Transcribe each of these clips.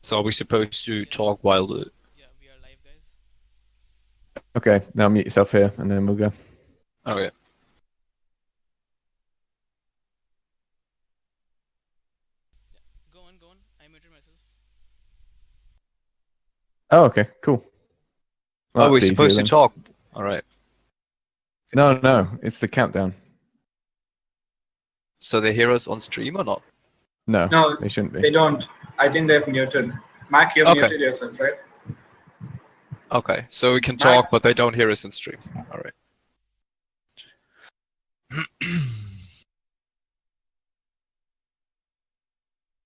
So are we supposed to talk while the... Yeah, we are live, guys. Okay, now mute yourself here, and then we'll go. Okay. Go on, go on. I muted myself. Oh, okay, cool. Well, Are we that's easier supposed to then. talk? All right. No, it's the countdown. So they hear us on stream or not? No, No, they shouldn't they be. don't. I think they've muted. Mac, you've Okay. muted yourself, right? Okay. So we can Mac- talk, but they don't hear us in stream. All right.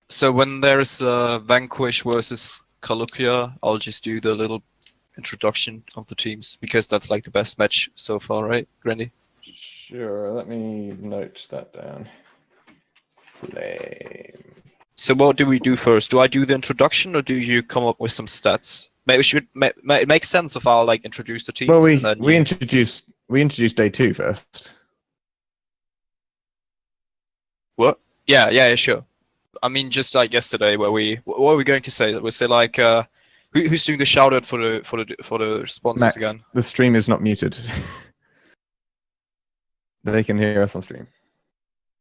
So when there's Vanquish versus Kalukio, I'll just do the little introduction of the teams because that's like the best match so far, right, Grandy? Sure, let me note that down. Flame. So what do we do first? Do I do the introduction or do you come up with some stats? Maybe we should it makes sense if I'll like introduce the teams. Well, and then we you... introduced day 2 first. What? Yeah, sure. I mean, just like yesterday, where what are we going to say? We say like, who's doing the shout out for the sponsors Max, again? the stream is not muted. They can hear us on stream.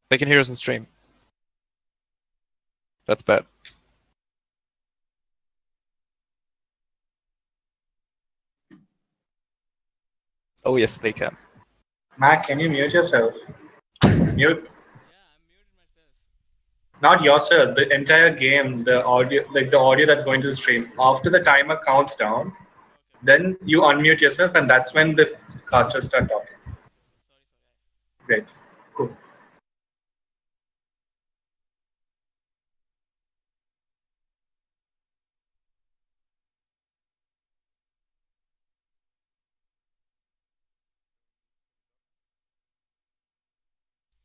They can hear us on stream. That's bad. Oh yes, they can. Mac, can you mute yourself? Mute, Yeah, I muted myself. not yourself, the entire game, the audio, like the audio that's going to the stream. After the timer counts down, Okay, okay. then you unmute yourself, and that's when the casters start talking. Sorry, sorry. Great. Cool.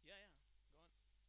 Yeah, yeah. Go on.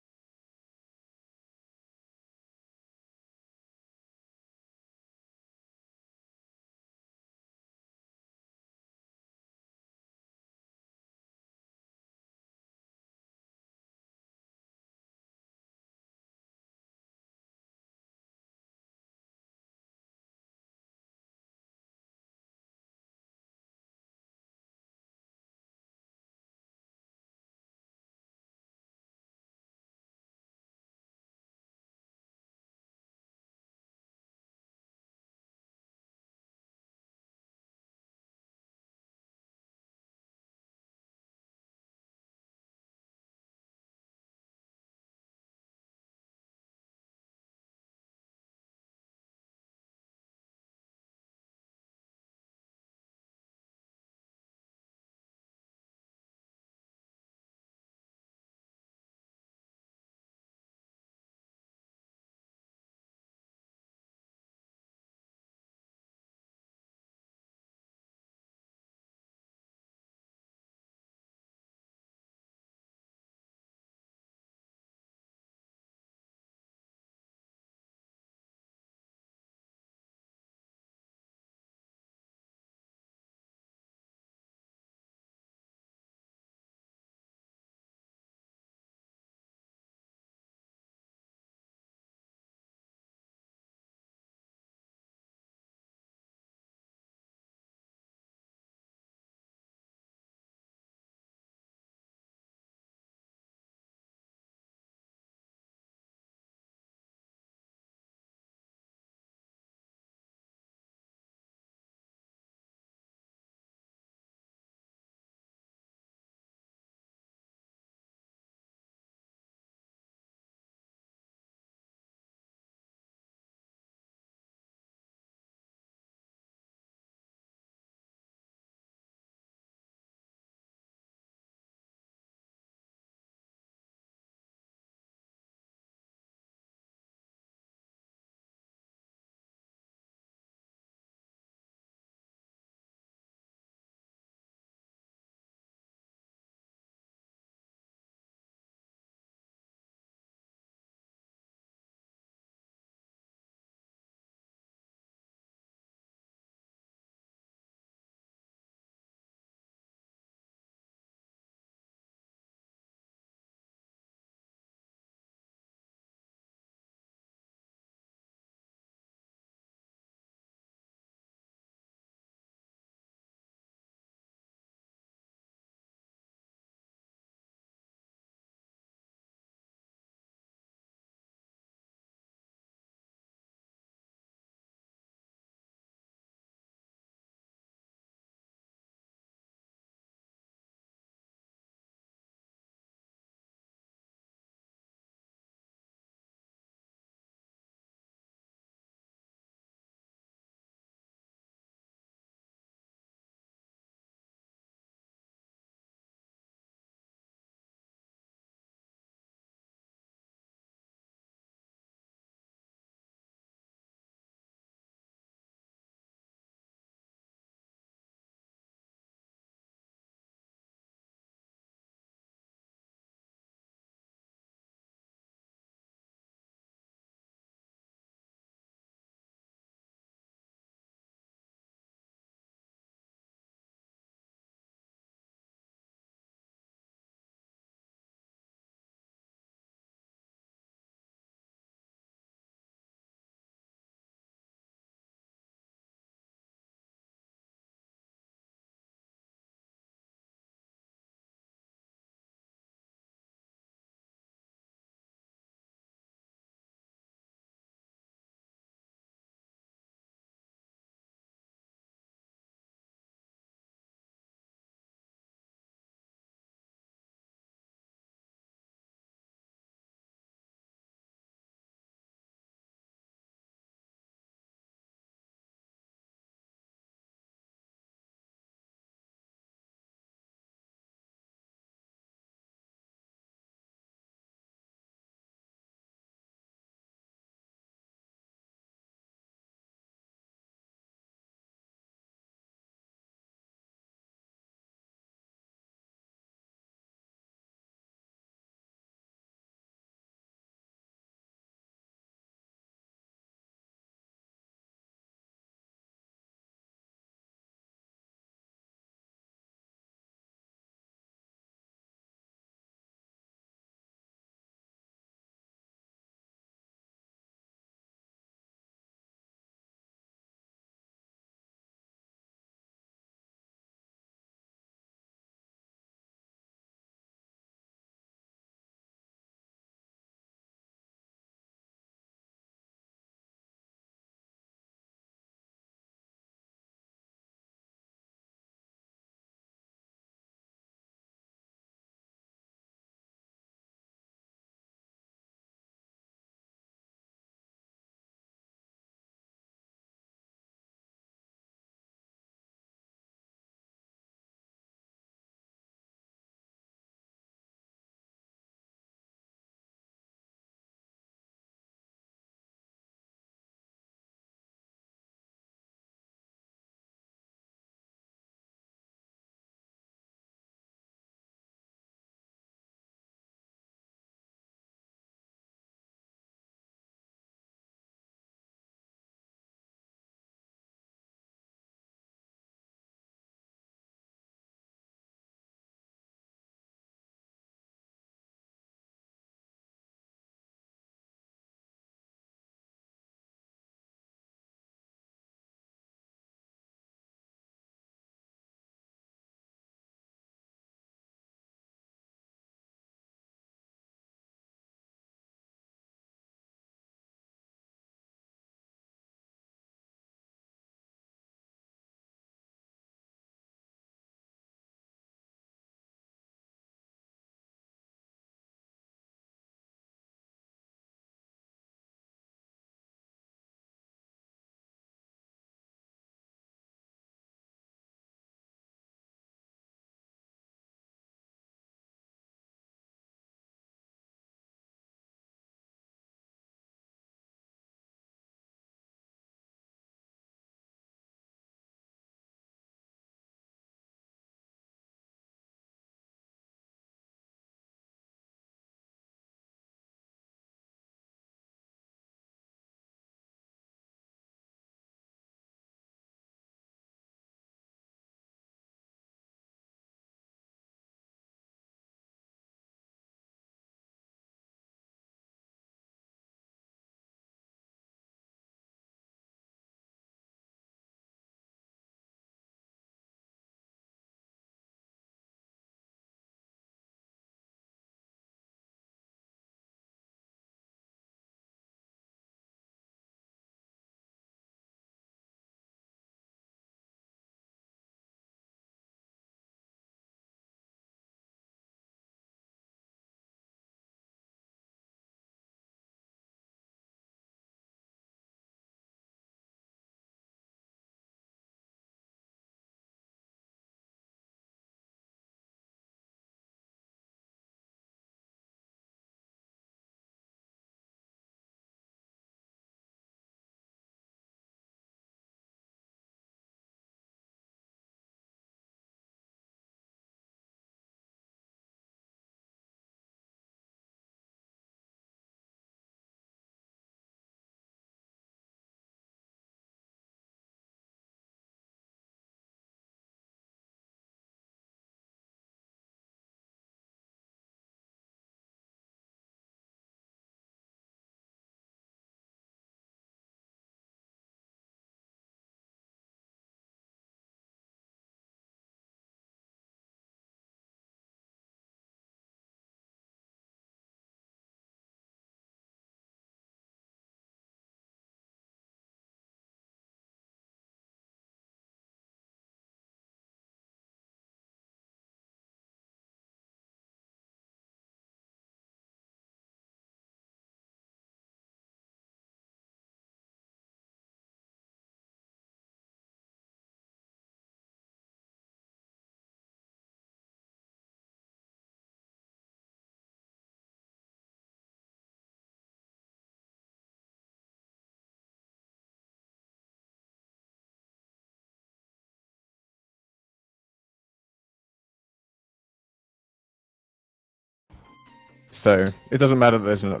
So it doesn't matter that there's an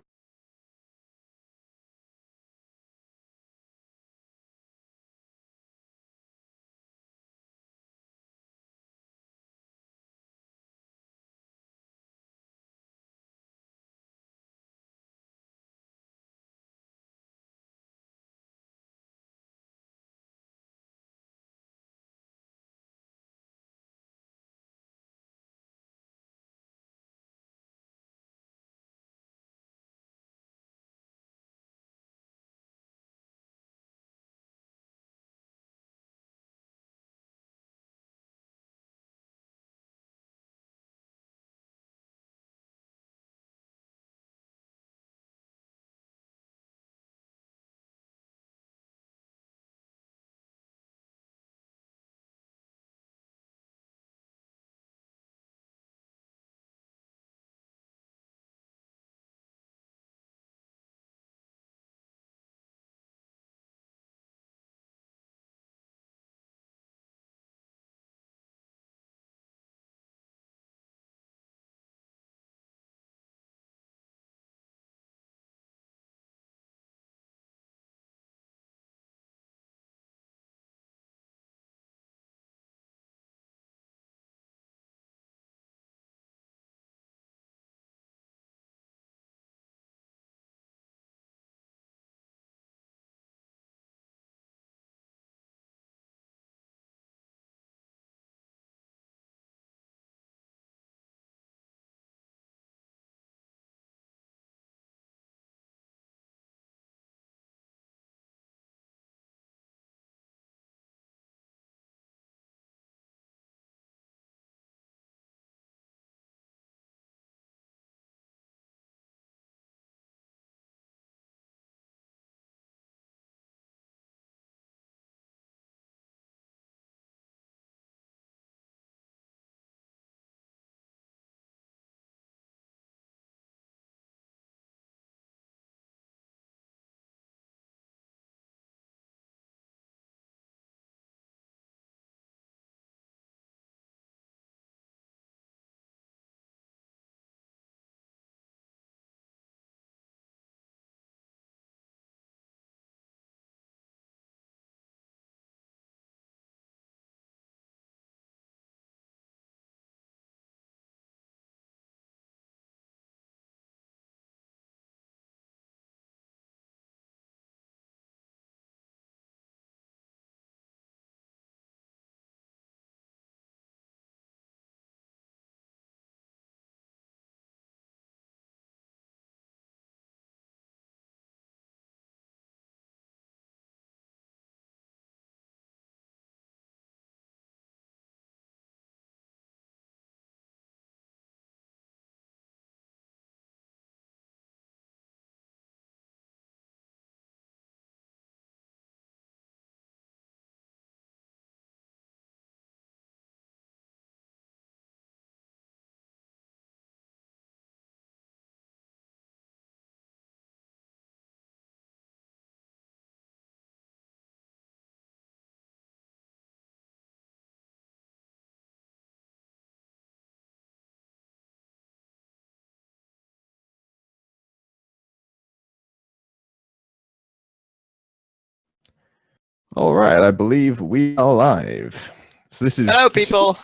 All right, I believe we are live. So this is Hello, people.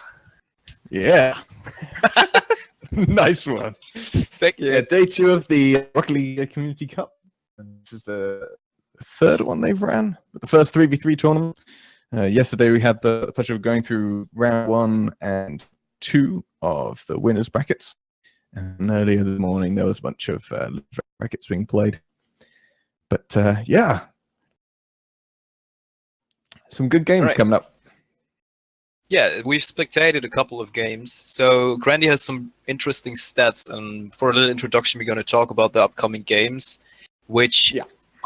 Yeah, nice one. Thank you. Yeah, day 2 of the Rocket League Community Cup. This is the third one they've ran, but the first 3v3 tournament. Yesterday we had the pleasure of going through round 1 and 2 of the winners brackets, and earlier this morning there was a bunch of brackets being played. But yeah, some good games Right. coming up. Yeah, we've spectated a couple of games. So Grandy has some interesting stats, and for a little introduction, we're going to talk about the upcoming games, which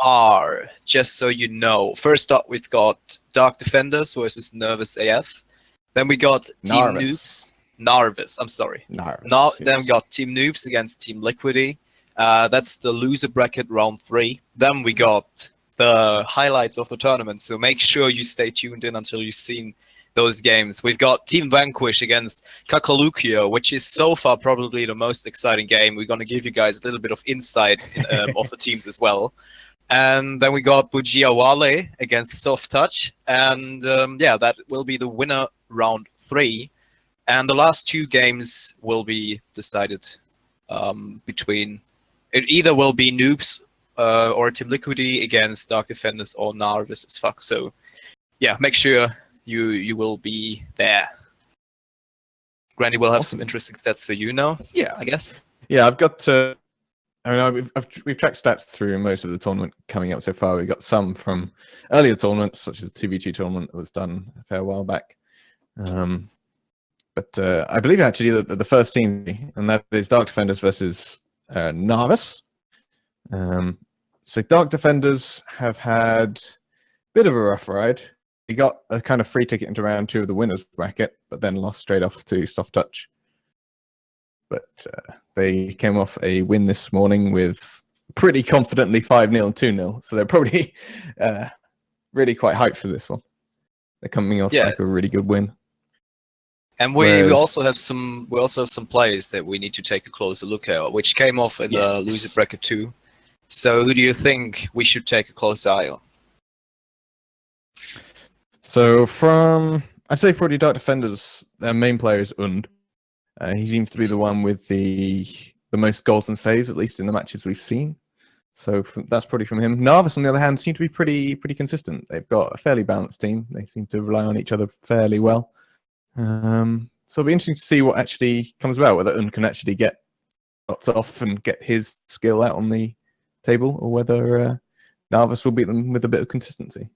are, just so you know, first up we've got Dark Defenders versus Nervous AF. Then we got Team Noobs. Narvis, I'm sorry. Narvis. Then we got Team Noobs against Team Liquidy. That's the loser bracket round 3. Then we got the highlights of the tournament, so make sure you stay tuned in until you've seen those games. We've got Team Vanquish against Kaka Lukio, which is so far probably the most exciting game. We're going to give you guys a little bit of insight of the teams as well. And then we got Bhujiya Wale against Soft Touch. And yeah, that will be the winner round 3. And the last 2 games will be decided between... It either will be Noobs or Team Liquidy against Dark Defenders or Novice as fuck. So yeah, make sure you will be there. Granny will have some interesting stats for you now. Yeah, I guess. Yeah, I've got. I mean, we've tracked stats through most of the tournament coming up so far. We've got some from earlier tournaments, such as the 2v2 tournament that was done a fair while back. But I believe actually that the first team, and that is Dark Defenders versus Novice. So Dark Defenders have had a bit of a rough ride. They got a kind of free ticket into round 2 of the winners bracket, but then lost straight off to Soft Touch. But they came off a win this morning with pretty confidently 5-0 and 2-0. So they're probably really quite hyped for this one. They're coming off like a really good win. And we also have some players that we need to take a closer look at, which came off in the loser bracket too. So who do you think we should take a close eye on? So I'd say for the Dark Defenders, their main player is Und. He seems to be the one with the most goals and saves, at least in the matches we've seen. So that's probably from him. Novice, on the other hand, seem to be pretty consistent. They've got a fairly balanced team. They seem to rely on each other fairly well. So it'll be interesting to see what actually comes about, whether Un can actually get shots off and get his skill out on the table, or whether Novice will beat them with a bit of consistency.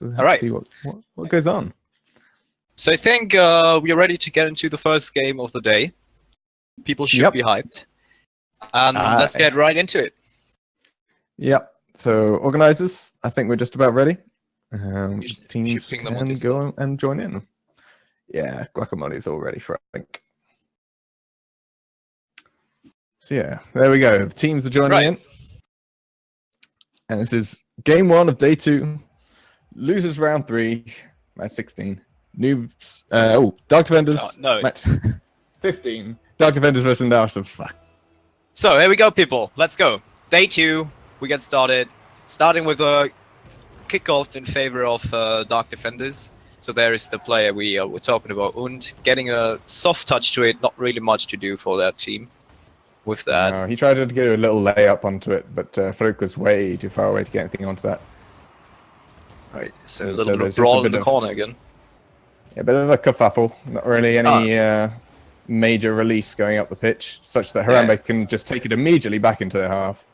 So we'll have to see what goes on. So I think we're ready to get into the first game of the day. People should be hyped. Let's get right into it. Yep. So organizers, I think we're just about ready. Teams ping can them on go and join in. Yeah, Guacamole's all ready for it, I think. So yeah, there we go. The teams are joining in. And this is game 1 of day 2. Losers round 3, match 16. Noobs. Dark Defenders. No. Match 15. Dark Defenders versus Novice. Fuck. So here we go, people. Let's go. Day 2. We get started. Starting with a kickoff in favor of Dark Defenders. So there is the player we were talking about, und getting a soft touch to it. Not really much to do for that team. With that, no, he tried to get a little layup onto it, but Farouk was way too far away to get anything onto that. Right, so a little bit of brawl in the corner again. Yeah, a bit of a kerfuffle. Not really any major release going up the pitch, such that Harambe can just take it immediately back into their half.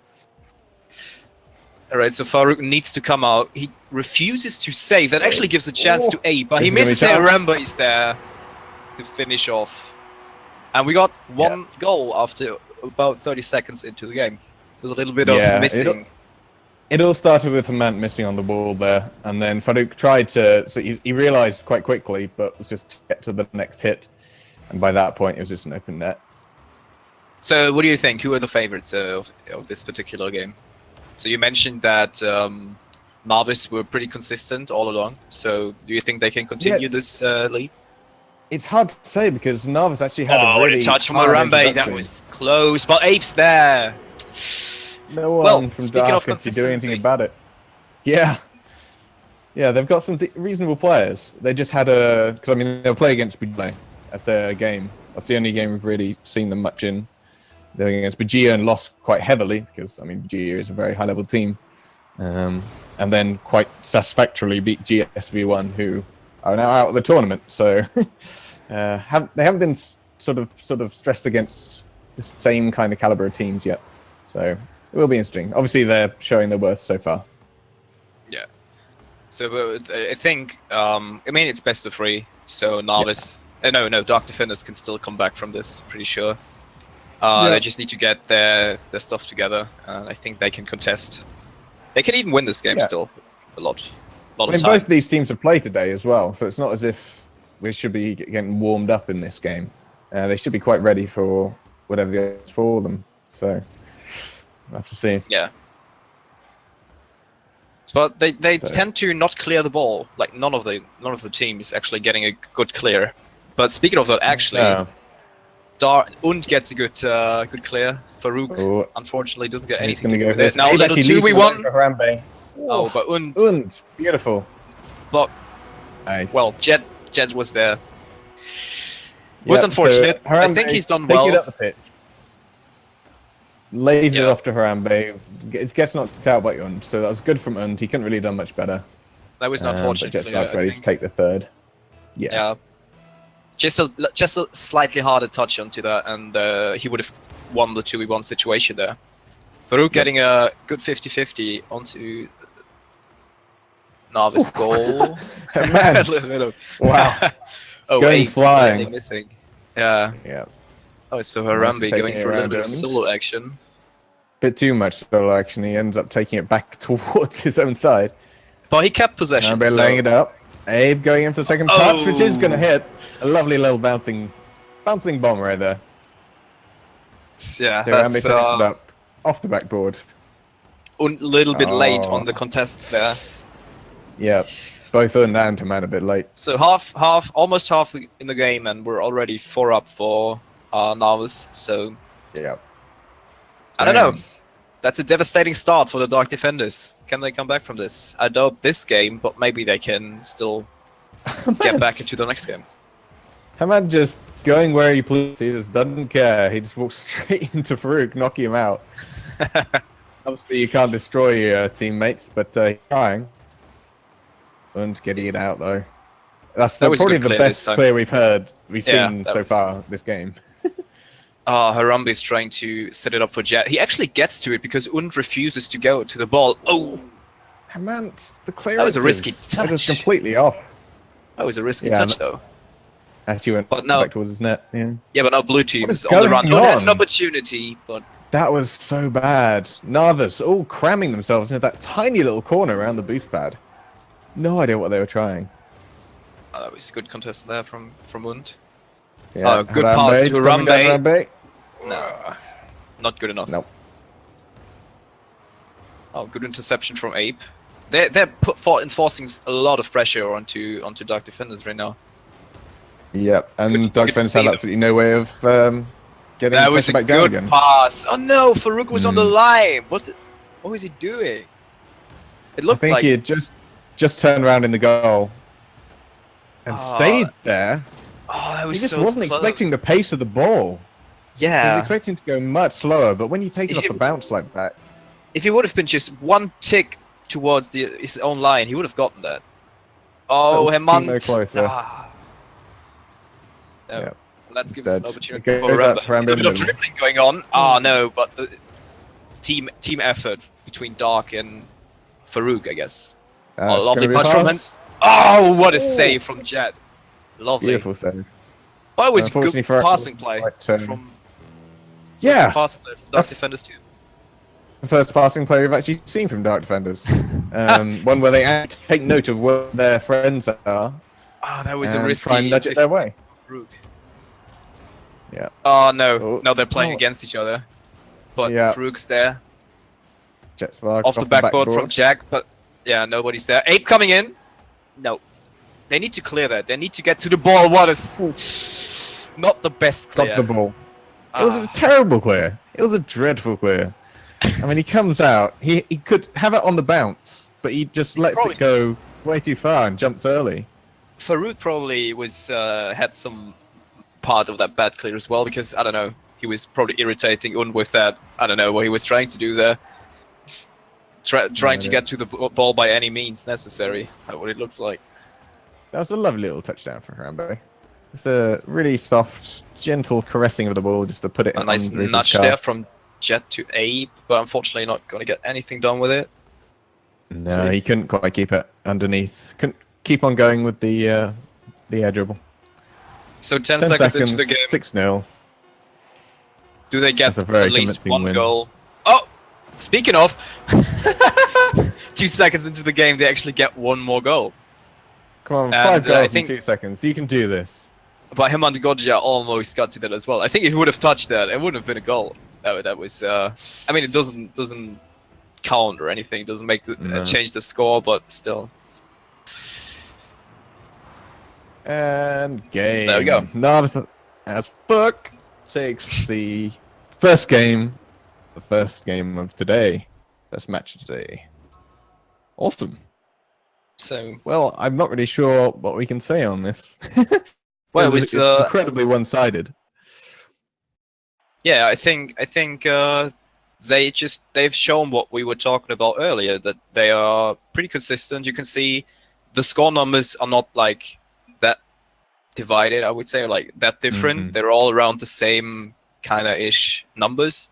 Alright, so Farouk needs to come out. He refuses to save. That actually gives a chance to A, but he misses it. Harambe is there to finish off. And we got one goal after about 30 seconds into the game. There's a little bit of missing. It all started with a man missing on the wall there, and then Farouk tried to... So he realised quite quickly, but was just to get to the next hit. And by that point, it was just an open net. So what do you think? Who are the favourites of this particular game? So you mentioned that Novice were pretty consistent all along. So do you think they can continue this lead? It's hard to say because Novice actually had a really touch from Harambe. That was close, but Ape's there. No one from Dark can do anything about it. Yeah. Yeah, they've got some reasonable players. They just had because I mean, they'll play against Bhujiya as their game. That's the only game we've really seen them much in. They're against Bhujiya and lost quite heavily because, I mean, Bhujiya is a very high-level team. And then quite satisfactorily beat GSV1, who are now out of the tournament. So they haven't been sort of stressed against the same kind of caliber of teams yet. So it will be interesting. Obviously, they're showing their worth so far. Yeah. So I think, I mean, it's best of 3. So Novice, no, Dark Defenders can still come back from this, pretty sure. They just need to get their stuff together, and I think they can contest. They can even win this game still. A lot of time. Both of these teams have played today as well, so it's not as if we should be getting warmed up in this game. They should be quite ready for whatever is for them. So we'll have to see. Yeah. But they So- tend to not clear the ball. Like none of the teams actually getting a good clear. But speaking of that, actually, Yeah. Und gets a good clear. Farouk Oh, unfortunately doesn't get he's anything gonna to go do for with this. it. Now Abe little actually leads the way 2v1. for Harambe. Oh, but Und. Und, beautiful. But Nice. well, Jet was there. Was Yep, unfortunate. so I think Harambe he's done taking it well. up the pitch. Lays it Yeah. off to Harambe. It gets knocked out by Und, so that was good from Und. He couldn't really done much better. That was an But unfortunate Jet's clear, about I ready to think. take the third. Yeah. Yeah. Just a slightly harder touch onto that, and he would have won the 2v1 situation there. Farouk getting a good 50-50 onto Novice goal. Man, A little bit of- wow. Oh, Going Abe slightly flying. missing. Yeah. Yeah. Oh, so Nice Harambe to going take it for a little around bit of Und. solo action. Bit too much solo action. He ends up taking it back towards his own side. But he kept possession. Harambe So laying it up. Abe going in for the second touch, which is going to hit. A lovely little bouncing bomb right there. yeah, So Harambe that's picks it up off the backboard. a little bit late Oh. on the contest there. Yeah, both Und and Haman a bit late. So almost half in the game, and we're already 4 up for Novice. So Yeah. I don't know. Damn. That's a devastating start for the Dark Defenders. Can they come back from this? I doubt this game, but maybe they can still get back into the next game. Haman just going where he pleases. He just doesn't care. He just walks straight into Farouk, knocking him out. Obviously, you can't destroy your teammates, but he's trying. Und getting it out though. That was probably good the clear best this time. clear we've Yeah, seen that so was- far this game. Harambe is trying to set it up for Jet. He actually gets to it because Und refuses to go to the ball. Oh, Haman, the clearance. was a risky That is touch. completely off. that was a risky Yeah, touch that- though. Actually went But no. back towards his net. Yeah. Yeah, but now blue team's is on the run. going Und has an on? opportunity, but That was so bad. Novice all cramming themselves into that tiny little corner around the boost pad. No idea what they were trying. that was a good contest there from Und. Yeah, good pass to coming down Harambe. Harambe. No, not good enough. Nope. Oh, good interception from Ape. They're enforcing a lot of pressure onto Dark Defenders right now. Yep, and Good Dark to Defenders see had them. absolutely no way of getting That the was pressure a back down good again. pass. Oh no, Farouk was on the Mm. line. What was he doing? It I looked think like he had just turned around in the goal and Ah, stayed there. oh, that He was just so wasn't expecting the close. pace of the ball. He was Yeah, expecting to go much slower, but when you take it If off you- the bounce like that, if he would have been just one tick towards his own line, he would have gotten that. Oh, That was no Hemant. closer. Ah. No. Yep. Let's give us an Instead, opportunity it for goes out Harambe. to Harambe A in bit the of middle. dribbling going on. Oh no, but team effort between Dark and Farouk, I guess. it's lovely gonna be pass from pass. him. Oh, what a save from Jet. Lovely. Beautiful save. Oh, it was Unfortunately good for us, passing play quite, from Yeah, passing play from Dark That's- Defenders too. the first passing play we've actually seen from Dark Defenders. One where they actually take note of where their friends are Oh, that was a and risky. try and nudge it their way. Farouk. Yeah. Oh no, Oh. no, they're playing Oh. against each other. But Yeah. Farouk's there. Jet spark Off the backboard from Jack, but yeah, nobody's there. Ape coming in. No. They need to clear that. They need to get to the ball. What is not the best Dropped clear. the ball. It was a Ah. terrible clear. It was a dreadful clear. I mean, he comes out. He could have it on the bounce, but he just lets probably- it go way too far and jumps early. Farouk probably was had some part of that bad clear as well, because I don't know, he was probably irritating Un with that. I don't know what he was trying to do there. Trying to idea. get to the ball by any means necessary. That's what it looks like. That was a lovely little touchdown for Harambe. It's a really soft, gentle caressing of the ball just to put it A on nice Rufus' nudge calf. there from Jet to Abe, but unfortunately not going to get anything done with it. No, he couldn't quite keep it underneath. Couldn't keep on going with the air dribble. So 10 10 seconds into the game, 6-0. do they get That's a very at least convincing one win. goal? Oh, speaking of, 2 seconds into the game, they actually get one more goal. Come on, And, 5 I goals think- in 2 seconds. You can do this. But him and Bhujiya almost got to that as well. I think if he would have touched that, it wouldn't have been a goal. That was. I mean, it doesn't count or anything. It doesn't make No. change the score, but still. And game. There we go. Novice as fuck takes the first game of today. First match of today. Awesome. So Well, I'm not really sure what we can say on this. well, it's incredibly one-sided. yeah, I think they've shown what we were talking about earlier, that they are pretty consistent. You can see the score numbers are not like that divided, I would say, like that different. Mhm. They're all around the same kind of ish numbers.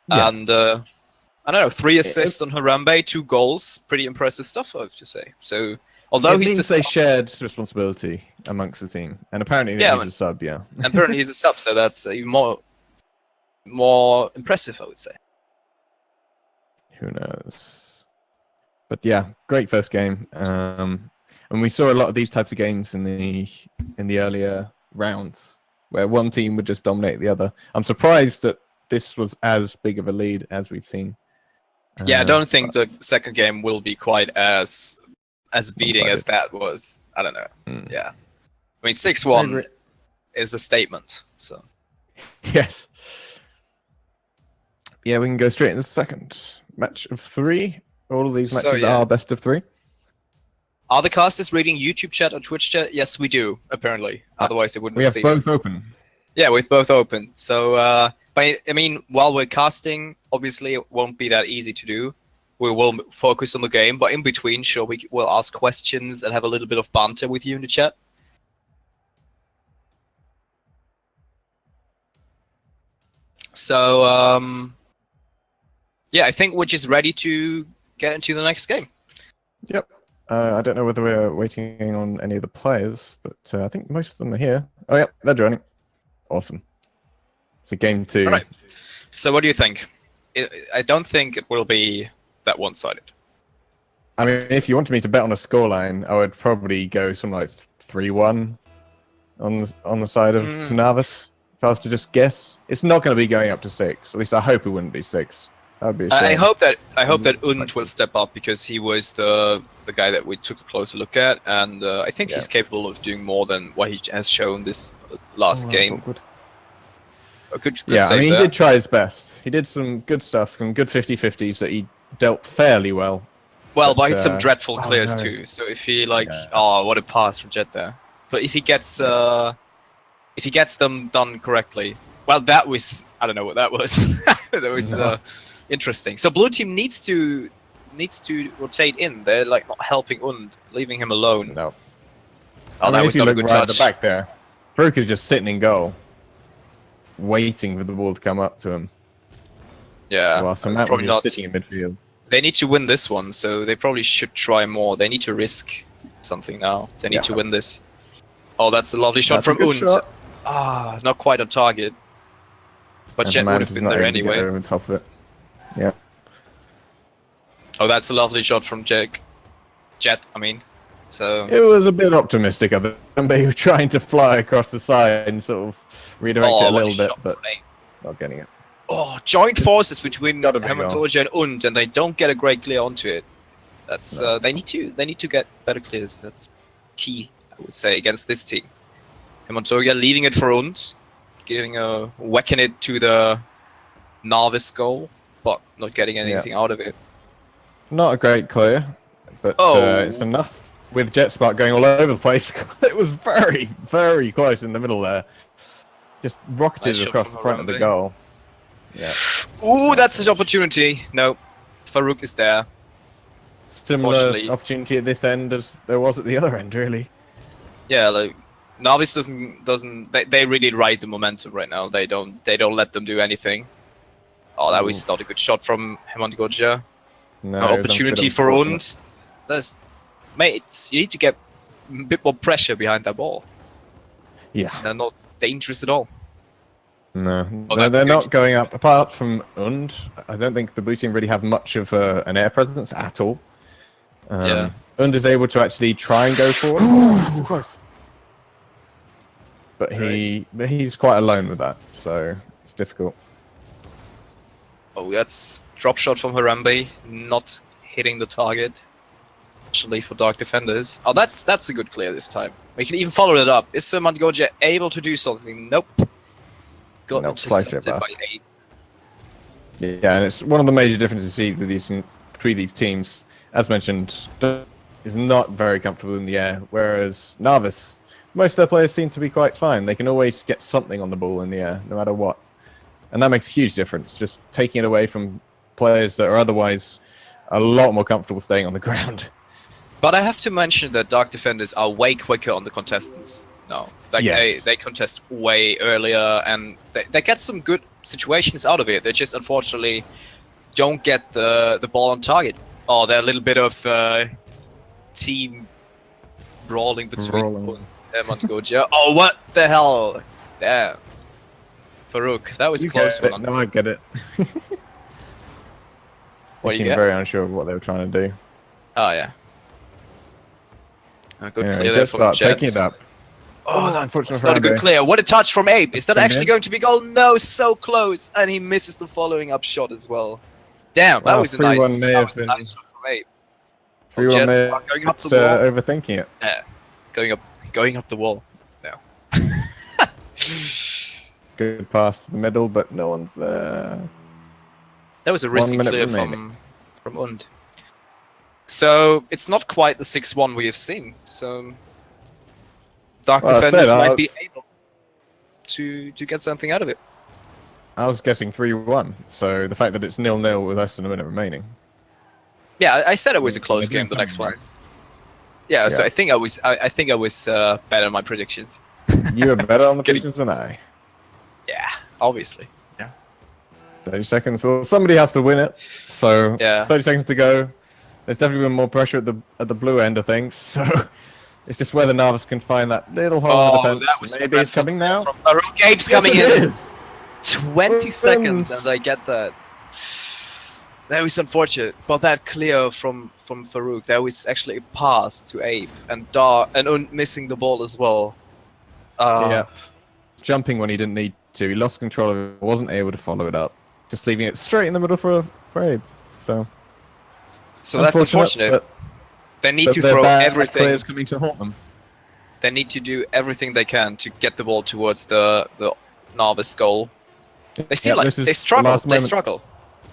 Yeah. And I don't know, 3 assists on Harambe, 2 goals, pretty impressive stuff, I have to say. So although it he's means the they sub, shared responsibility amongst the team, and apparently Yeah, he's a sub. Yeah. apparently he's a sub, so that's even more impressive, I would say. Who knows? But yeah, great first game. And we saw a lot of these types of games in the earlier rounds, where one team would just dominate the other. I'm surprised that this was as big of a lead as we've seen. Yeah, I don't think but- the second game will be quite as beating as One-sided. that was. I don't know. Mm. Yeah, I mean 6-1 Favorite- is a statement. So Yes. Yeah, we can go straight into the second match of 3. All of these So, matches yeah. are best of 3. are the casters reading YouTube chat or Twitch chat? Yes, we do. Apparently, otherwise they wouldn't We have have seen it. both open. Yeah, we've both open. So, but I mean, while we're casting, obviously it won't be that easy to do. We will focus on the game, but in between, sure, we'll ask questions and have a little bit of banter with you in the chat. So, yeah, I think we're just ready to get into the next game. Yep. I don't know whether we're waiting on any of the players, but I think most of them are here. Oh, yeah, they're joining. Awesome. So game 2. All right. So, what do you think? I don't think it will be that one-sided. I mean, if you wanted me to bet on a scoreline, I would probably go something like 3-1 on the side of Novice. If I was to just guess, it's not going to be going up to 6. At least I hope it wouldn't be 6. That would be a shame. I hope that Und will step up, because he was the guy that we took a closer look at, and I think he's capable of doing more than what he has shown this last game. A good Yeah, I save mean, he there. did try his best. He did some good stuff, some good 50-50s that he dealt fairly well. Well, but, but some dreadful clears no. too. So if he like, Yeah. oh, what a pass from Jet there. But if he gets them done correctly, well, that was, I don't know what that was. That was No. interesting. So blue team needs to rotate in. They're like not helping Und, leaving him alone. No. Oh, that if was you not a look good right at touch. the back there, Farouk is just sitting in goal, waiting for the ball to come up to him. Yeah, Whilst that's Matt was probably just not. sitting in midfield. They need to win this one, so they probably should try more. They need to risk something now. They need to win this. Oh, that's a lovely shot That's a from good Und. shot. Ah, not quite on target. But And Jet would Mans have is been not there able to get anyway. over the top of it. Yeah. Oh, that's a lovely shot from Jet, I mean. So, It was a bit optimistic of it. They were trying to fly across the side and sort of redirect it a what little a bit, shot but from Nate. not getting it. Oh, joint forces between gotta be Hermantorja and Und, and they don't get a great clear onto it. That's No. they need to get better clears. That's key, I would say, against this team. Hermantorja leaving it for Und, whacking it to the Novice goal, but not getting anything out of it. Not a great clear, but it's enough. With JetSpark going all over the place, it was very, very close in the middle there. Just rocketed Nice shot across from the front of the Harambe. goal. Yeah. Ooh, that's his opportunity. No, Farouk is there. Similar Fortunately- opportunity at this end as there was at the other end, really. Yeah, like Novice doesn't. They really ride the momentum right now. They don't let them do anything. Oh, that was not a good shot from Hermantorja. No, No it was a opportunity bit for unfortunate. Und. Mates, you need to get a bit more pressure behind that ball. Yeah. They're not dangerous at all. No, Oh, they're that's not good. going up. Apart from Und, I don't think the blue team really have much of an air presence at all. Yeah. Und is able to actually try and go forward. Close. But he's quite alone with that, so it's difficult. Oh, that's drop shot from Harambe, not hitting the target. Actually, for Dark Defenders. Oh, that's a good clear this time. We can even follow it up. Is Mangoja able to do something? Nope. Got Nope, sliced it intercepted by past. 8. Yeah, and it's one of the major differences you see with between these teams. As mentioned, is not very comfortable in the air, whereas Novice, most of their players seem to be quite fine. They can always get something on the ball in the air, no matter what. And that makes a huge difference, just taking it away from players that are otherwise a lot more comfortable staying on the ground. But I have to mention that Dark Defenders are way quicker on the contestants. No, like Yes. they contest way earlier, and they get some good situations out of it. They just unfortunately don't get the ball on target. Oh, they're a little bit of team brawling between them and Goja. Oh, what the hell? Damn. Farouk, that was You close get it. one. No, I get it. What They do you seem get? very unsure of what they were trying to do. Oh, yeah. Good Anyway, clear there just from about Jets. taking it up. Oh, unfortunate that's not a good Harambe. clear. What a touch from Abe. Is that From actually him. going to be goal? No, so close. And he misses the following up shot as well. Damn, that Wow, was a 3-1 nice, may that have was a been- nice shot from Abe. 3-1 Jets there, are going up the but, wall. overthinking it. Yeah, going up the wall. Now. Good pass to the middle, but no one's there. That was a 1 risky minute clear remaining. from Und. So it's not quite the 6-1 we have seen. So Dark Well, I Defenders said, I might be was- able to get something out of it. I was guessing 3-1, so the fact that it's 0-0 with less than a minute remaining. Yeah, I said it was a Yeah, close they're game. The doing next one. something Yeah, so Yeah. I think I was better in my predictions. You were better on the Getting- pictures than I. Yeah, obviously. 30 seconds. Well, somebody has to win it. So Yeah. 30 seconds to go. There's definitely been more pressure at the blue end of things. So it's just whether Novice can find that little hole in the defense. that was Maybe it's coming now. From Gabe's Yes, coming it in. is. 20 seconds, Wins. and I get that. That was unfortunate, but that clear from Farouk, that was actually a pass to Abe, and missing the ball as well. Yeah. Jumping when he didn't need to. He lost control of it, wasn't able to follow it up. Just leaving it straight in the middle for Abe. So So that's unfortunate. But They need but to their throw bad everything. players coming to haunt them. They need to do everything they can to get the ball towards the Novice goal. They seem Yeah, like this is they the struggle. last They moment. struggle.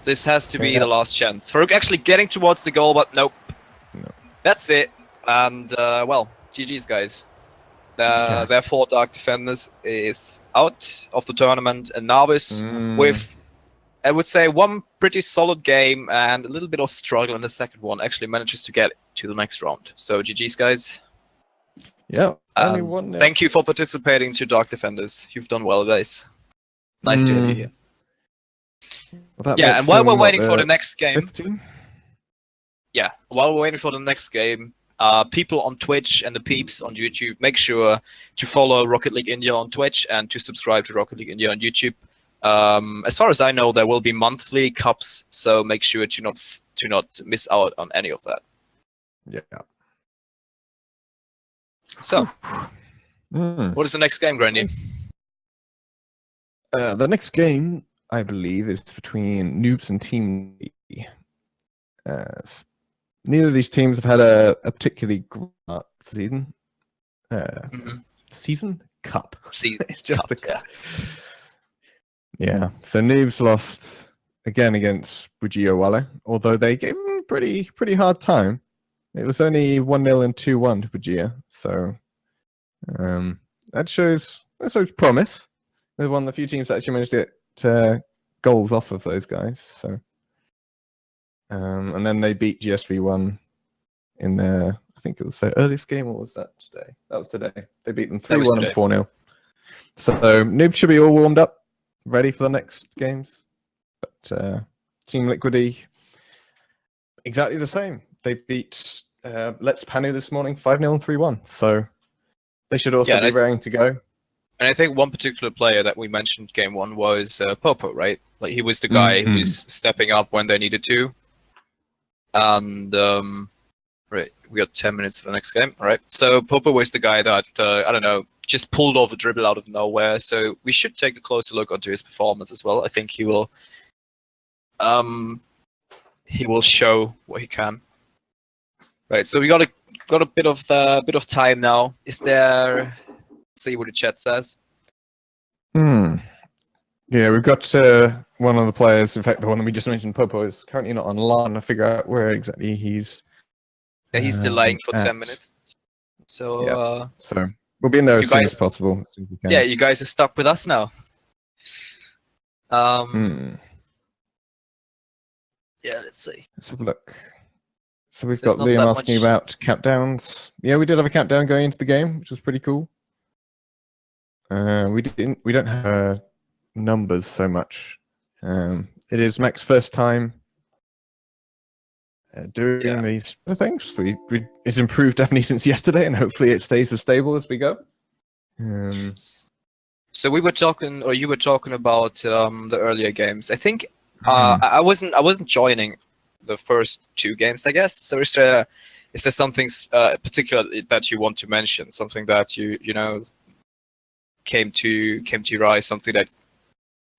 This has to be Yeah. the last chance. Farouk actually getting towards the goal, but nope. No. That's it. And well, GG's guys. Yeah. Therefore, Dark Defenders is out of the tournament, and Novice with, I would say, one pretty solid game and a little bit of struggle in the second one actually manages to get to the next round. So GG's guys. Yeah. Only one. Thank you for participating to Dark Defenders. You've done well, guys. Nice to have you here. Well, that Yeah, makes and while we're them, waiting for what, the next game, fifth team? yeah, while we're waiting for the next game, people on Twitch and the peeps on YouTube, make sure to follow Rocket League India on Twitch and to subscribe to Rocket League India on YouTube. As far as I know, there will be monthly cups, so make sure to not miss out on any of that. Yeah. So, Mm. what is the next game, Grandy? The next game, I believe, is between Noobs and Team D. Neither of these teams have had a particularly great season. Season? Cup. See, It's just a yeah. cup. Yeah. So Noobs lost again against Bhujiya Wale, although they gave them a pretty hard time. It was only 1-0 and 2-1 to Bhujiya, so that shows promise. They're one of the few teams that actually managed to get goals off of those guys. So, and then they beat GSV1 in their, I think it was their earliest game, or was that today? That was today. They beat them 3-1 and 4-0. So Noobs should be all warmed up, ready for the next games. But Team Liquidy, exactly the same. They beat Let's Panu this morning 5-0 and 3-1. So they should also be raring to go. And I think one particular player that we mentioned game one was Popo, right? Like he was the guy who was stepping up when they needed to. And right, we got 10 minutes for the next game. All right. So Popo was the guy that I don't know, just pulled off a dribble out of nowhere. So we should take a closer look onto his performance as well. I think he will he will show what he can. Right. So we got a bit of time now. Is there? Let's see what the chat says. Yeah, we've got one of the players. In fact, the one that we just mentioned, Popo, is currently not online. I figure out where exactly he's. Yeah, he's delaying for 10 at. minutes. So Yeah. So we'll be in there you as soon guys- as possible. As soon as we can. yeah, you guys are stuck with us now. Yeah, let's see. Let's have a look. So we've So it's got not Liam that asking much- about countdowns. Yeah, we did have a countdown going into the game, which was pretty cool. We don't have numbers so much. It is Mac's first time doing these things. It's improved definitely since yesterday, and hopefully it stays as stable as we go. So we were talking, or you were talking about the earlier games. I think I wasn't joining the first 2 games, I guess. So is there something particular that you want to mention? Something that you know came to your eyes? Something that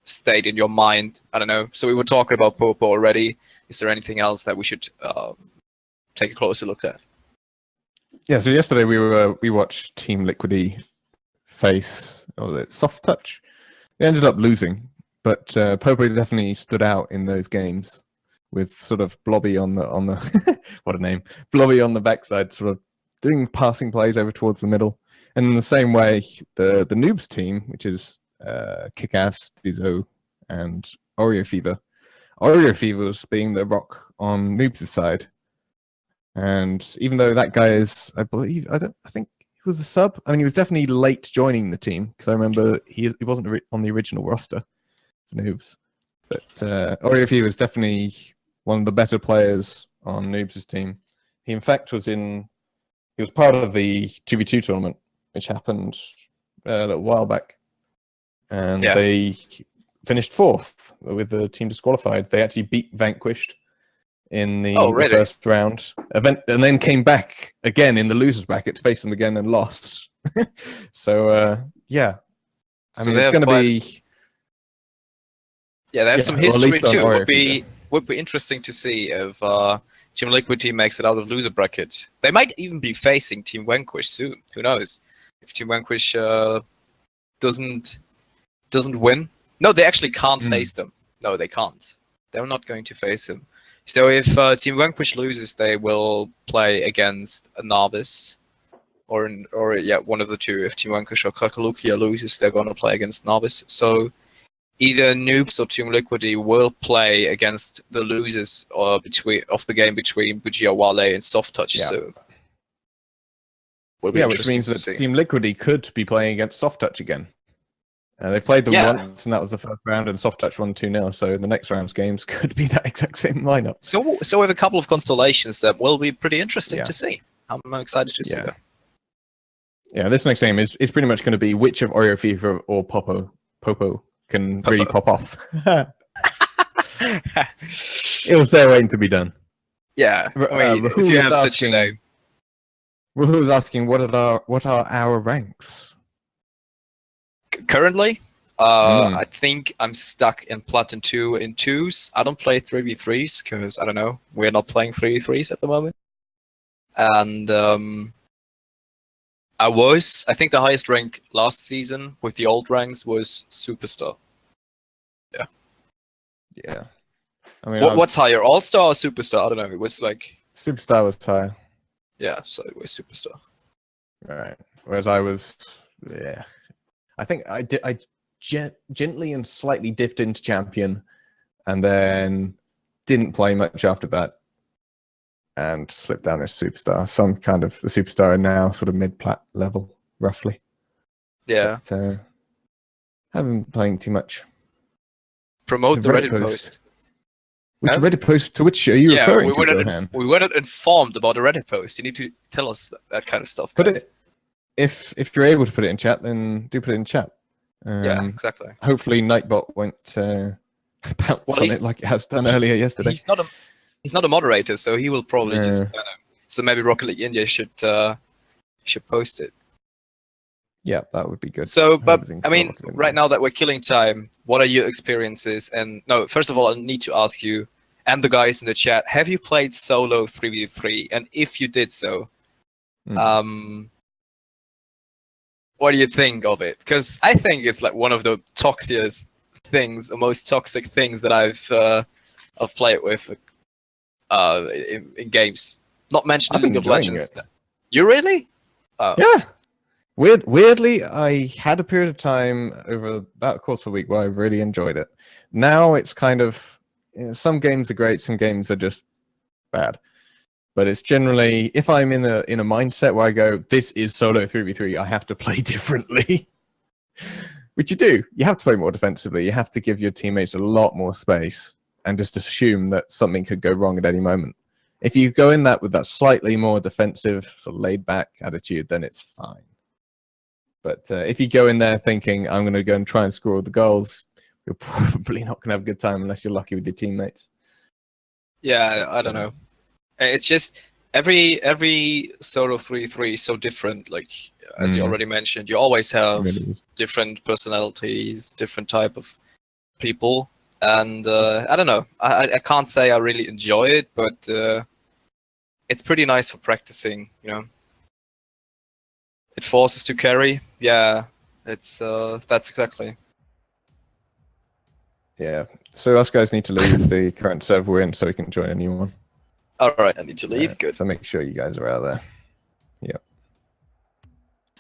stayed in your mind? I don't know. So we were talking about Popo already. Is there anything else that we should take a closer look at? Yeah. So yesterday we watched Team Liquidy face, or was it Soft Touch? They ended up losing, but Popo definitely stood out in those games with sort of Blobby on the what a name, Blobby on the backside, sort of doing passing plays over towards the middle. And in the same way, the Noobs team, which is Kickass, Dizo, and Oreo Fever. Oreo Fever was being the rock on Noobs' side. And even though that guy is, I think he was a sub. I mean, he was definitely late joining the team, because I remember he wasn't on the original roster for Noobs. But Oreo Fever was definitely one of the better players on Noobs' team. He, in fact, was part of the 2v2 tournament, which happened a little while back. And they finished 4th with the team disqualified. They actually beat Vanquished in the first round event, and then came back again in the losers bracket to face them again and lost. So yeah, I mean, it's going to be. Yeah, there's some well, history at least on too. Oreo Would be interesting to see if Team Liquidy makes it out of loser bracket. They might even be facing Team Vanquish soon. Who knows? If Team Vanquish doesn't win, no, they actually can't face them. No, they can't. They're not going to face him. So if Team Vanquish loses, they will play against a Novice, or one of the two. If Team Vanquish or Kaka Lukio loses, they're going to play against Novice. So either Noobs or Team Liquidy will play against the losers of the game between Bhujiya, Wale, and Soft Touch. Yeah. So which means that Team Liquidy could be playing against Soft Touch again. They played them once, and that was the first round, and Soft Touch won 2-0. So the next round's games could be that exact same lineup. So we have a couple of constellations that will be pretty interesting to see. I'm excited to see that. Yeah, this next game is pretty much going to be which of Oreo Fever or Popo can really pop off. It was their waiting to be done. Yeah, I mean, if you have such a name. Who's asking what are our ranks? Currently, I think I'm stuck in Platinum 2 in 2s. I don't play 3v3s because, I don't know, we're not playing 3v3s at the moment. And I think the highest rank last season with the old ranks was Superstar. Yeah. Yeah. I mean, what's higher, All-Star or Superstar? I don't know. It was like... Superstar was higher. Yeah, so it was Superstar. Right. Whereas I was... Yeah. I think I gently and slightly dipped into Champion, and then didn't play much after that, and slipped down as Superstar. So I'm kind of the Superstar now, sort of mid-plat level, roughly. Yeah. But, haven't been playing too much. Promote the Reddit post. Which Reddit post? To which are you referring to, Johan? We were not informed about the Reddit post. You need to tell us that kind of stuff. If you're able to put it in chat, then do put it in chat. Yeah, exactly. Hopefully, Nightbot won't pounce on it like it has done earlier yesterday. He's not a moderator, so he will probably just. So maybe Rocket League India should post it. Yeah, that would be good. So, but Finalizing I mean, for right now that we're killing time, what are your experiences? And no, first of all, I need to ask you and the guys in the chat: have you played solo 3v3? And if you did so, what do you think of it? Because I think it's like one of the toxiest things, the most toxic things that I've played with in games. Not mentioning I've been League of enjoying Legends. it. You really? Oh. Yeah. Weirdly, I had a period of time over about a quarter of a week where I really enjoyed it. Now it's kind of, some games are great, some games are just bad. But it's generally, if I'm in a mindset where I go, this is solo 3v3, I have to play differently. Which you do. You have to play more defensively. You have to give your teammates a lot more space and just assume that something could go wrong at any moment. If you go in that with that slightly more defensive, sort of laid-back attitude, then it's fine. But if you go in there thinking, I'm going to go and try and score all the goals, you're probably not going to have a good time unless you're lucky with your teammates. Yeah, I don't know. It's just every solo 3v3 is so different. Like as you already mentioned, you always have different personalities, different type of people, and I don't know. I can't say I really enjoy it, but it's pretty nice for practicing. You know, it forces to carry. Yeah, it's that's exactly. Yeah. So us guys need to leave the current server we're in so we can join a new one. All right, I need to leave. Good. So make sure you guys are out there. Yeah.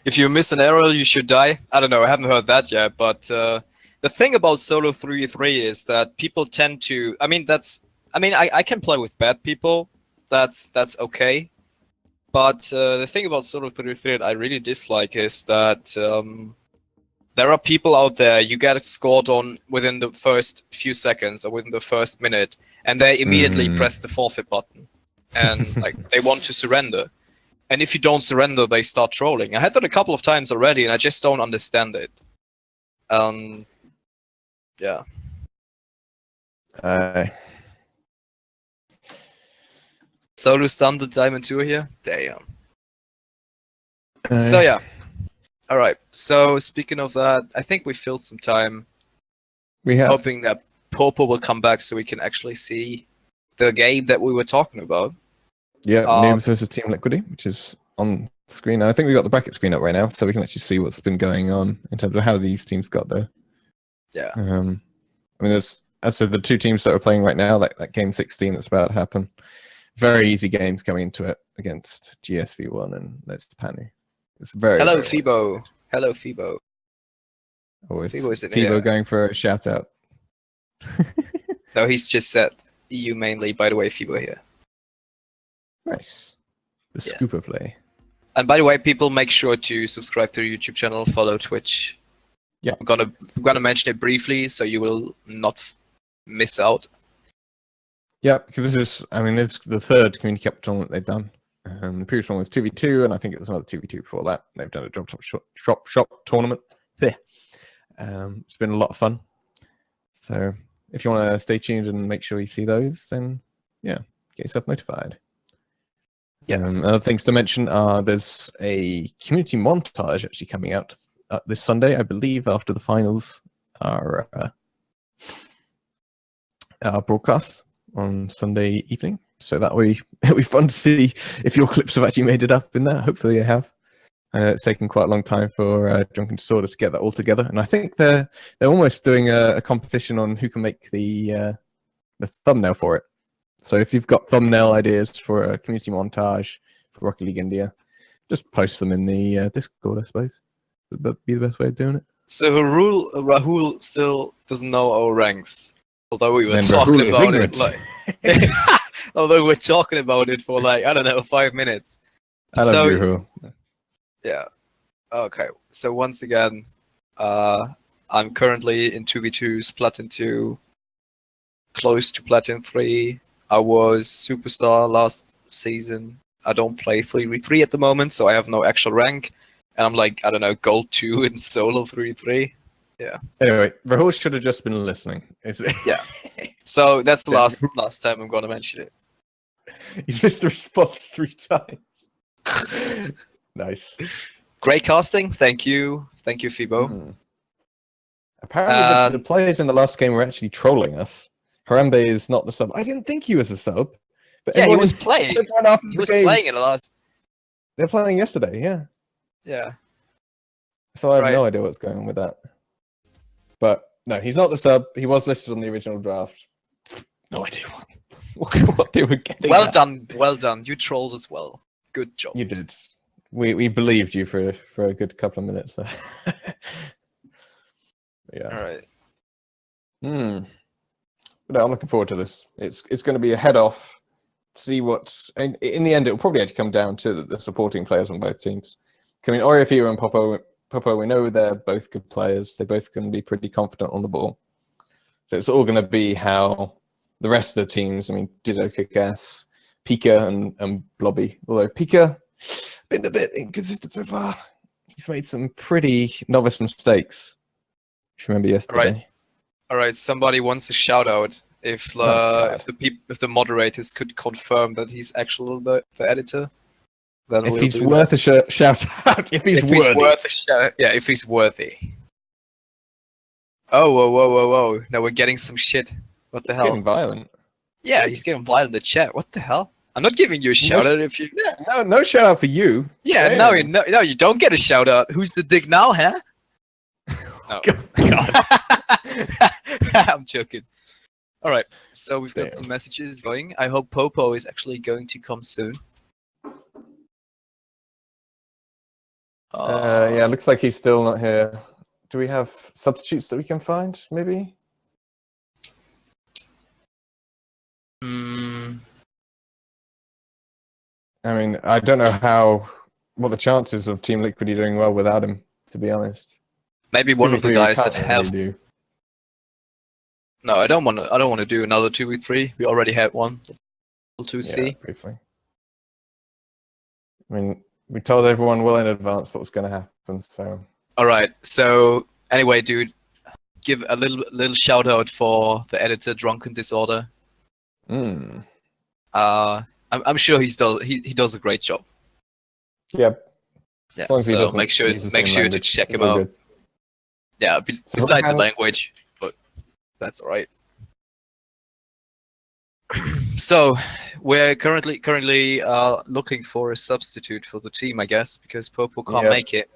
If you miss an arrow, you should die. I don't know. I haven't heard that yet. But the thing about solo 3v3 is that people tend to. I mean, I can play with bad people. That's okay. But the thing about solo 3v3 that I really dislike is that there are people out there. You get scored on within the first few seconds or within the first minute, and they immediately press the forfeit button, and like they want to surrender. And if you don't surrender, they start trolling. I had that a couple of times already, and I just don't understand it. Yeah. Solo standard Diamond 2 here? Damn. So yeah. Alright, so speaking of that, I think we filled some time. We have. Hoping that Popo will come back so we can actually see the game that we were talking about. Yeah, Noobs versus Team Liquidy, which is on screen. I think we've got the bracket screen up right now, so we can actually see what's been going on in terms of how these teams got there. Yeah. I mean, there's, as for the two teams that are playing right now, that game 16 that's about to happen, very easy games coming into it against GSV1 and Let's Panu. It's very. Hello, very Fibo. nice. Hello, Fibo. Oh, it's Fibo going for a shout out. No, he's just said EU mainly. By the way, Fibo here. Nice. The Scooper play. And by the way, people, make sure to subscribe to the YouTube channel, follow Twitch. Yeah, I'm gonna mention it briefly so you will not miss out. Yeah, because this is the third Community Cup tournament they've done. The previous one was 2v2, and I think it was another 2v2 before that. They've done a drop shop tournament. Yeah. It's been a lot of fun. So if you want to stay tuned and make sure you see those, then yeah, get yourself notified. Yeah. Other things to mention are there's a community montage actually coming out this Sunday, I believe, after the finals are broadcast on Sunday evening. So it'll be fun to see if your clips have actually made it up in there. Hopefully they have. It's taken quite a long time for Drunken Disorder to get that all together, and I think they're almost doing a competition on who can make the thumbnail for it. So if you've got thumbnail ideas for a community montage for Rocket League India, just post them in the Discord, I suppose. Would be the best way of doing it. So Rahul still doesn't know our ranks, although we were Then talking Rahul is about ignorant. it. Like, although we're talking about it for like, I don't know, 5 minutes. I love you, Rahul. Yeah. Okay. So once again, I'm currently in 2v2s, Platin 2, close to Platin 3. I was Superstar last season. I don't play 3v3 at the moment, so I have no actual rank. And I'm like, I don't know, Gold 2 in Solo 3v3. Yeah. Anyway, Rahul should have just been listening. Yeah. So that's the last time I'm going to mention it. He's missed the response 3 times. Nice. Great casting. Thank you, Fibo. Hmm. Apparently, the players in the last game were actually trolling us. Harambe is not the sub. I didn't think he was a sub. But Yeah, he everyone was playing. everyone after He the was game- playing in the last. They're playing yesterday, yeah. Yeah. So I have Right. no idea what's going on with that. But no, he's not the sub. He was listed on the original draft. No idea what they were getting. Well at. done. Well done. You trolled as well. Good job. You did. We believed you for a good couple of minutes there. Yeah. All right. But no, I'm looking forward to this. It's going to be a head off. See what in the end it will probably actually come down to the supporting players on both teams. I mean, Oriafira and Popo, we know they're both good players. They're both going to be pretty confident on the ball. So it's all going to be how the rest of the teams. I mean, Dizzo, Kick-Ass, Pika, and Blobby. Although Pika been a bit inconsistent so far. He's made some pretty novice mistakes. If you remember yesterday. All right. Somebody wants a shout out. If the moderators could confirm that he's actually the editor, then If he's worth a shout out, if he's worthy. If he's worthy. Oh, whoa. Now we're getting some shit. What the hell? Getting violent. Yeah, he's getting violent in the chat. What the hell? I'm not giving you a shout out if you. Yeah, no shout out for you. Yeah, Damn. no, you don't get a shout out. Who's the dick now, huh? No. God. I'm joking. All right, so we've got some messages going. I hope Popo is actually going to come soon. Yeah, looks like he's still not here. Do we have substitutes that we can find, maybe? I mean, I don't know what the chances of Team Liquidy doing well without him, to be honest. Maybe one of the guys that can't have. really do. No, I don't want to do another 2v3. We already had one. 2C. Yeah, briefly. I mean, we told everyone well in advance what was going to happen, so. All right. So anyway, dude, give a little shout out for the editor, Drunken Disorder. I'm sure he does a great job. Yeah. Yeah. long as he So doesn't make sure use the same to language, check it's him all out. good. Yeah. So Besides the how- language, but that's all right. So we're currently looking for a substitute for the team, I guess, because Popo can't make it.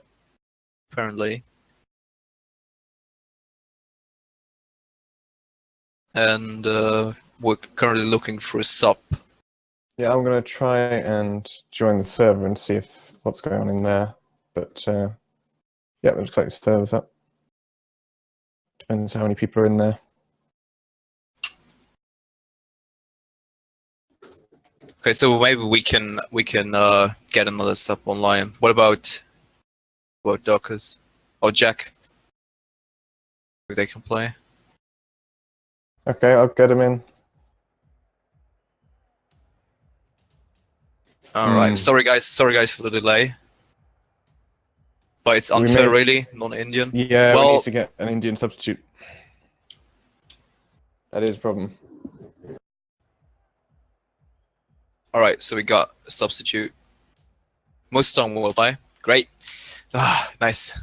Apparently. And we're currently looking for a sub. Yeah, I'm going to try and join the server and see what's going on in there. But yeah, it looks like the server's up. Depends how many people are in there. Okay, so maybe we can get another sub online. What about Dockers or Jack? If they can play. Okay, I'll get him in. All right. Sorry guys for the delay. But it's unfair, really, non-Indian. Yeah, well, we need to get an Indian substitute. That is a problem. All right, so we got a substitute. Most time will play. Great. Nice.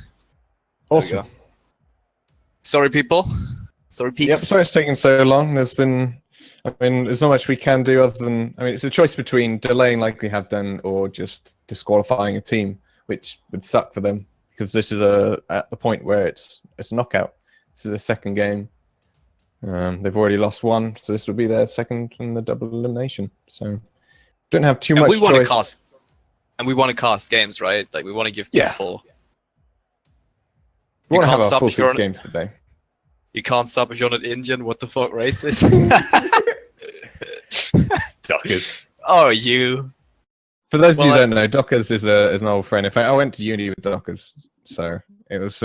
Awesome. Sorry, people. Sorry, peeps. Yep, sorry it's taking so long. There's not much we can do other than, it's a choice between delaying like we have done or just disqualifying a team, which would suck for them because this is at the point where it's a knockout. This is a second game. They've already lost one, so this will be their second in the double elimination. So don't have too much choice. We want to cast games, right? Like we want to give people. We want to have our sub full if you're 6 games today. You can't sub if you're not Indian. What the fuck, racist? Dockers. Oh, you. For those of you who don't know, Dockers is an old friend. In fact, I went to uni with Dockers, so it was.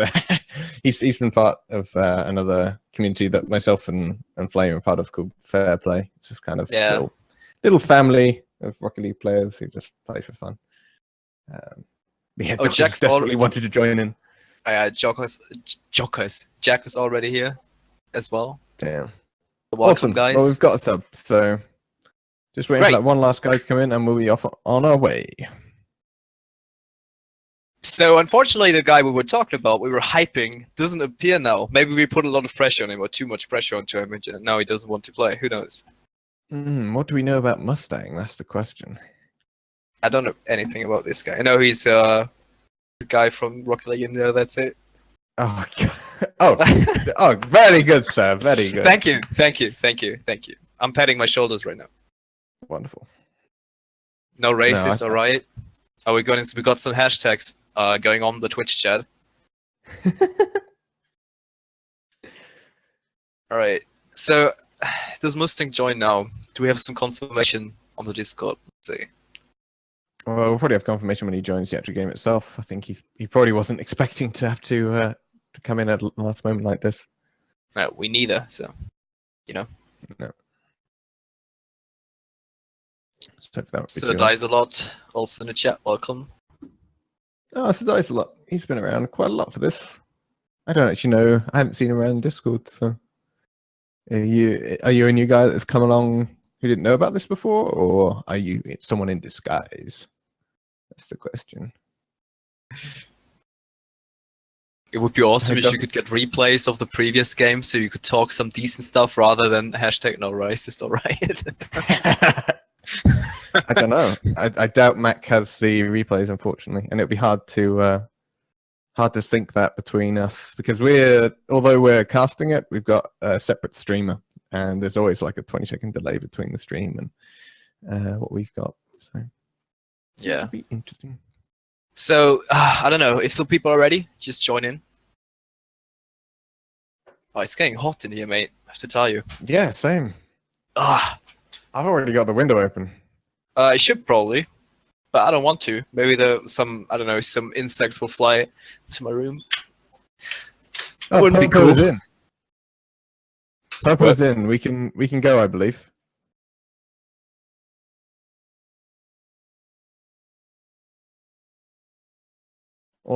He's been part of another community that myself and Flame are part of called Fair Play. It's just kind of little family of Rocket League players who just play for fun. Jack desperately wanted to join in. Jack is already here as well. Damn. Welcome, awesome, guys. Well, we've got a sub, so just waiting for that one last guy to come in, and we'll be off on our way. So unfortunately, the guy we were talking about, we were hyping, doesn't appear now. Maybe we put a lot of pressure on him, or too much pressure onto him, and now he doesn't want to play. Who knows? What do we know about Mustang? That's the question. I don't know anything about this guy. I know he's the guy from Rocket League in there. That's it. Oh, God. Oh, very good, sir. Very good. Thank you. I'm patting my shoulders right now. Wonderful. No racist, I- all right. Oh, we got some hashtags going on the Twitch chat. All right. So, does Mustang join now? Do we have some confirmation on the Discord? Let's see. Well, we'll probably have confirmation when he joins the actual game itself. I think he probably wasn't expecting to have to come in at the last moment like this. No, we neither. So, you know. No. So that would be So too dies a lot. Also in the chat. Welcome. Oh, so dies a lot. He's been around quite a lot for this. I don't actually know. I haven't seen him around Discord. So, are you a new guy that's come along who didn't know about this before, or are you someone in disguise? That's the question. It would be awesome if you could get replays of the previous game, so you could talk some decent stuff rather than hashtag no racist, alright? I don't know. I doubt Mac has the replays, unfortunately, and it'd be hard to sync that between us because although we're casting it, we've got a separate streamer, and there's always like a 20-second delay between the stream and what we've got. So Yeah, it'd be interesting. So I don't know if the people are ready. Just join in. Oh, it's getting hot in here, mate. I have to tell you. Yeah, same. Ah, I've already got the window open. I should probably, but I don't want to. Maybe some insects will fly to my room. Oh, Wouldn't be Purple cool. is in. Purple is in. We can go, I believe.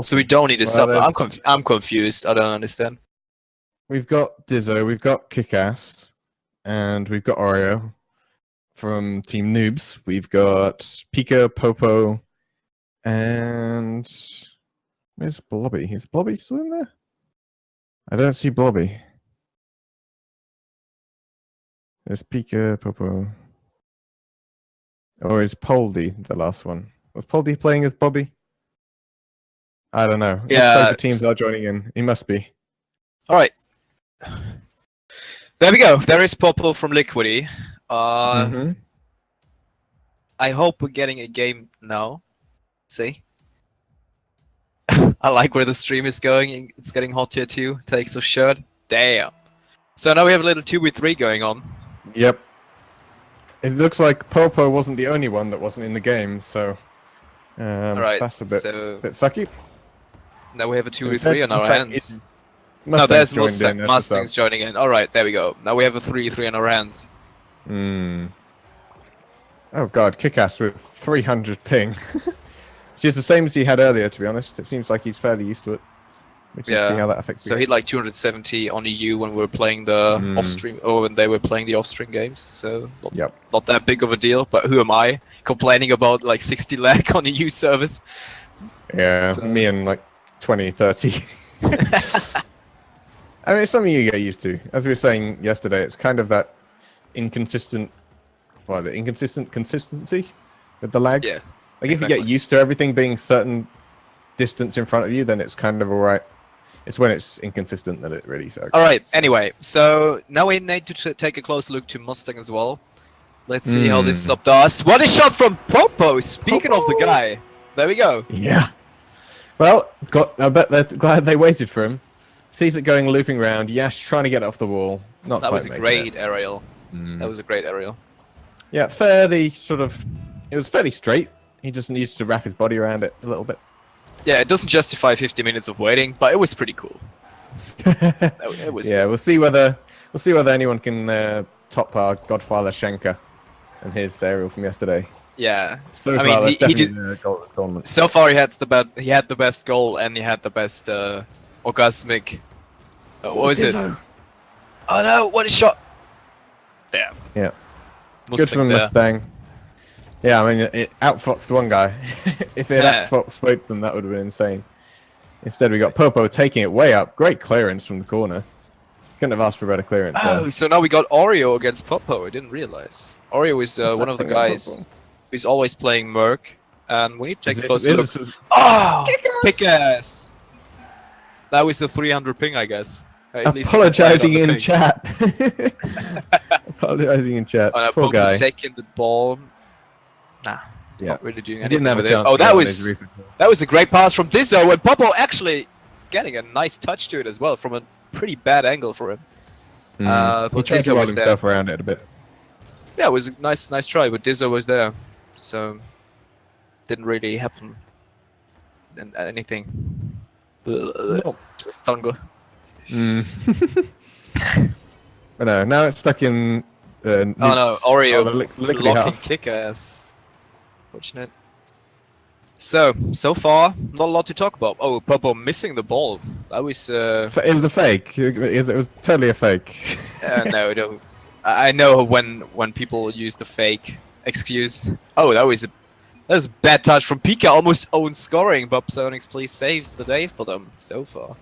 So we don't need a sub. there's- I'm confused. I don't understand. We've got Dizzo, we've got Kickass, and we've got Oreo from Team Noobs. We've got Pika, Popo, and where's Blobby? Is Blobby still in there? I don't see Blobby. There's Pika, Popo. Or is Poldy the last one? Was Poldy playing as Bobby? I don't know. Yeah, Looks like the teams are joining in. He must be. All right. There we go. There is Popo from Liquidy. I hope we're getting a game now. See? I like where the stream is going. It's getting hot here too. Takes off shirt. Damn. So now we have a little 2v3 going on. Yep. It looks like Popo wasn't the only one that wasn't in the game, so Alright, that's a so bit sucky. now we have a 2v3 on our hands. No, Mustang's there's joined Mustang. in as Mustang's joining in. Alright, there we go. Now we have a 3v3 on our hands. Oh god, Kickass with 300 ping. Which is the same as he had earlier, to be honest. It seems like he's fairly used to it. We can see how that affects So he had like 270 on EU when we were playing the off-stream, or when they were playing the off-stream games. So not that big of a deal. But who am I complaining about like 60 lag on EU service? Yeah, So- me and like 20, 30. I mean, it's something you get used to. As we were saying yesterday, it's kind of that consistency with the lags. Yeah, I guess you exactly. get used to everything being certain distance in front of you, then it's kind of alright. It's when it's inconsistent that it really sucks. Alright, anyway, so now we need to take a close look to Mustang as well. Let's see how this sub does. What a shot from Popo! Speaking of the guy. There we go. Yeah. Well, I bet they're glad they waited for him. Sees it going looping round. Yash trying to get it off the wall. Not That quite was a making great it. aerial. That was a great aerial. Yeah, fairly it was fairly straight. He just needs to wrap his body around it a little bit. Yeah, it doesn't justify 50 minutes of waiting, but it was pretty cool. It was Yeah, we'll see whether anyone can top our Godfather Schenker and his aerial from yesterday. Yeah. So I far, mean, that's he definitely did. the goal of the tournament. So far, he had the best goal, and he had the best orgasmic. What was it? Dizzo. Oh no! What a shot! Damn. Yeah. Mustang's Good for there. Mustang. Yeah, I mean, it outfoxed one guy. If it Yeah. outfoxed both of them, that would have been insane. Instead, we got Popo taking it way up. Great clearance from the corner. Couldn't have asked for better clearance Oh, there. so now we got Oreo against Popo. I didn't realize. Oreo is one of the guys who's always playing Merc, and we need to take a closer look. Oh, kick-ass! That was the 300 ping, I guess. At least he Apologizing got the in ping. chat. Apologizing in chat. Oh, no, Poor Popo guy. taking the ball. Nah, Yeah. not really doing He anything didn't have a with chance. it. Oh, to that go on his was roof. that was a great pass from Dizzo, and Popo actually getting a nice touch to it as well from a pretty bad angle for him. He But tried to Dizzo roll was there. himself around it a bit. Yeah, it was a nice try, but Dizzo was there, so didn't really happen. And anything. No. Twist tongue. But no, now it's stuck in. Oh no, Oreo Liquidy blocking half. kick ass. Fortunate. So far, not a lot to talk about. Oh, Popo missing the ball. That was. It was a fake. It was totally a fake. No. I know when people use the fake excuse. Oh, that was a bad touch from Pika. Almost own scoring. Bob Sonix, please saves the day for them so far.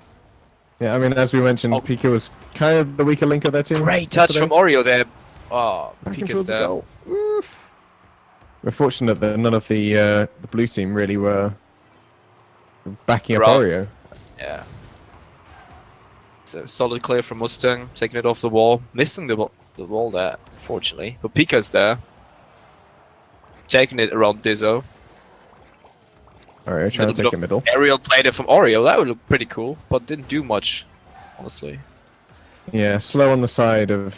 Yeah, I mean, as we mentioned, Oh. Pika was kind of the weaker link of their team. Great touch yesterday. from Oreo there. Oh, Back and Pika's towards the there. goal. Oof. We're fortunate that none of the blue team really were backing up Right. Oreo. Yeah. So solid clear from Mustang, taking it off the wall, missing the wall there, unfortunately. But Pika's there, taking it around Dizzo. Oreo trying to Little bit take of it middle. Aerial played it from Oreo. That would look pretty cool, but didn't do much, honestly. Yeah, slow on the side of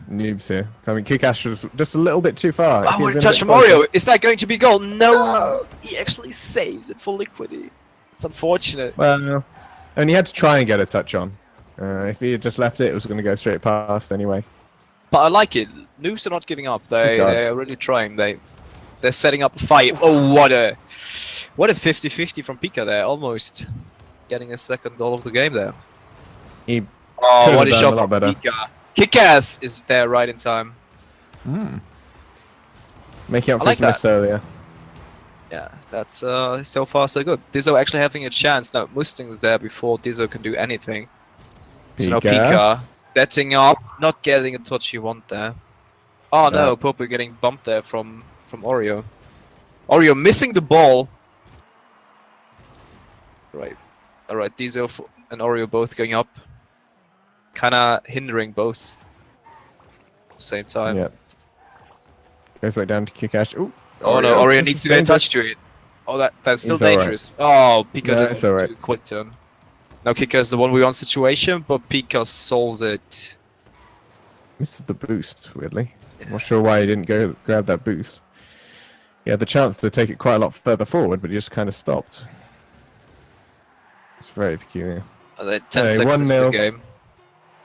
Noobs here. I mean, Kickash was just a little bit too far. If Oh, he'd what a been touch bit from closer- Oreo! Is that going to be goal? No! He actually saves it for Liquidy. It's unfortunate. Well, and he had to try and get a touch on. If he had just left it, it was going to go straight past anyway. But I like it. Noobs are not giving up. They're really trying. They're setting up a fight. Oh, what a 50-50 from Pika there, almost getting a second goal of the game there. He Oh, could've what a done shot a from lot better. Pika. Kick-ass is there right in time. making up I for like his miss earlier. Yeah, that's so far so good. Dizzo actually having a chance. No, Mustang was there before Dizzo can do anything. So now Pika setting up, not getting a touch you want there. Oh no, Popo getting bumped there from Oreo. Oreo missing the ball. Right. Alright, Dizzo and Oreo both going up. Kinda hindering both at the same time. Yeah. Goes right down to Kickash. Ooh. Oh no, Oreo this needs is to get a touch dangerous. to it. Oh, that's still He's alright. dangerous. Oh, Pika No, doesn't it's alright. do a quick turn. Now Kika is the 1v1 situation, but Pika solves it. Misses the boost, weirdly. I'm not sure why he didn't go grab that boost. He had the chance to take it quite a lot further forward, but he just kind of stopped. It's very peculiar. 10 seconds into the 1-0. game.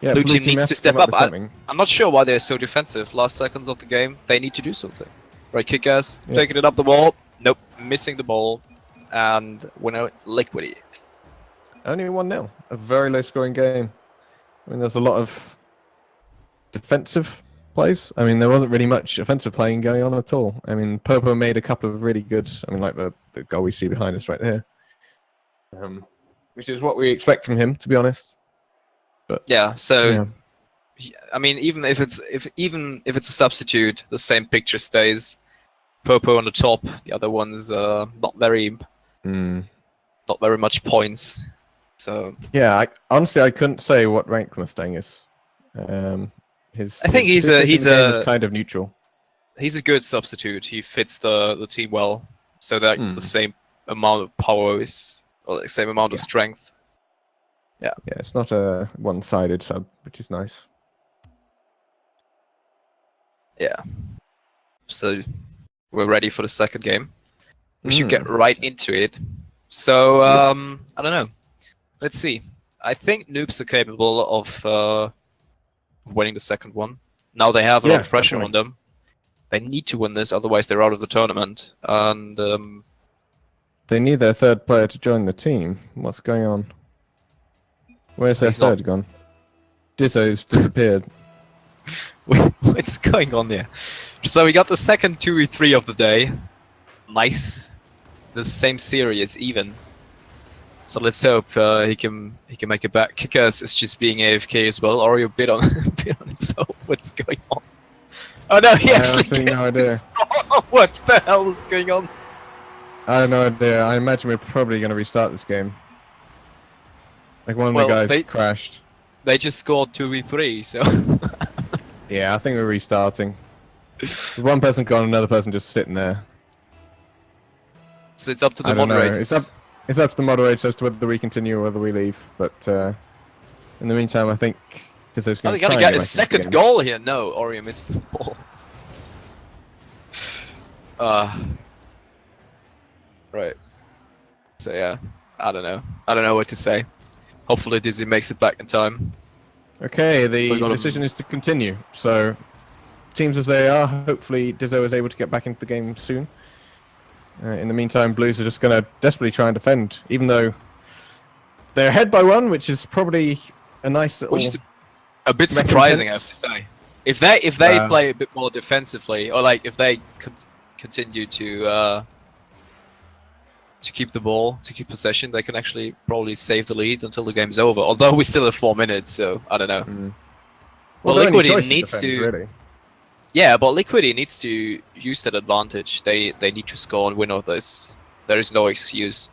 Yeah, Blue team needs has to come step with up. something. I'm not sure why they're so defensive. Last seconds of the game, they need to do something. Right, Kick-Ass, Yeah. taking it up the wall. Nope, missing the ball. And winner, Liquidy. Only 1-0. A very low scoring game. I mean, there's a lot of defensive plays. I mean, there wasn't really much offensive playing going on at all. I mean, Popo made a couple of really good, I mean, like the goal we see behind us right here. Which is what we expect from him, to be honest. But Yeah, so yeah. I mean, even if it's a substitute, the same picture stays. Popo on the top, the other one's not very much points. So Yeah, honestly, I couldn't say what rank Mustang is. I think he's position in the game is kind of neutral. He's a good substitute. He fits the team well, so that the same amount of power is, or the same amount of strength. Yeah. Yeah, it's not a one-sided sub, which is nice. Yeah. So we're ready for the second game. We should get right into it. So I don't know. Let's see. I think Noobs are capable of winning the second one. Now they have a lot of pressure on them. They need to win this, otherwise they're out of the tournament. And they need their third player to join the team. What's going on? Where's their third gone? Dizzo's disappeared. What's going on there? So we got the second 2v3 of the day. Nice. The same series even. So let's hope he can make it back. Kickers is just being AFK as well. Oreo bit on bit on itself. What's going on? Oh no, he I actually have no idea. What the hell is going on? I have no idea. I imagine we're probably going to restart this game. Like one of Well, the guys crashed. They just scored 2v3, so Yeah, I think we're restarting. There's one person gone, another person just sitting there. so it's up to the I don't know. moderators. It's up to the moderators as to whether we continue or whether we leave. But in the meantime, I think Dizzo's Oh, going they to gotta try get and a get second back goal here. No, Oreo missed the ball. Right. So yeah, I don't know. I don't know what to say. Hopefully Dizzy makes it back in time. Okay, the So I gotta- decision is to continue. So, teams as they are, hopefully Dizzo is able to get back into the game soon. In the meantime, Blues are just going to desperately try and defend, even though they're ahead by one, which is probably a nice little... Which is a bit recompense. surprising, I have to say. If they play a bit more defensively, or like if they continue to keep the ball, to keep possession, they can actually probably save the lead until the game's over. Although we still have 4 minutes, so I don't know. Well, their only Liquidy choice is needs defend, to. really. Yeah, but Liquidy needs to use that advantage. They need to score and win off this. There is no excuse.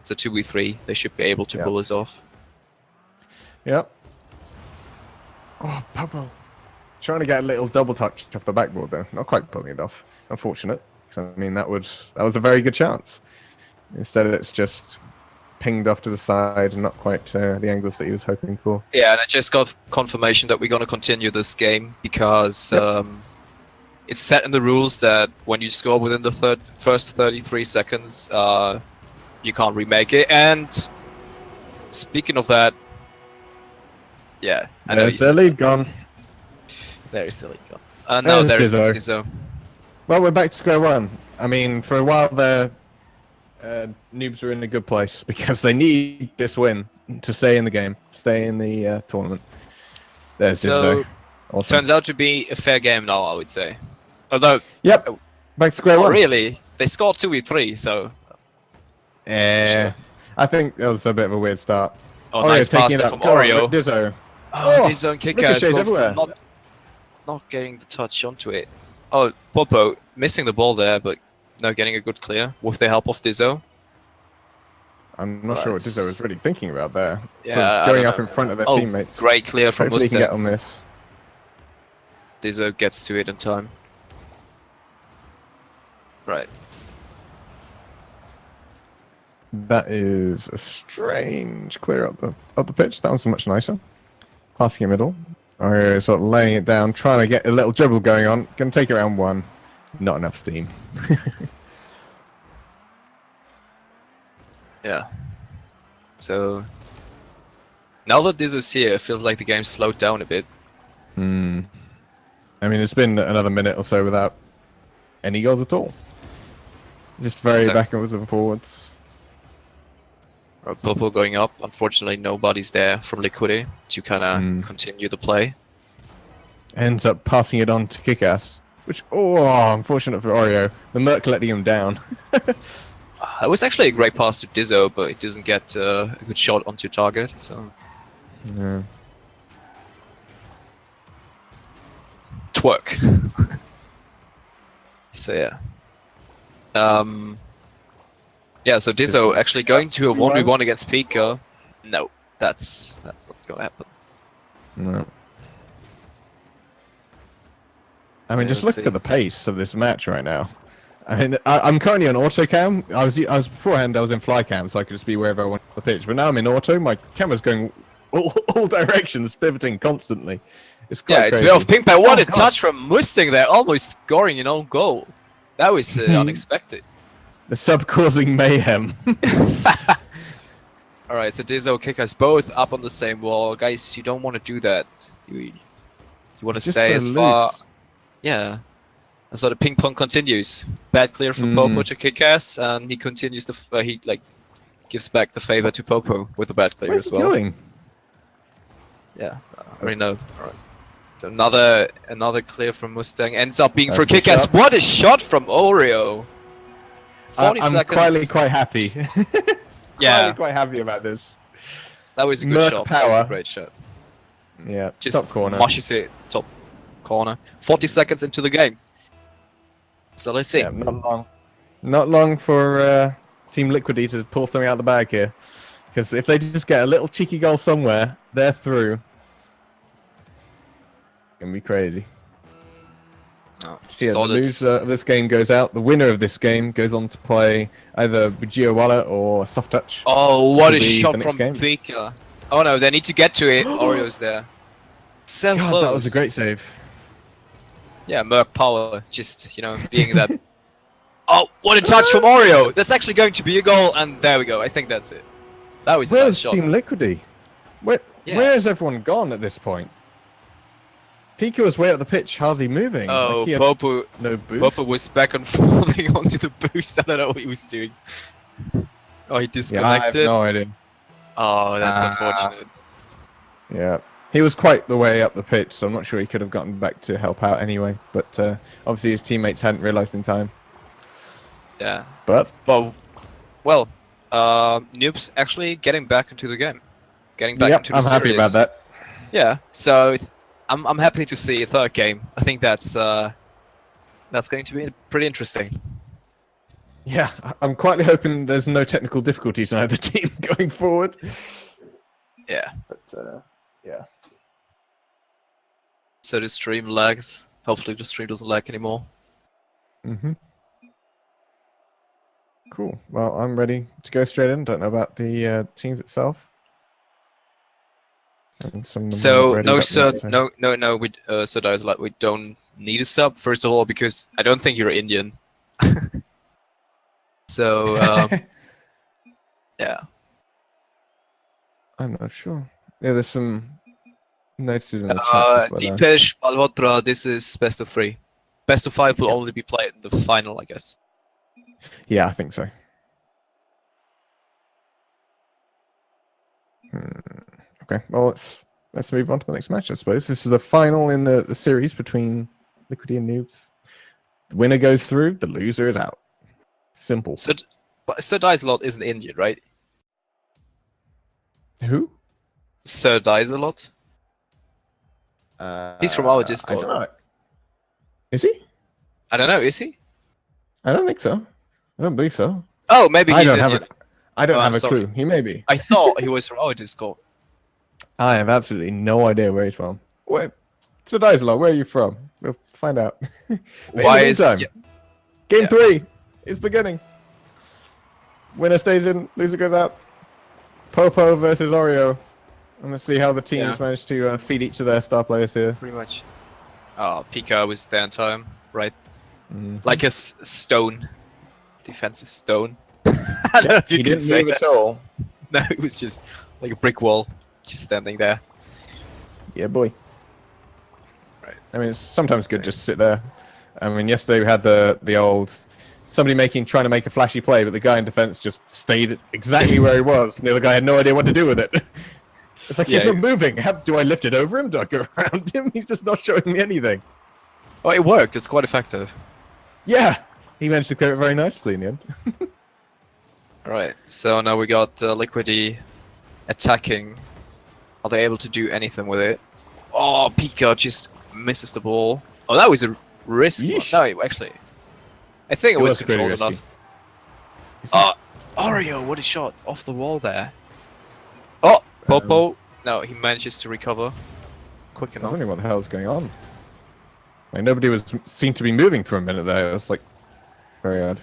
It's a 2v3. They should be able to pull this off. Yep. Oh, Popo. Trying to get a little double touch off the backboard though. Not quite pulling it off. Unfortunate. I mean, that was a very good chance. Instead, it's just pinged off to the side and not quite the angles that he was hoping for. Yeah, and I just got confirmation that we're going to continue this game because it's set in the rules that when you score within the first 33 seconds, you can't remake it. And speaking of that, yeah, I know There's their lead gone. there is the lead gone. No, There's there is Dizzo. Dizzo. Well, we're back to square one. I mean, for a while there, Noobs are in a good place because they need this win to stay in the game, stay in the tournament. There's So, Dizzo. Awesome. turns out to be a fair game now, I would say. Although, Yep. Back to square not one. really, they scored 2v3, so... Yeah. I think that was a bit of a weird start. Oh, Oreo nice taking pass it there up. from Go on, Oreo. Dizzo. Oh, Oh, Dizzo and Kika is ricochets both everywhere. not getting the touch onto it. Oh, Popo missing the ball there, but no, getting a good clear with the help of Dizzo. I'm not sure what Dizzo was really thinking about there. Yeah, Sort of I going don't up know. in front of their Oh, teammates. great clear from Hopefully he can Musta. get on this. Dizzo gets to it in time. Right. That is a strange clear up the pitch. That was much nicer. Passing in middle. Or sort of laying it down, trying to get a little dribble going on. Gonna take it around one. Not enough steam. Yeah. So now that this is here, it feels like the game slowed down a bit. I mean, it's been another minute or so without any goals at all. Just very So- backwards and forwards. Popo going up. Unfortunately, nobody's there from Liquidy to kind of continue the play. Ends up passing it on to Kickass. Which, unfortunate for Oreo. The Merc letting him down. It was actually a great pass to Dizzo, but it doesn't get a good shot onto target. So Yeah. twerk. So yeah. Yeah, so Dizzo actually going to a 1v1 against Pika. No, that's not gonna happen. No. I So mean, yeah, just let's look see. at the pace of this match right now. I mean, I'm currently on auto cam. I was beforehand. I was in fly cam, so I could just be wherever I want on the pitch. But now I'm in auto. My camera's going all directions, pivoting constantly. It's quite Yeah, it's a crazy. bit of Pinkpad. What Oh, a God. touch from Mustang there, almost scoring an own goal. That was unexpected. The sub causing mayhem. Alright, so Dizzo Kickers both up on the same wall. Guys, you don't want to do that. You want to It's just stay so as far... loose. Yeah. And so the ping pong continues. Bad clear from Popo to Kickass, and he continues the... he, like, gives back the favor to Popo with the bad clear Where's as he well. going? Yeah, I already know. Alright. So another clear from Mustang ends up being That's for a good Kick-Ass. shot. What a shot from Oreo! 40 I'm seconds. quite happy. Yeah, quite happy about this. that was a good Merc shot. That was a power. great shot. Yeah, Just top corner. mushes it top corner. 40 seconds into the game. So let's see. Yeah, not long. Not long for Team Liquidy to pull something out of the bag here. Because if they just get a little cheeky goal somewhere, they're through. Gonna be crazy. Oh, Yeah, the solid. loser of this game goes out. The winner of this game goes on to play either Bhujiya Wale or Soft Touch. Oh, what to a the shot next from game. Pika. Oh no, they need to get to it. Oreo's there. So God, close. that was a great save. Yeah, Merc power, just, being that. Oh, what a touch from Oreo! That's actually going to be a goal, and there we go. I think that's it. That was a nice Where's shot. Team Liquidy? Yeah. Where has everyone gone at this point? Pika was way up the pitch, hardly moving. Oh, like he had Popo no boost. was back and falling onto the boost. I don't know what he was doing. Oh, he Yeah, I have disconnected. no idea. Oh, that's Ah. unfortunate. Yeah, he was quite the way up the pitch, so I'm not sure he could have gotten back to help out anyway. But obviously his teammates hadn't realised in time. Yeah. But Well, Noobs actually getting back into the game. Getting back yep, into the I'm happy about series. that. Yeah, so I'm happy to see a third game. I think that's going to be pretty interesting. Yeah, I'm quietly hoping there's no technical difficulties in either team going forward. Yeah. But yeah. So the stream lags. Hopefully the stream doesn't lag anymore. Mhm. Cool. Well, I'm ready to go straight in. Don't know about the teams itself. And some of them are So not ready no right sub, yet, so- no. So there's like we don't need a sub. First of all, because I don't think you're Indian. So yeah. I'm not sure. Yeah, there's some notices in the chat. just whether- Deepesh Malhotra. This is best of 3. Best of 5 will Yep. only be played in the final, I guess. Yeah, I think so. Okay, well let's move on to the next match. I suppose this is the final in the series between Liquidy and Noobs. The winner goes through. The loser is out. Simple. So, but Sir Dicelot isn't Indian, right? Who? Sir Dicelot. He's from our I Discord. don't know. Is he? I don't know. Is he? I don't think so. I don't believe so. Oh, maybe I he's don't have Indian. I don't Oh, have I'm a sorry. clue. He may be. I thought he was from our Discord. I have absolutely no idea where he's from. Where? So Dicelot, where are you from? We'll find out. But in Why the is meantime, yeah, Game yeah. 3 is beginning. Winner stays in, loser goes out. Popo versus Oreo. And let's see how the teams Yeah. manage to feed each of their star players here. pretty much? Oh, Pika was there in time, right? Mhm. Like a stone, defensive stone. I don't know if you He can didn't say move that. at all. No, it was just like a brick wall, just standing there. Yeah, boy. Right. I mean, it's sometimes good just to sit there. I mean, yesterday we had the old somebody trying to make a flashy play, but the guy in defense just stayed exactly where he was. And the other guy had no idea what to do with it. It's like he's Yeah. not moving. Do I lift it over him? Do I go around him? He's just not showing me anything. Oh, it worked. It's quite effective. Yeah, he managed to clear it very nicely in the end. Alright, so now we got Liquidy attacking. Are they able to do anything with it? Oh, Pika just misses the ball. Oh, that was a risk. Yeesh. No, actually. I think it was pretty controlled risky. enough. Oh, Oreo, what a shot off the wall there. Oh, Popo. No, he manages to recover quick I was enough. wondering what the hell was going on. Like nobody seemed to be moving for a minute there. It was like very odd.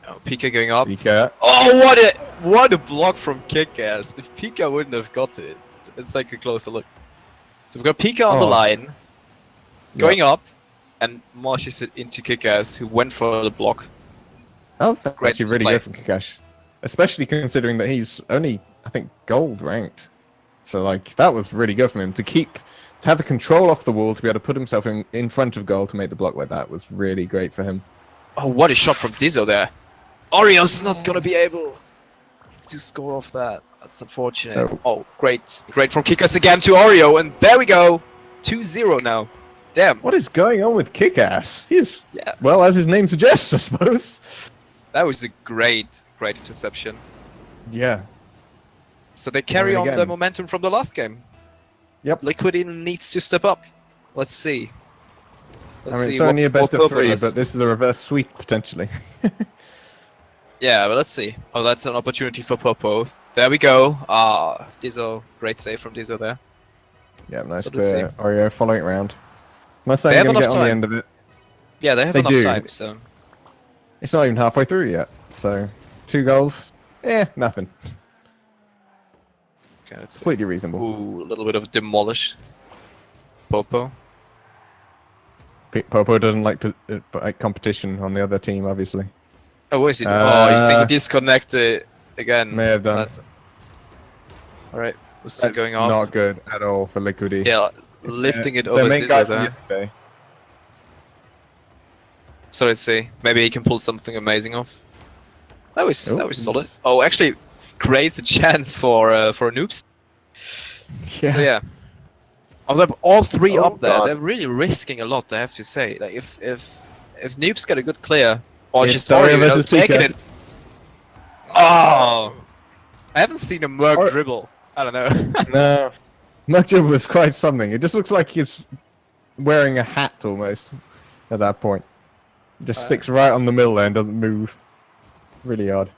Oh, Pika going up. Pika. Oh, what a block from Kick-Ass. If Pika wouldn't have got it, let's take a closer look. So we've got Pika on the Oh. line, going up, and marches it into Kick-Ass, who went for the block. That was Great actually really play. good from Kakash. Especially considering that he's only, I think, gold ranked. So like that was really good from him to have the control off the wall to be able to put himself in front of goal to make the block like that was really great for him. Oh, what a shot from Dizzo there. Oreo's not gonna be able to score off that. That's unfortunate. No. Oh, great from Kick-Ass again to Oreo, and there we go. 2-0 now. Damn. What is going on with Kick-Ass? He's, Yeah. well, as his name suggests, I suppose. That was a great interception. Yeah. So they carry There on the again. momentum from the last game. Yep. Liquidy needs to step up. Let's see. I mean, it's only a best of 3, but this is a reverse sweep, potentially. Yeah, but let's see. Oh, that's an opportunity for Popo. There we go. Ah, Dizzo. Great save from Dizzo there. Yeah, nice So let's see. Oreo following it round. Mustang They have going to enough get on the time. end of it. Yeah, they have They enough do. time, so... It's not even halfway through yet, so 2 goals. Nothing. Okay, let's see. Completely reasonable. Ooh, a little bit of demolish. Popo. Popo doesn't like competition on the other team, obviously. Oh, where is it? Oh, you think he disconnected again. May have done. That's... Alright, what's still That's going on? not good at all for Liquidy. Yeah, lifting it Their over main guy Dizzo from there. yesterday. So let's see. Maybe he can pull something amazing off. That was Ooh. solid. Oh, actually, creates a chance for Noobs. So yeah. Of them, all 3 Oh, up there, God. they're really risking a lot. I have to say. Like if Noobs get a good clear, or It's just Dario Oreo, you know, versus taking Pika. it. Oh, I haven't seen a Merc Or- dribble. I don't know. No. Mugjob was quite something. It just looks like he's wearing a hat almost at that point. Just sticks right on the middle there and doesn't move. Really odd.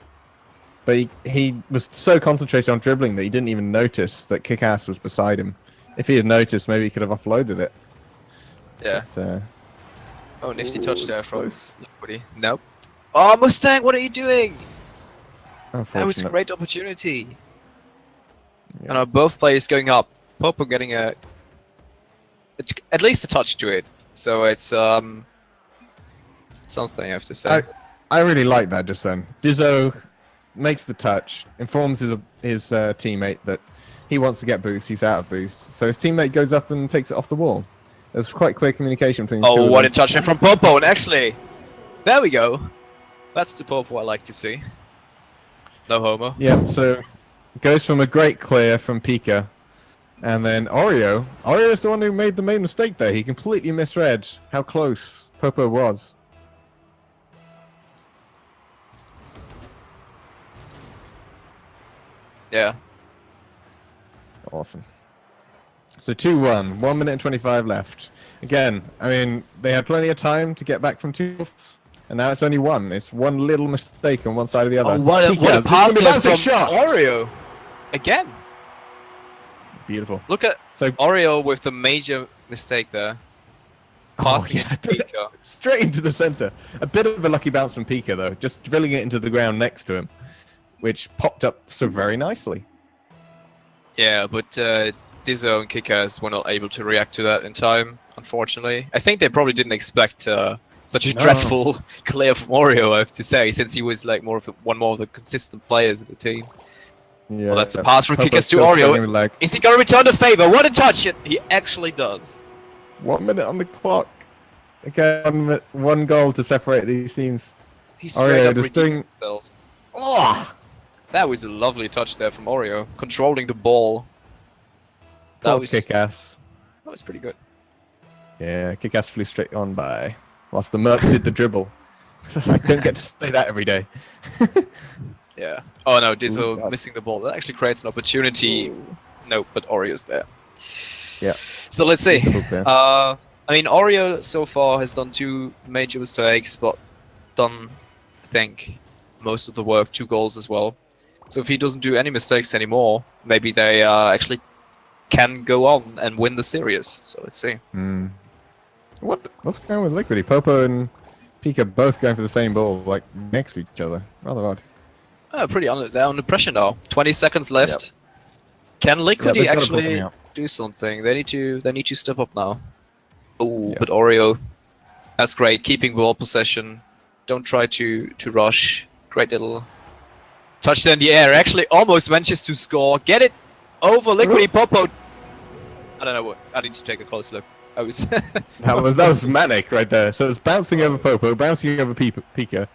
But he was so concentrated on dribbling that he didn't even notice that Kick-Ass was beside him. If he had noticed, maybe he could have offloaded it. Yeah. But, Oh, nifty touch there from close. Liquidy. Nope. Oh, Mustang, what are you doing? That was a Unfortunate. great opportunity. Yeah. And both players going up. Popo getting at least a touch to it. So it's something I have to say. I really like that just then. Dizzo makes the touch, informs his teammate that he wants to get boost, he's out of boost. So his teammate goes up and takes it off the wall. There's quite clear communication between the two Oh, of what a them. touch from Popo, and actually, there we go. That's the Popo I like to see. No homo. Yeah, so goes from a great clear from Pika. And then Oreo is the one who made the main mistake there. He completely misread how close Popo was. Yeah. Awesome. So 2-1, 1 minute and 25 left. Again, I mean, they had plenty of time to get back from 2 goals, and now it's only 1. It's one little mistake on one side or the other. Oh, what a Pika, pass this is there a from fantastic shot. Oreo. Again. Beautiful. Look at So Oreo with the major mistake there. Passing yeah, it to Pika. straight into the center. A bit of a lucky bounce from Pika though, just drilling it into the ground next to him, which popped up so very nicely. Yeah, but Dizzo and Kickers were not able to react to that in time, unfortunately. I think they probably didn't expect such a dreadful clear from Oreo, I have to say, since he was like one more of the consistent players in the team. Yeah. Well, that's a pass from Popo's Kickers to still struggling with Oreo. leg. Is he going to return the favor? What a touch! He actually does. 1 minute on the clock. Again, 1 goal to separate these teams. He straight Oreo up just redeemed doing- himself. Oh! That was a lovely touch there from Oreo, controlling the ball. That was Kick-Ass. pretty good. Yeah, Kick-Ass flew straight on by, whilst the Merc did the dribble. I don't get to say that every day. Yeah. Oh no, Ooh, Dizzo God. missing the ball. That actually creates an opportunity. No, but Oreo's there. Yeah. So let's see. Hook there. I mean, Oreo so far has done 2 major mistakes, but done, I think, most of the work. 2 goals as well. So if he doesn't do any mistakes anymore, maybe they actually can go on and win the series. So let's see. What's going on with Liquidy? Popo and Pika both going for the same ball, like next to each other. Rather odd. They're under pressure now. 20 seconds left. Can Liquidy they've gotta pull actually something out. do something? They need to step up now. Oh, Yeah. but Oreo, that's great. Keeping ball possession. Don't try to rush. Great little touchdown in the air. Actually, almost manages to score. Get it over Liquidy Popo. I don't know what. I need to take a close look. I was. That was manic right there. So it's bouncing over Popo, bouncing over Pika.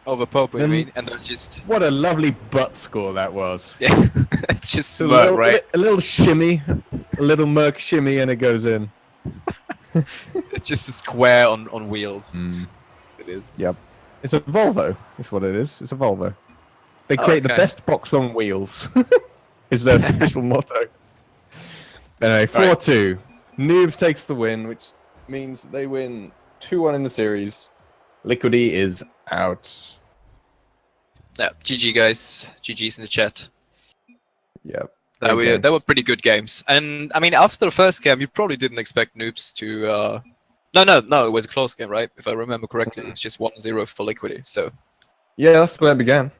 over Popo, you Then- mean? And then just What a lovely butt score that was. yeah, it's just So Merc, right? a little shimmy, a little Merc shimmy, and it goes in. It's just a square on wheels. It is. Yep. It's a Volvo. That's what it is. It's a Volvo. They Oh, create the okay. best box on wheels. Is their official motto. Anyway, 4-2. Noobs takes the win, which means they win 2-1 in the series. Liquidy is out. Yeah, GG guys. GG's in the chat. Yep. They Great were games. pretty good games. And I mean, after the first game, you probably didn't expect Noobs to. No, it was a close game, right? If I remember correctly, it's just 1-0 for Liquidy. So. Yeah, that's where it began.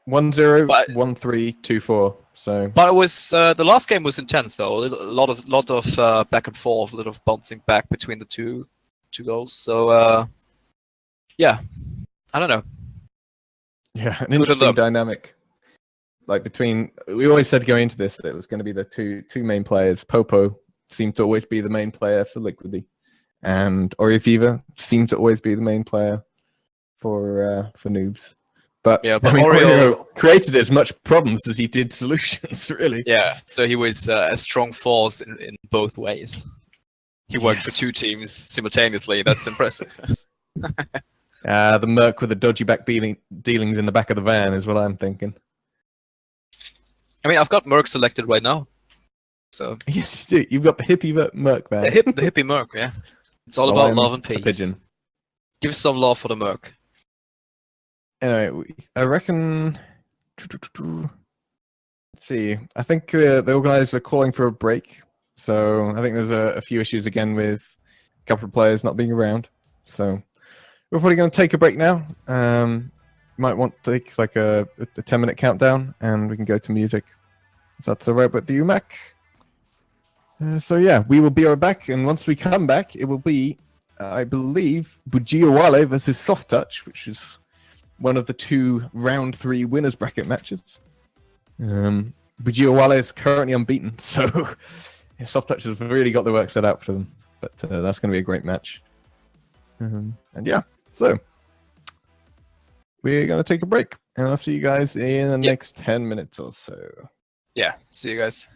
1-0, But- 1-3, 2-4. So But it was the last game was intense though. A lot of back and forth, a lot of bouncing back between the two goals. So yeah, I don't know. yeah, an Good of interesting them. dynamic. Like between, we always said going into this that it was going to be the two main players. Popo seemed to always be the main player for Liquidy, and Ori Fever seemed to always be the main player for Noobs. But, Yeah, but I mean, Oreo- Oreo created as much problems as he did solutions, really. Yeah, so he was a strong force in both ways. He worked for Yes. two teams simultaneously. That's impressive. The Merc with the dodgy back dealings in the back of the van is what I'm thinking. I mean, I've got Merc selected right now. So Yes, you do. You've got the hippie Merc van. the hippie Merc, yeah. It's all Well, about I'm love and the peace. pigeon. Give some love for the Merc. Anyway, I reckon. Let's see. I think the organizers are calling for a break. So I think there's a few issues again with a couple of players not being around. So we're probably going to take a break now. Might want to take like a 10-minute countdown and we can go to music. If that's all right with you, Mac. So yeah, we will be right back. And once we come back, it will be, I believe, Bhujiya Wale versus Soft Touch, which is one of the 2 round 3 winners bracket matches. Bhujiya Wale is currently unbeaten, so Soft Touch has really got the work set out for them. But that's going to be a great match. And yeah, so we're going to take a break, and I'll see you guys in the next 10 minutes or so. Yeah, see you guys.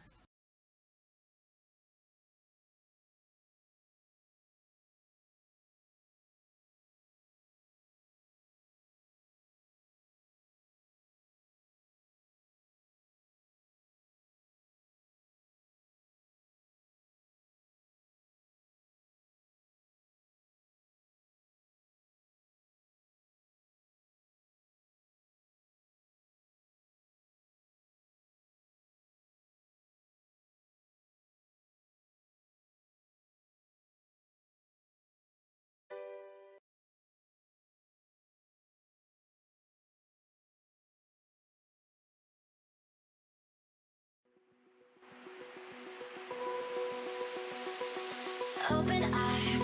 Open eye,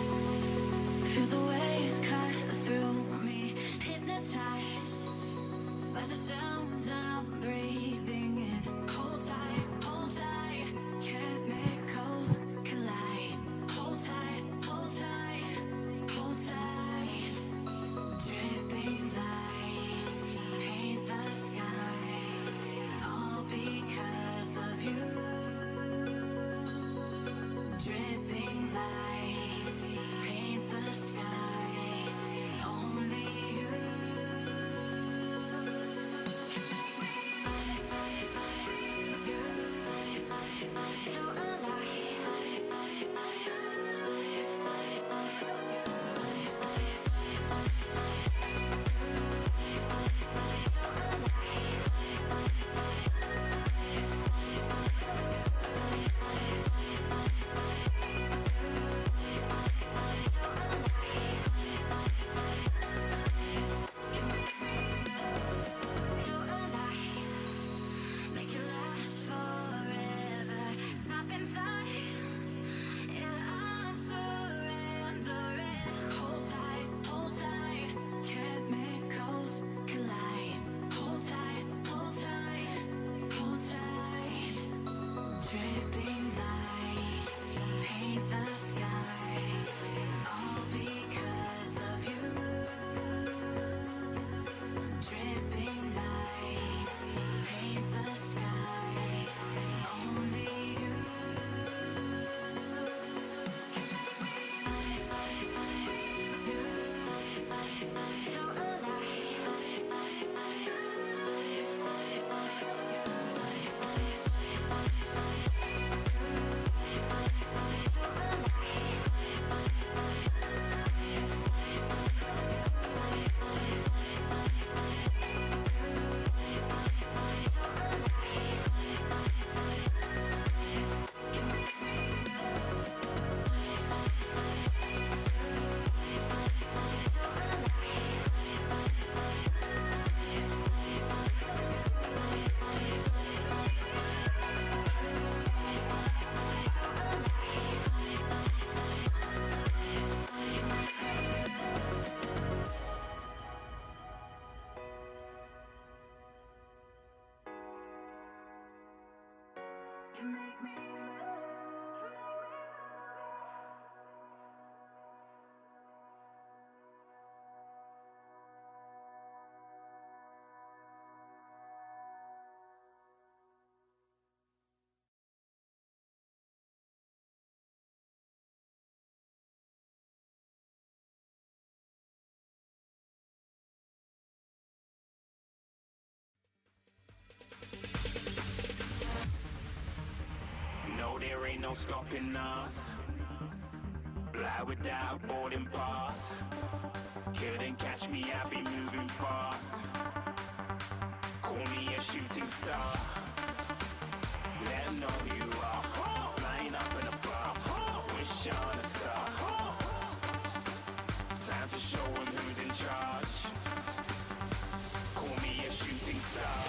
feel the waves cut through me, hypnotized by the sounds I'm breathing in. Hold tight, chemicals collide. Hold tight, hold tight, hold tight. Dripping lights paint the skies, all because of you. Dripping lights paint the skies, only you. no stopping us. Fly without boarding pass. Couldn't catch me, I be moving fast. Call me a shooting star. Let 'em know who you are. Flying up in a bar. Wish on a star. Time to show 'em who's in charge. Call me a shooting star.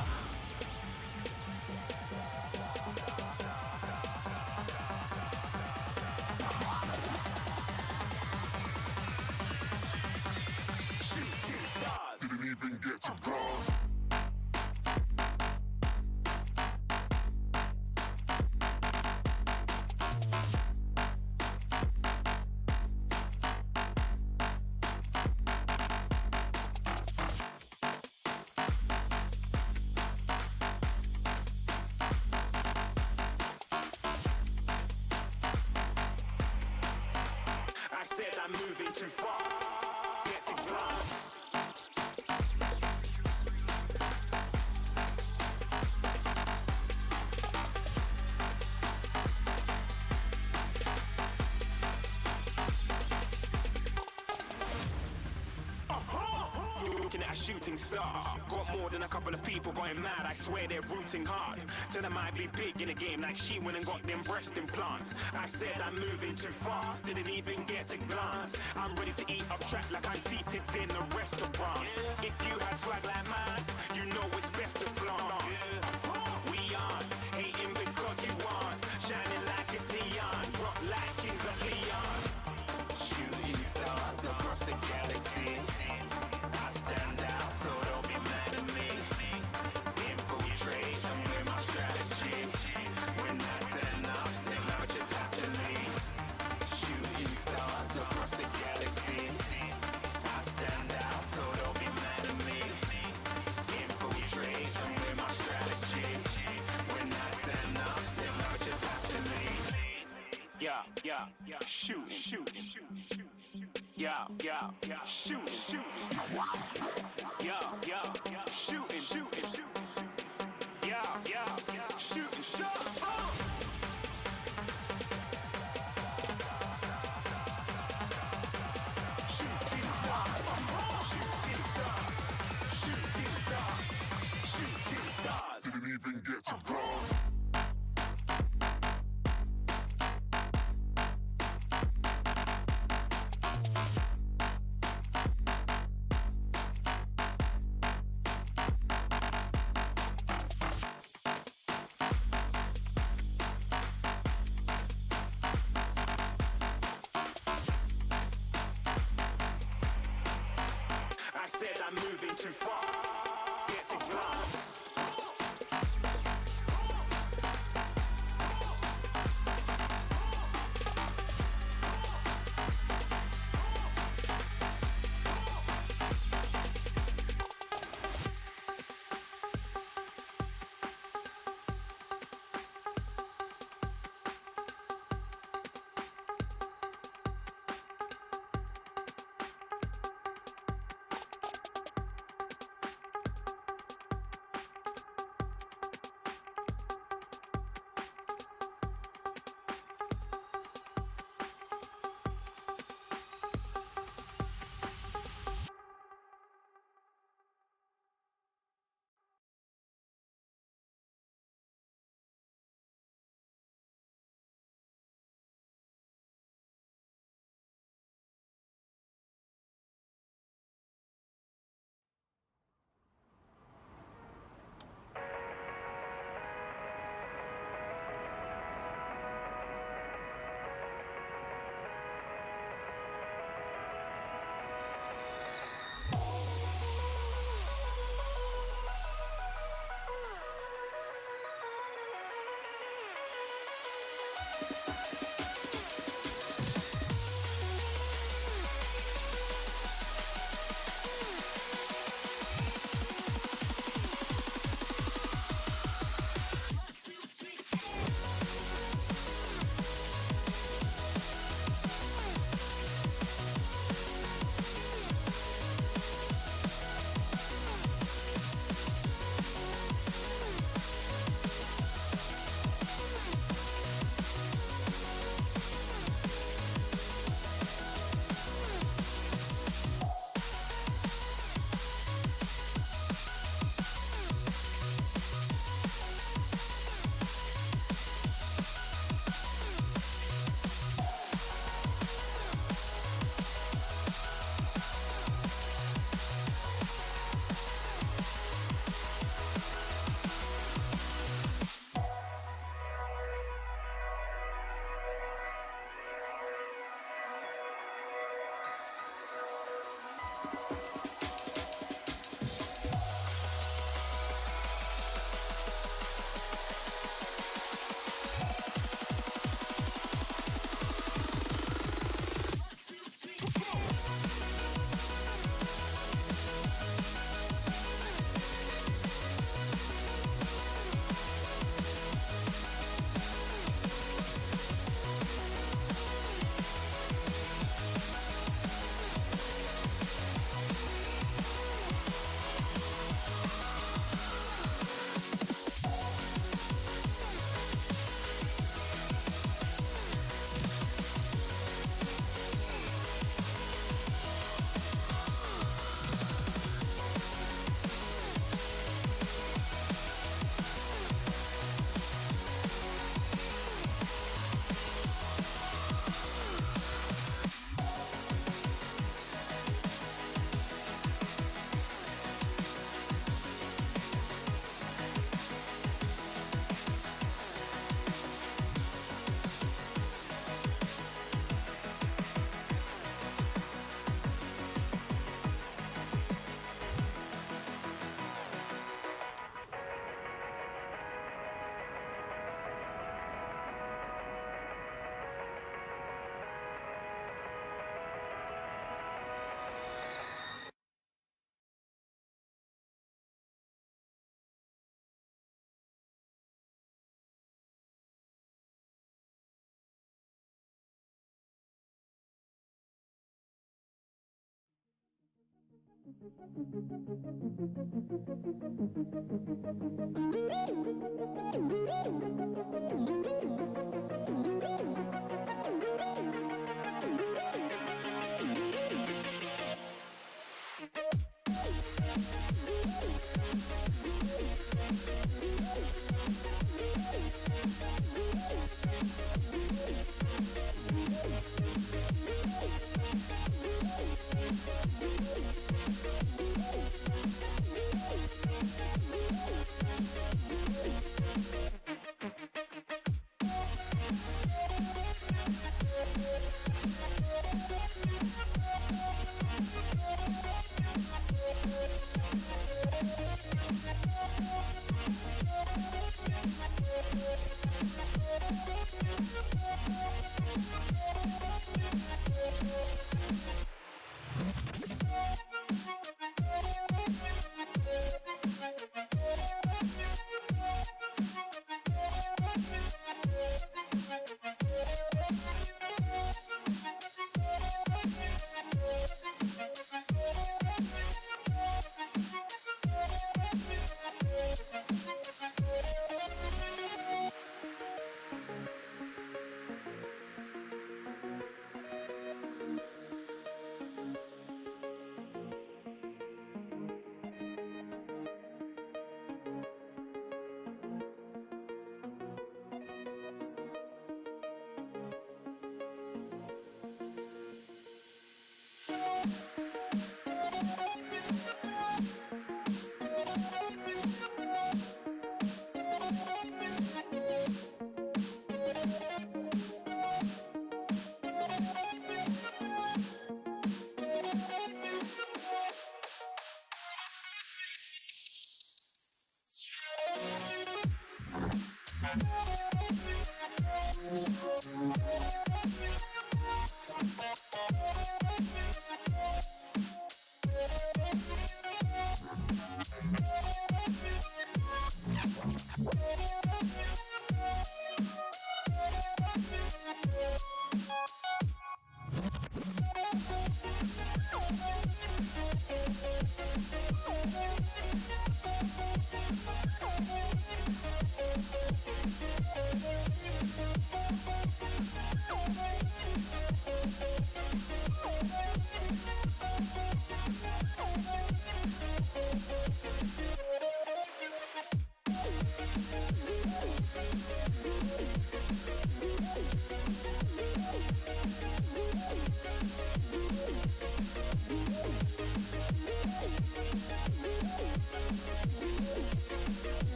Shooting stars. Didn't even get to cross. I said I'm moving too far. Get to glass. Looking at a shooting star. Got more than a couple of people going mad. I swear they're rooting hard. Tell them I be big in the game like she went and got them breast implants. I said I'm moving too fast. Didn't even get to glance. I'm ready to eat up track like I'm seated in a restaurant. If you had swag like mine, you know it's best to flaunt. We aren't hating because you aren't. Shining like it's neon. Rock like kings of Leon. Shooting stars across the galaxy. I stand out, so don't be mad at me. Infiltrate, I'm with my strategy. When I turn up, them amateurs have to leave. Shooting stars across the galaxy. I stand out, so don't be mad at me. Infiltrate, I'm with my strategy. When I turn up, them amateurs have to leave. Yeah, shooting. Yeah, shooting. Yeah, shooting. Yeah, shooting shots. Shooting stars. Didn't even get to cross. I said I'm moving too far. Get to glass.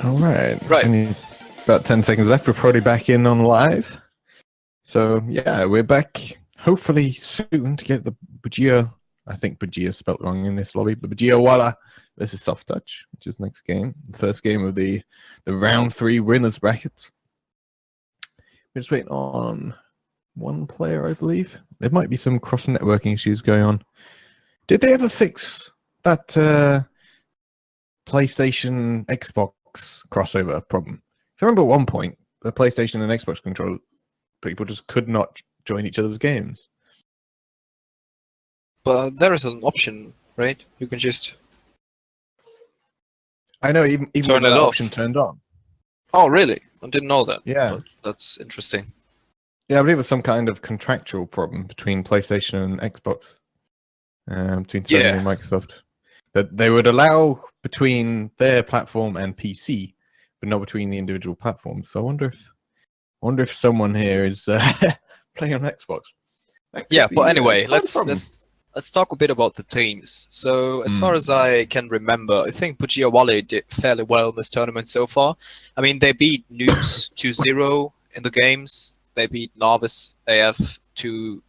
All right. Right. Only about 10 seconds left. We're probably back in on live. So yeah, we're back hopefully soon to get the Bhujiya. I think Bhujiya spelt wrong in this lobby, but Bhujiya Wale versus Soft Touch, which is next game. The first game of the round 3 winners brackets. We're just waiting on one player, I believe. There might be some cross networking issues going on. Did they ever fix that PlayStation Xbox crossover problem? 'Cause I remember at one point the PlayStation and Xbox controller people just could not join each other's games. But there is an option, right? You can just. I know, even Turn with it that off. option turned on. Oh, really? I didn't know that. Yeah. That's interesting. Yeah, I believe it was some kind of contractual problem between PlayStation and Xbox, between Sony Yeah. and Microsoft, that they would allow between their platform and PC, but not between the individual platforms. So I wonder if someone here is playing on Xbox. That could Yeah, be, but anyway, quite a problem. let's talk a bit about the teams. So as far as I can remember, I think Bhujiya Wale did fairly well in this tournament so far. I mean, they beat Noobs 2-0 in the games. They beat Novice AF 2-0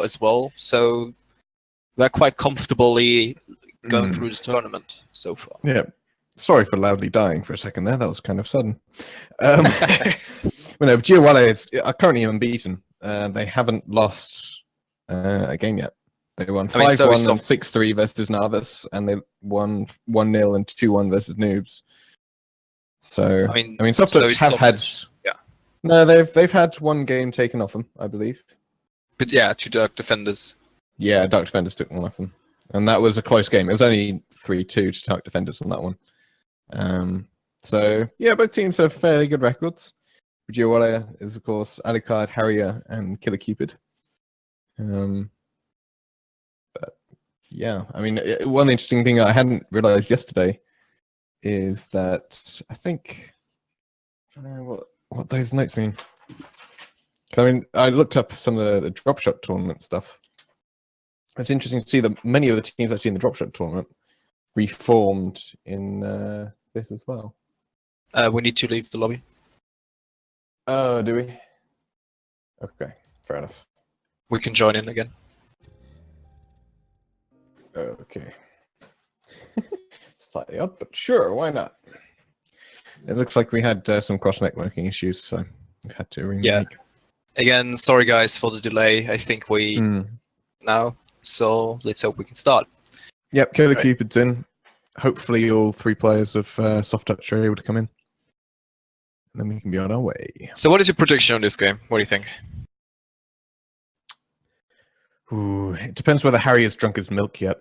as well. So they're quite comfortably going through this tournament so far. Yeah. Sorry for loudly dying for a second there. That was kind of sudden. But no, Bhujiya Wale is currently unbeaten. They haven't lost a game yet. They won 5-1 and 6-3 versus Novice, and they won 1-0 and 2-1 versus Noobs. So I mean, Soft Touch have had. Yeah. No, they've had one game taken off them, I believe. But yeah, 2 Dark Defenders. Yeah, Dark Defenders took one off them, and that was a close game. It was only 3-2 to Dark Defenders on that one. So yeah, both teams have fairly good records. Bhujiya Wale is, of course, Alucard, Harrier, and Killer Cupid. But yeah, I mean, one interesting thing I hadn't realized yesterday is that I think I don't know what those notes mean. 'Cause, I mean, I looked up some of the drop shot tournament stuff. It's interesting to see that many of the teams actually in the drop shot tournament reformed in this as well. We need to leave the lobby. Oh, do we? Okay, fair enough. We can join in again. Okay. Slightly odd, but sure, why not? It looks like we had some cross-networking issues, so we've had to remake. Yeah. Again, sorry guys for the delay. I think we now, so let's hope we can start. Yep, Killer Cupid's in. Hopefully all 3 players of Soft Touch are able to come in. And then we can be on our way. So what is your prediction on this game? What do you think? Ooh, it depends whether Harry has drunk his milk yet.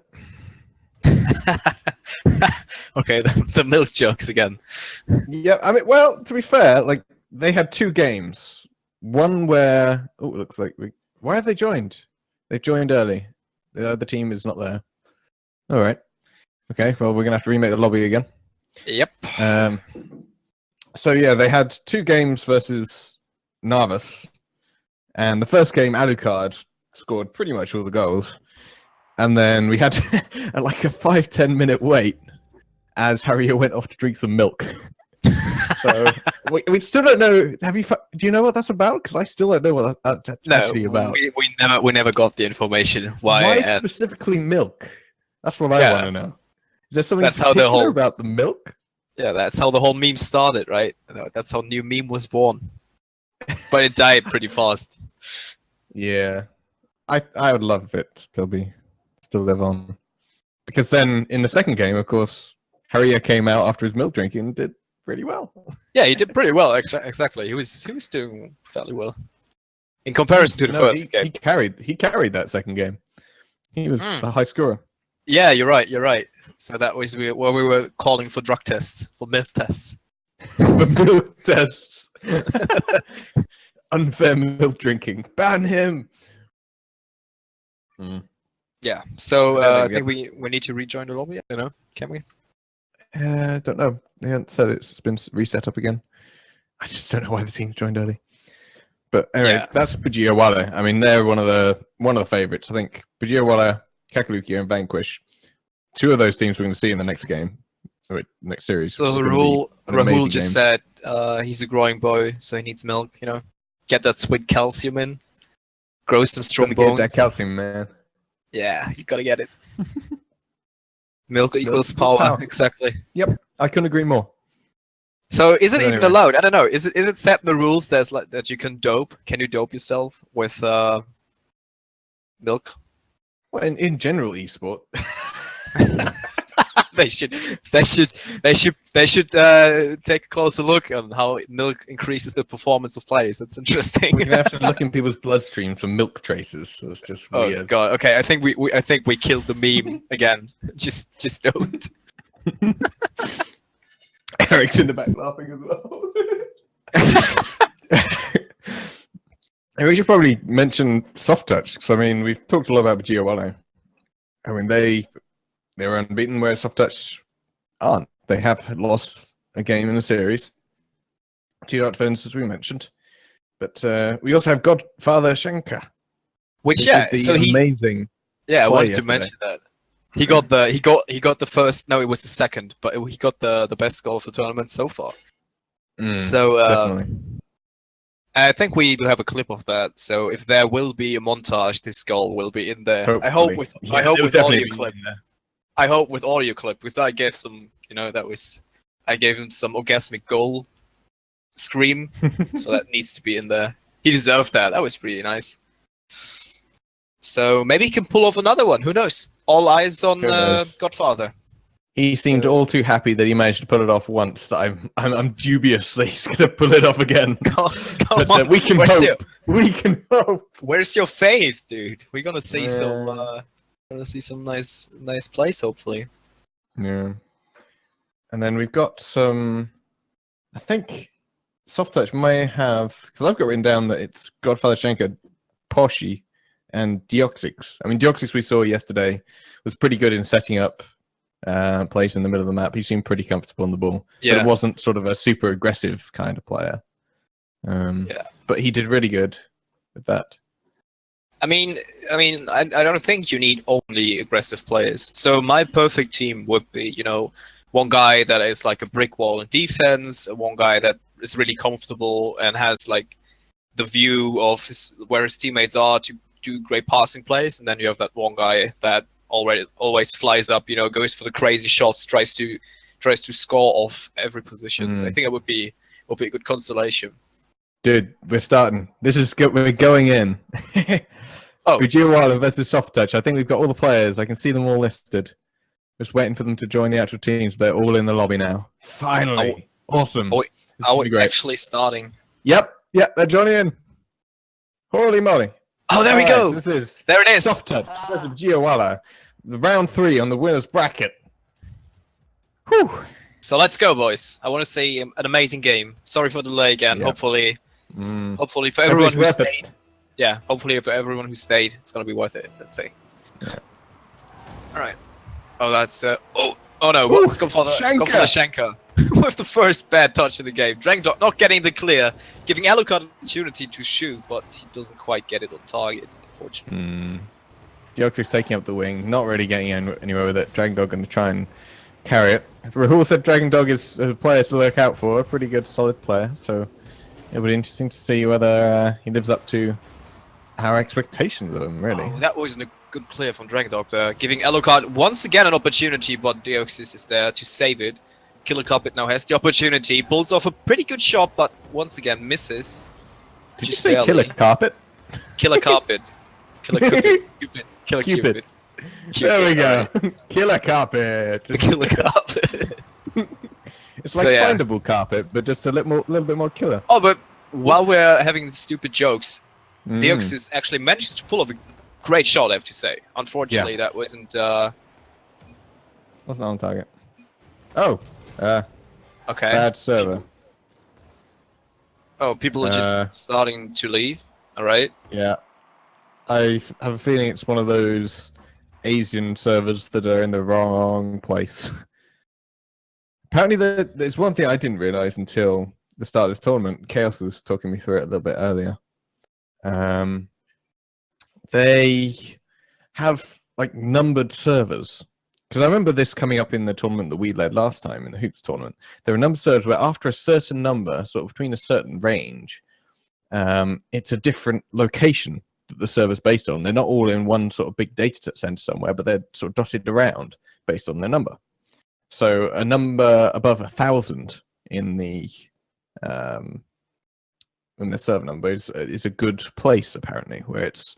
Okay, the milk jokes again. Yeah, I mean, well, to be fair, like they had 2 games. One where it looks like why have they joined? They've joined early. The other team is not there. All right. Okay. Well, we're gonna have to remake the lobby again. Yep. So yeah, they had 2 games versus Novice, and the first game, Alucard scored pretty much all the goals, and then we had like a 5-10 minute wait as Harrier went off to drink some milk. So we still don't know. Do you know what that's about? Because I still don't know what that's actually about. We never got the information. Why specifically milk? That's what I want to know. Is there something particular about the milk? Yeah, that's how the whole meme started, right? That's how new meme was born. But it died pretty fast. Yeah, I would love it to still live on, because then in the second game, of course, Harrier came out after his milk drinking and did pretty well. Yeah, he did pretty well. Exactly, he was doing fairly well in comparison to the first game. He carried that second game. He was a high scorer. Yeah, you're right. So that was where we were calling for drug tests, for milk tests. For milk tests. Unfair milk drinking. Ban him. Yeah. So I think we need to rejoin the lobby. I don't know. Can we? Don't know. They haven't said it's been reset up again. I just don't know why the team joined early. But anyway, Yeah. that's Bhujiya Wale. I mean, they're one of the favorites. I think Bhujiya Wale, Kaka Lukio, and Vanquish. 2 of those teams we're going to see in the next game, or next series. So It's gonna be Rahul an amazing just game. said he's a growing boy, so he needs milk. You know, get that sweet calcium in, grow some strong Gotta get bones. that calcium, man. Yeah, you gotta get it. Milk equals equals power. power. Exactly. Yep, I couldn't agree more. So is it But even anyway. allowed? I don't know. Is it set in the rules there's like that you can dope? Can you dope yourself with milk? Well, in general, esport. they should take a closer look on how milk increases the performance of players. That's interesting. We're gonna have to look in people's bloodstream for milk traces. So it's just Oh weird. god. Okay, I think we killed the meme again. Just don't. Eric's in the back laughing as well. And we should probably mention soft touch. So I mean, we've talked a lot about Bhujiya Wale. I mean, they were unbeaten, whereas soft touch aren't. They have lost a game in the series. 2 defenders, as we mentioned. But we also have Godfather Shankar. Which who yeah, did the so he amazing. yeah, I play wanted to yesterday. mention that. He got the first. No, it was the second, but he got the best goal of the tournament so far. So definitely. I think we have a clip of that. So if there will be a montage, this goal will be in there. I hope Hopefully. with Yeah, I hope it'll with definitely audio be clip. in there. I hope with audio clip because I gave some. I gave him some orgasmic goal scream. So that needs to be in there. He deserved that. That was pretty nice. So maybe he can pull off another one. Who knows? All eyes on Who knows? Godfather. He seemed all too happy that he managed to pull it off once. That I'm dubious that he's going to pull it off again. Come But, on. we can Where's hope. We can hope. Where's your faith, dude? We're gonna see Yeah. some nice plays, hopefully. Yeah. And then we've got some. I think soft touch may have, because I've got written down that it's Godfather Shankar, Poshy, and Deoxys. I mean, Deoxys we saw yesterday was pretty good in setting up plays in the middle of the map. He seemed pretty comfortable on the ball. But Yeah. it wasn't sort of a super aggressive kind of player. Yeah. But he did really good with that. I mean, I don't think you need only aggressive players. So my perfect team would be, one guy that is like a brick wall in defense, one guy that is really comfortable and has like the view of where his teammates are to do great passing plays, and then you have that one guy that always flies up, goes for the crazy shots, tries to score off every position. So I think it would be a good constellation. Dude, we're starting. We're going in. Oh. Bhujiya Wale versus Soft Touch. I think we've got all the players. I can see them all listed. Just waiting for them to join the actual teams. They're all in the lobby now. Finally. Awesome. Oh, This is gonna be great. actually starting. Yep, they're joining in. Holy moly. Oh, there we Alright, go. so this is There it is. Soft Touch versus Bhujiya Wale. The round 3 on the winners bracket. Whew. So let's go, boys. I want to see an amazing game. Sorry for the delay again. Yeah. Hopefully for Hopefully everyone it's who worth it. stayed. Yeah, hopefully for everyone who stayed, it's gonna be worth it. Let's see. Yeah. All right. Oh, that's oh no. Ooh, Let's go for the Shankar with the first bad touch in the game. Drangdog not getting the clear, giving Alucard an opportunity to shoot, but he doesn't quite get it on target, unfortunately. Deoxys taking up the wing, not really getting anywhere with it. Dragon Dog going to try and carry it. Rahul said Dragon Dog is a player to look out for, a pretty good, solid player. So it'll be interesting to see whether he lives up to our expectations of him, really. Oh, that wasn't a good clear from Dragon Dog there, giving Alucard once again an opportunity, but Deoxys is there to save it. Killer Carpet now has the opportunity, pulls off a pretty good shot, but once again misses. Did you Just say barely. Killer Carpet? Killer Carpet. Killer Cupid. Killer Cupid. Cupid. There we go. Killer Carpet. Killer Carpet. It's So, like yeah. findable carpet, but just a little bit more killer. Oh, but while we're having stupid jokes, Mm. Deoxys actually manages to pull off a great shot, I have to say. Unfortunately, that wasn't Wasn't on target. Oh, okay. bad server. Oh, people are just starting to leave. All right. Yeah. I have a feeling it's one of those Asian servers that are in the wrong place. Apparently, there's one thing I didn't realize until the start of this tournament. Chaos was talking me through it a little bit earlier. They have like numbered servers. Because I remember this coming up in the tournament that we led last time, in the Hoops tournament. There are numbered servers where after a certain number, sort of between a certain range, it's a different location that the server's based on. They're not all in one sort of big data center somewhere, but they're sort of dotted around based on their number. So a number above 1,000 in the server number is a good place, apparently, where it's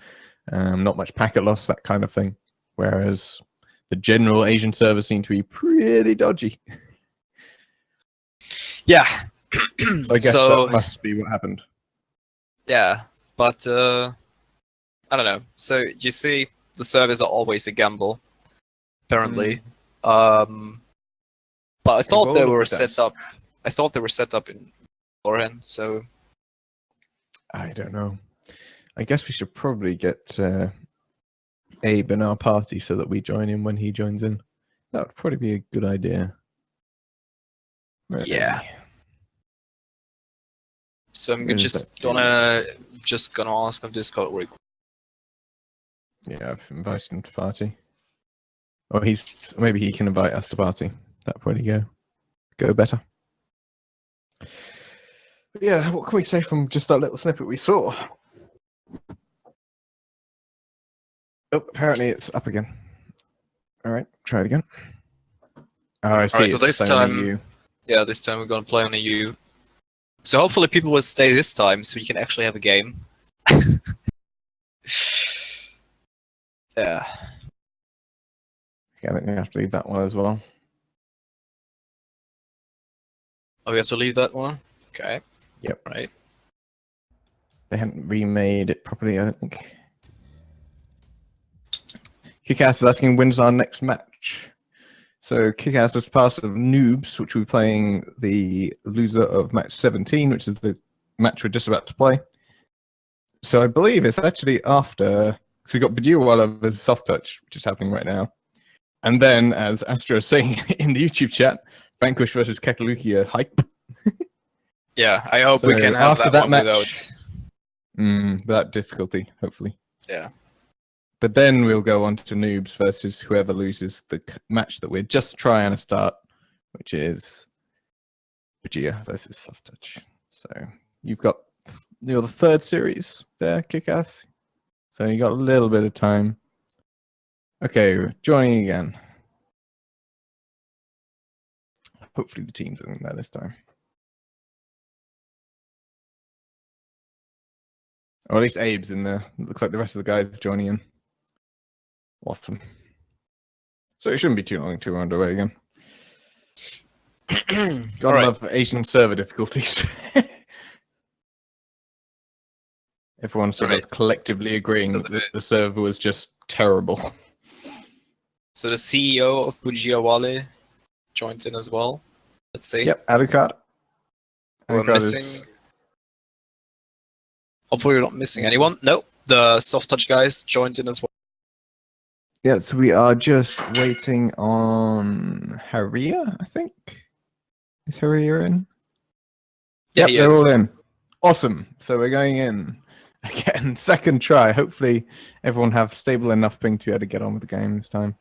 not much packet loss, that kind of thing. Whereas the general Asian servers seem to be pretty dodgy. Yeah. So I guess that must be what happened. Yeah, but I don't know. So you see, the servers are always a gamble, apparently. But I thought they were set up. I thought they were set up in beforehand. So I don't know. I guess we should probably get Abe in our party so that we join in when he joins in. That would probably be a good idea. yeah. So I'm Where is just that gonna ask him Discord real quick. Yeah, I've invited him to party. Or maybe he can invite us to party. That'd probably go better. But yeah, what can we say from just that little snippet we saw? Oh, apparently it's up again. All right, try it again. Oh, I see. Alright, so it's this saying time, EU. yeah, this time we're gonna play on a U. So hopefully people will stay this time, so we can actually have a game. Yeah. Okay, I think we have to leave that one as well. Oh, we have to leave that one? Okay. Yep. Right. They hadn't remade it properly, I don't think. Kickass is asking when's our next match. So Kickass is part of Noobs, which we're playing the loser of match 17, which is the match we're just about to play. So I believe it's actually after, because we've got Bhujiya Wale versus Soft Touch, which is happening right now. And then, as Astro is saying in the YouTube chat, Vanquish versus Kaka Lukio hype. Yeah, I hope we So can have after that, that one match- without. Without difficulty, hopefully. Yeah. But then we'll go on to Noobs versus whoever loses the match that we're just trying to start, which is Bhujiya versus Soft Touch. So you've got the third series there, Kickass. So you got a little bit of time. Okay, we're joining again. Hopefully the team's in there this time. Or at least Abe's in there. It looks like the rest of the guys are joining in. Awesome. So it shouldn't be too long till we're underway again. Gotta Alright. love Asian server difficulties. Everyone's sort of collectively agreeing So that the server was just terrible. So the CEO of Bhujiya Wale joined in as well. Let's see. Yep, Alucard. We're missing. Hopefully we're not missing anyone. Nope. The Soft Touch guys joined in as well. Yeah, so we are just waiting on Haria, I think. Is Haria in? Yeah, Yep, he they're is. all in. Awesome. So we're going in again, second try. Hopefully everyone have stable enough ping to be able to get on with the game this time.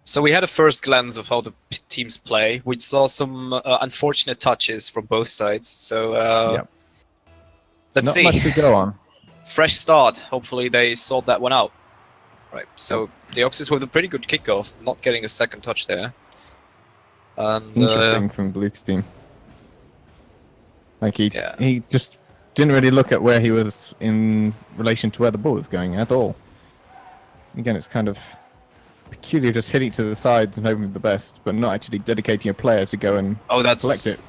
So we had a first glance of how the teams play. We saw some unfortunate touches from both sides. So Yep. let's Not see. much to go on. Fresh start. Hopefully they sort that one out. Right. So Deoxys with a pretty good kickoff, not getting a second touch there. And Interesting from blue team. Like Yeah. he just didn't really look at where he was in relation to where the ball was going at all. Again, it's kind of peculiar just hitting to the sides and hoping for the best, but not actually dedicating a player to go and collect it.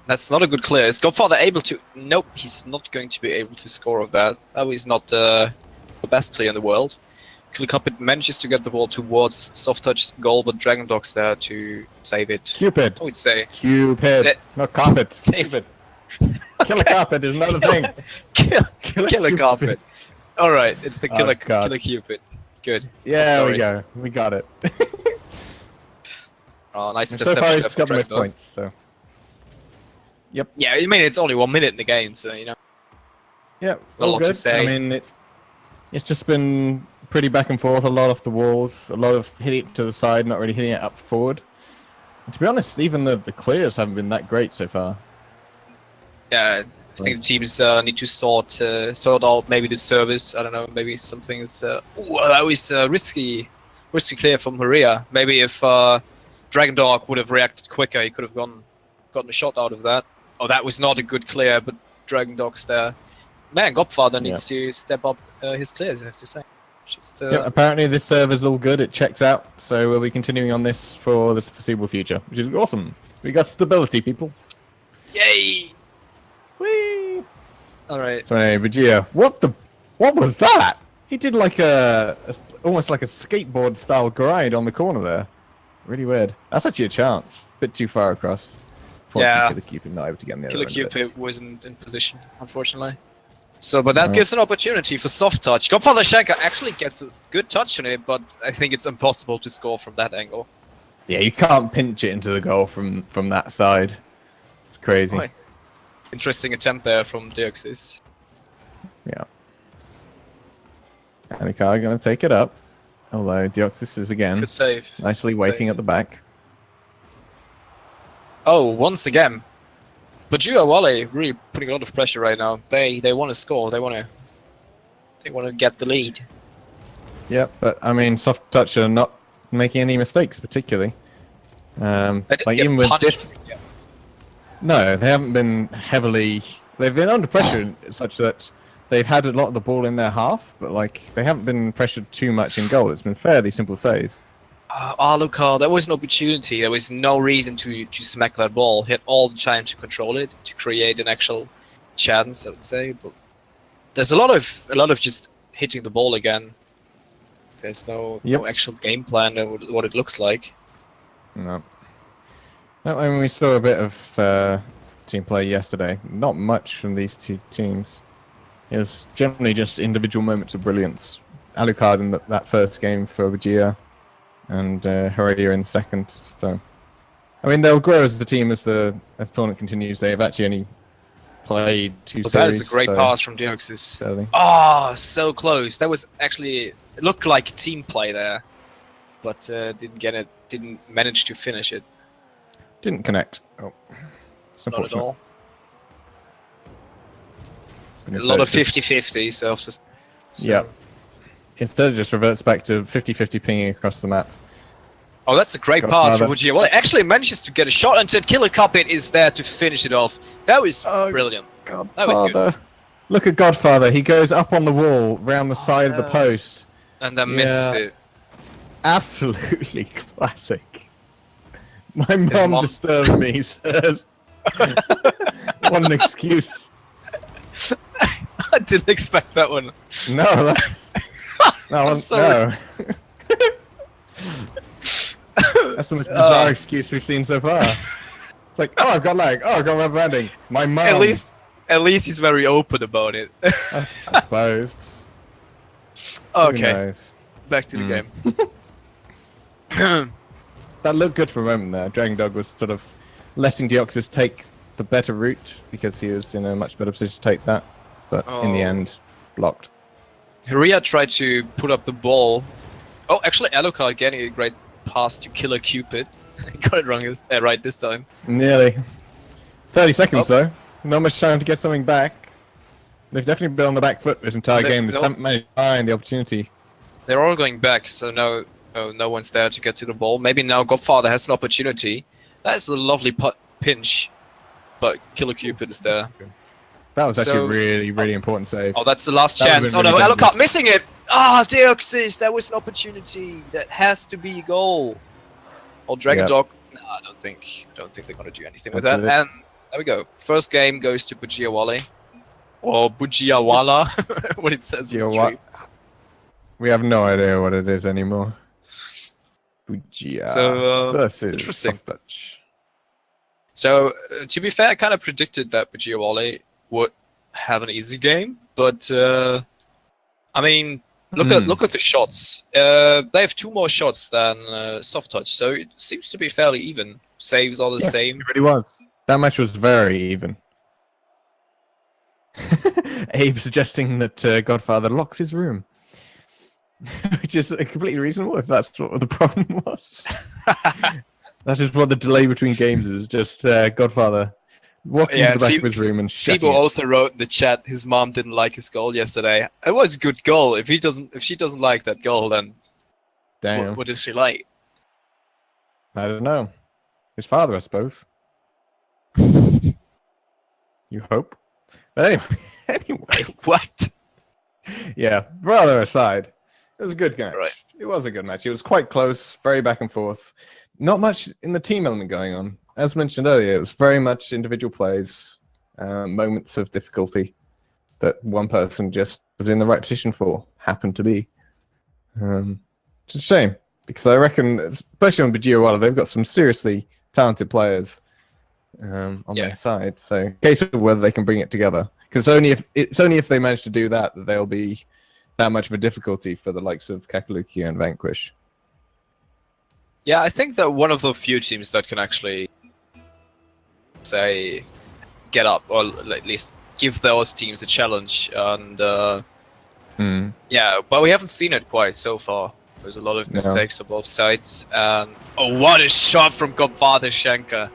That's not a good clear. Is Godfather able to? Nope, he's not going to be able to score of that. That was not the best clear in the world. Killicupit manages to get the ball towards Soft Touch goal, but Dragon Dog's there to save it. Cupid. I would say. Cupid. Not carpet. Save Cupid. Killer carpet is another thing. Killer Carpet. Alright, it's the God. Killer Cupid. Good. Yeah, there we Sorry. go. We got it. Oh, nice So far, interception there it's from got most Dragon Dog. points. So. Yep. Yeah, I mean, it's only 1 minute in the game, so, you know. Yeah, Not a all lot to good. say. I mean, it's just been pretty back and forth. A lot off the walls, a lot of hitting it to the side, not really hitting it up forward. And to be honest, even the clears haven't been that great so far. Yeah, I think the teams need to sort out maybe the service. I don't know, maybe something is. Ooh, that was risky clear from Maria. Maybe if Dragon Dog would have reacted quicker, he could have gotten a shot out of that. Oh, that was not a good clear, but Dragon Dog's there. Man, Godfather needs to step up his clears, I have to say. Just, Yep, apparently this server's all good. It checks out, so we'll be continuing on this for the foreseeable future, which is awesome. We got stability, people. Yay! Whee! All right. So anyway, Bhujiya, what was that? He did like almost like a skateboard style grind on the corner there. Really weird. That's actually a chance. Bit too far across. Yeah. Killer Cupid not able to get on the Killer other end of it. Cupid wasn't in position, unfortunately. So, but that gives an opportunity for soft touch. Godfather Shanka actually gets a good touch on it, but I think it's impossible to score from that angle. Yeah, you can't pinch it into the goal from that side. It's crazy. Right. Interesting attempt there from Deoxys. Yeah. Anikar gonna take it up. Although Deoxys is again Good save. nicely Good waiting save. at the back. Oh, once again. Bhujiya Wale really putting a lot of pressure right now. They want to score. They want to get the lead. Yep, but I mean, soft touch are not making any mistakes particularly. They didn't Like get even with punished. this, no, they haven't been heavily. They've been under pressure such that they've had a lot of the ball in their half, but like they haven't been pressured too much in goal. It's been fairly simple saves. Alucard, that was an opportunity. There was no reason to smack that ball. He had all the time to control it, to create an actual chance, I would say. But there's a lot of just hitting the ball again. There's no actual game plan of what it looks like. No. No, I mean, we saw a bit of team play yesterday. Not much from these two teams. It was generally just individual moments of brilliance. Alucard in that first game for Bhujiya, and Horea in second. So, I mean, they'll grow as the team as the tournament continues. They've actually only played two But series. that is a great so pass from Deoxys. early. Oh, so close. That was actually, it looked like team play there, but didn't get it. Didn't manage to finish it. Didn't connect. Oh, it's Not at unfortunate. all. A Instead lot of it just- 50-50, so Yeah. Instead, it just reverts back to 50-50 pinging across the map. Oh, that's a great Got a pass from father. Bhujiya. Well, it actually manages to get a shot, and Killer Cupid is there to finish it off. That was brilliant. That was good. Godfather. Look at Godfather. He goes up on the wall, round the side of the post. And then misses Yeah. it. Absolutely classic. My mom mom- disturbed me, says. What an excuse. I didn't expect that one. No, that's... No, sorry. no. That's the most bizarre excuse we've seen so far. It's like, oh, I've got lag. Oh, I've got rubber banding. My mum. At least he's very open about it. I suppose. Who Okay, knows? back to the game. That looked good for a moment there. Dragon Dog was sort of letting Deoxys take the better route because he was in a much better position to take that. But in the end, blocked. Horea tried to put up the ball. Oh, actually, Alucard getting a great pass to Killer Cupid. He got it wrong right this time. Nearly. 30 seconds though. Not much time to get something back. They've definitely been on the back foot this entire game. They haven't managed to find the opportunity. They're all going back, so no one's there to get to the ball. Maybe now Godfather has an opportunity. That is a lovely pinch, but Killer Cupid is there. That was actually So- a really, really important save. Oh, that's the last That chance. Oh would've no, been really Alucard missing it! Ah, Deoxys, that was an opportunity. That has to be a goal. Oh, Dragon Yep. Dog. No, I don't think they're gonna do anything with That's that. it. And there we go. First game goes to Bhujiya Wale. Or Bhujiya Wala, what it says on the stream. We have no idea what it is anymore. Bhujiya So, versus interesting. Soft Touch. So, to be fair, I kind of predicted that Bhujiya Wale would have an easy game, but I mean, look at the shots. They have 2 more shots than Soft Touch, so it seems to be fairly even. Saves are the same. It really was. That match was very even. Abe suggesting that Godfather locks his room, which is completely reasonable if that's what the problem was. That's just what the delay between games is. Just Godfather walking to the back of his room and shutting People it. also wrote in the chat his mom didn't like his goal yesterday. It was a good goal. If she doesn't like that goal, then Damn. what does she like? I don't know. His father, I suppose. You hope. But anyway. What? Yeah, rather aside, it was a good match. Right. It was a good match. It was quite close, very back and forth. Not much in the team element going on. As mentioned earlier, it was very much individual plays, moments of difficulty that one person just was in the right position for, happened to be. It's a shame, because I reckon, especially on Bhujiya Wale, they've got some seriously talented players on their side. So, case of whether they can bring it together. Because it's only if they manage to do that they'll be that much of a difficulty for the likes of Kaka Lukio and Vanquish. Yeah, I think they're one of the few teams that can actually say get up, or at least give those teams a challenge. And yeah, but we haven't seen it quite so far. There's a lot of mistakes on both sides. And oh, what a shot from Godfather Schenker!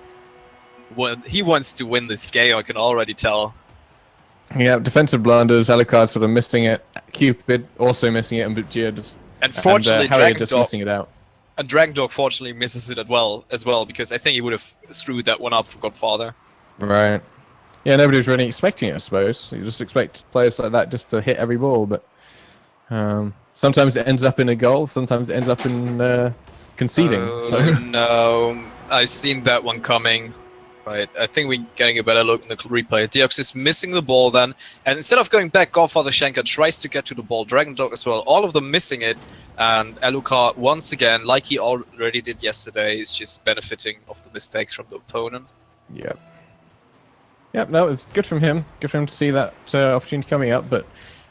He wants to win this game. I can already tell. Yeah, defensive blunders, Alucard sort of missing it, Cupid also missing it, and Bhujiya just... Unfortunately, Harriet just missing it out. And Dragon Dog fortunately misses it as well, because I think he would have screwed that one up for Godfather. Right. Yeah, nobody was really expecting it, I suppose. You just expect players like that just to hit every ball, but sometimes it ends up in a goal, sometimes it ends up in conceding. Oh, no, I've seen that one coming. Right, I think we're getting a better look in the replay. Deox is missing the ball then, and instead of going back, Godfather Schenker tries to get to the ball, Dragon Dog as well, all of them missing it, and Alucard, once again, like he already did yesterday, is just benefiting of the mistakes from the opponent. Yep. Yep, no, it was good from him. Good for him to see that opportunity coming up, but,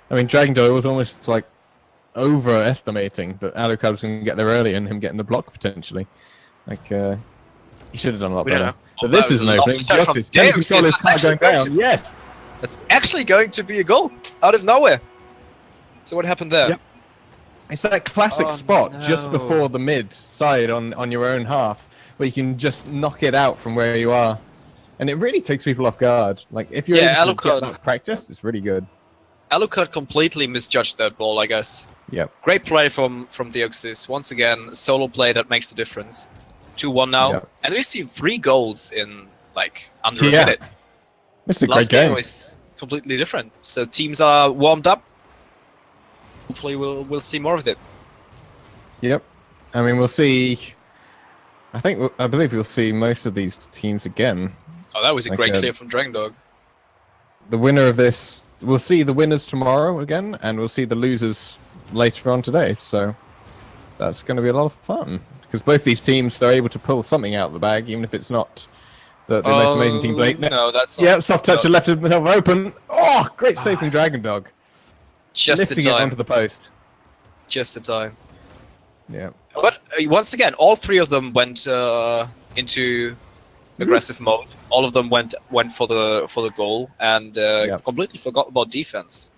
I mean, Dragon Dog was almost, like, overestimating that Alucard was going to get there early and him getting the block, potentially. Like, he should have done a lot better. Yeah. But this is an opening. Yes. That's actually going to be a goal out of nowhere. So what happened there? Yep. It's that classic spot just before the mid side on your own half, where you can just knock it out from where you are, and it really takes people off guard. Like if you're able to get that practice, it's really good. Alucard completely misjudged that ball, I guess. Yep. Great play from Deoxys. Once again, solo play that makes the difference. 2-1 now, and we've seen 3 goals in like under a minute. This is a Last great game. game was completely different. So teams are warmed up. Hopefully, we'll see more of it. Yep. I mean, we'll see. I believe we'll see most of these teams again. Oh, that was a great clear from Dragon Dog. The winner of this, we'll see the winners tomorrow again, and we'll see the losers later on today. So that's going to be a lot of fun. Because both these teams are able to pull something out of the bag, even if it's not the most amazing team played. No, that's not. Yeah, soft touch and left himself open. Oh, great save from Dragon Dog. Just lifting the time. it onto the post. Just the time. Yeah. But once again, all 3 of them went into aggressive mode. All of them went for the goal and completely forgot about defense.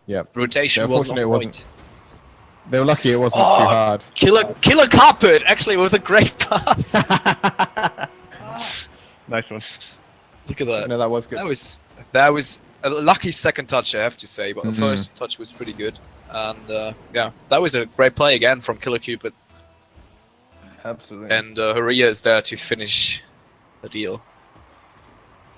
Yeah. Rotation wasn't on point. They were lucky it wasn't too hard. Killer Carpet, actually, with a great pass. Nice one. Look at that. No, that was good. That was a lucky second touch, I have to say, but the first touch was pretty good. And yeah, that was a great play again from Killer Cupid. Absolutely. And Haria is there to finish the deal.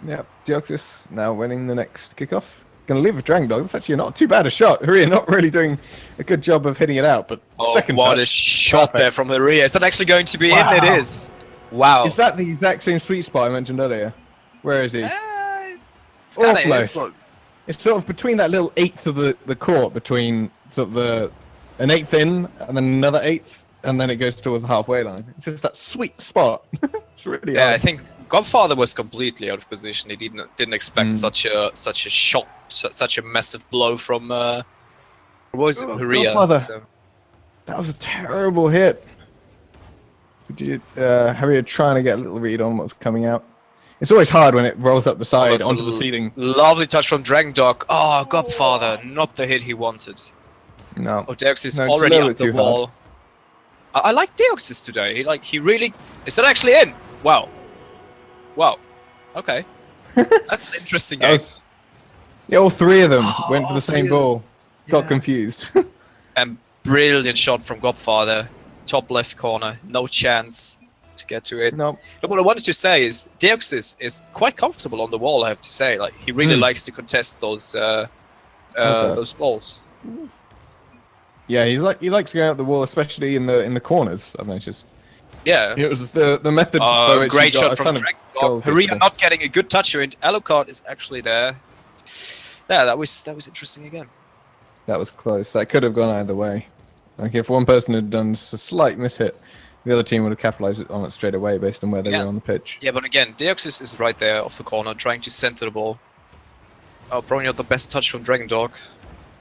Yeah, Deoxys now winning the next kickoff. Gonna leave with Dragon Dog. That's actually not too bad a shot. Haria not really doing a good job of hitting it out, but second touch. What a shot there from Haria. Is that actually going to be in? It is. Wow. Is that the exact same sweet spot I mentioned earlier? Where is he? It's kind of is. It's sort of between that little eighth of the court, between sort of an eighth in and then another eighth, and then it goes towards the halfway line. It's just that sweet spot. It's really hard. I think Godfather was completely out of position. He didn't expect such a shot, such a massive blow from Haria. Godfather. So. That was a terrible hit. Haria trying to get a little read on what's coming out. It's always hard when it rolls up the side that's onto the ceiling. Lovely touch from Dragon Dog. Oh, Godfather, not the hit he wanted. No. Oh, Deoxys is No, it's a already little up bit the too hard. wall. I like Deoxys today. He really... Is that actually in? Wow. Wow. Okay. That's an interesting game. Yeah, all three of them went for all the three same of them. ball. Got Yeah. confused. And brilliant shot from Godfather. Top left corner. No chance to get to it. No. But what I wanted to say is Deoxys is quite comfortable on the wall, I have to say. Like, he really likes to contest those balls. Yeah, he likes going out the wall, especially in the corners. I've noticed. Yeah. It was the method. by which Great he got shot a from ton of Dragon Dog. goals Haria yesterday. not getting a good touch, and Alucard is actually there. Yeah, that was interesting again. That was close. That could have gone either way. Like if one person had done just a slight mishit, the other team would have capitalized on it straight away based on where they were on the pitch. Yeah, but again, Deoxys is right there off the corner, trying to center the ball. Oh, probably not the best touch from Dragon Dog.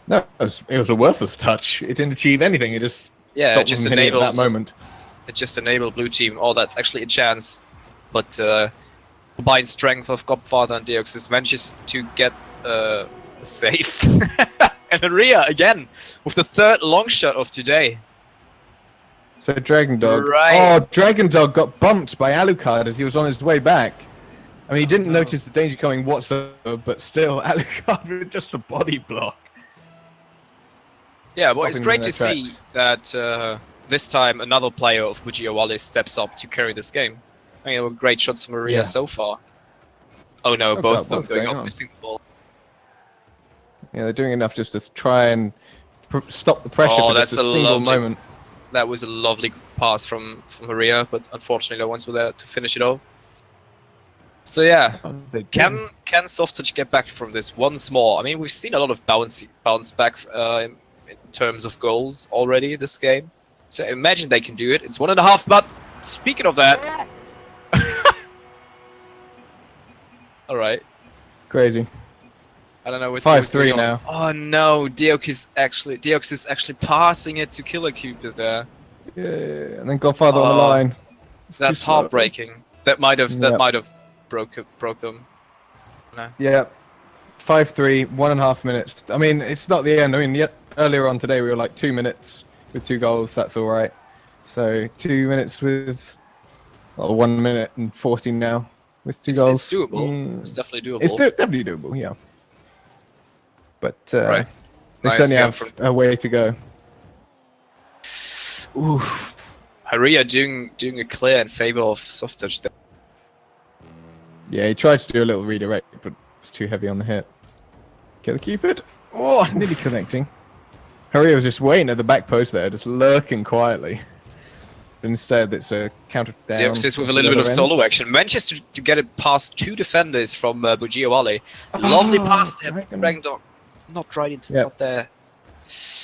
No, it was a worthless touch. It didn't achieve anything. It just stopped it just them hitting it enabled at that moment. It just enabled blue team. Oh, that's actually a chance, but combined strength of Godfather and Deoxys manages to get a save. And Haria again with the third long shot of today. So Dragon Dog. Right. Oh, Dragon Dog got bumped by Alucard as he was on his way back. I mean, he didn't notice the danger coming whatsoever, but still, Alucard with just a body block. Yeah, well, it's Stopping great to them in see their that this time another player of Bhujiya Wale steps up to carry this game. I mean, there were great shots from Haria so far. Oh no, Oh, both God, of them what's going going up, on? missing the ball. Yeah, they're doing enough just to try and stop the pressure Oh, for just that's a a single lovely- moment. That was a lovely pass from Haria, but unfortunately no ones were there to finish it off. So yeah, They did. can Soft Touch get back from this once more? I mean, we've seen a lot of bounce back in terms of goals already this game. So imagine they can do it. It's 1.5, but speaking of that... Alright, Crazy. I don't know what's 5-3 going on. now. Oh no, Deox is actually passing it to Killer Cupid there. Yeah, and then Godfather on the Oh, line. It's That's too slow. heartbreaking. That might have Yep. broke them. Yeah. 5-3, 1.5 minutes. I mean, it's not the end. I mean, earlier on today we were like 2 minutes with 2 goals. That's all right. So 2 minutes with 1 minute and 14 now with 2 goals. It's doable. It's definitely doable. It's definitely doable. Yeah. But Right. they Nice certainly game have from- a way to go. Ooh, Haria doing a clear in favor of Soft Touch there. Yeah, he tried to do a little redirect, but it's too heavy on the hit. Get the Cupid. Oh, nearly connecting. Haria was just waiting at the back post there, just lurking quietly. But instead, it's a counter down. Deoxys with a to little the bit of other end. solo action. Manages to get it past 2 defenders from Bhujiya Wale. Lovely pass there, Dragon. Dragon Dog. Not right into Yep. not there.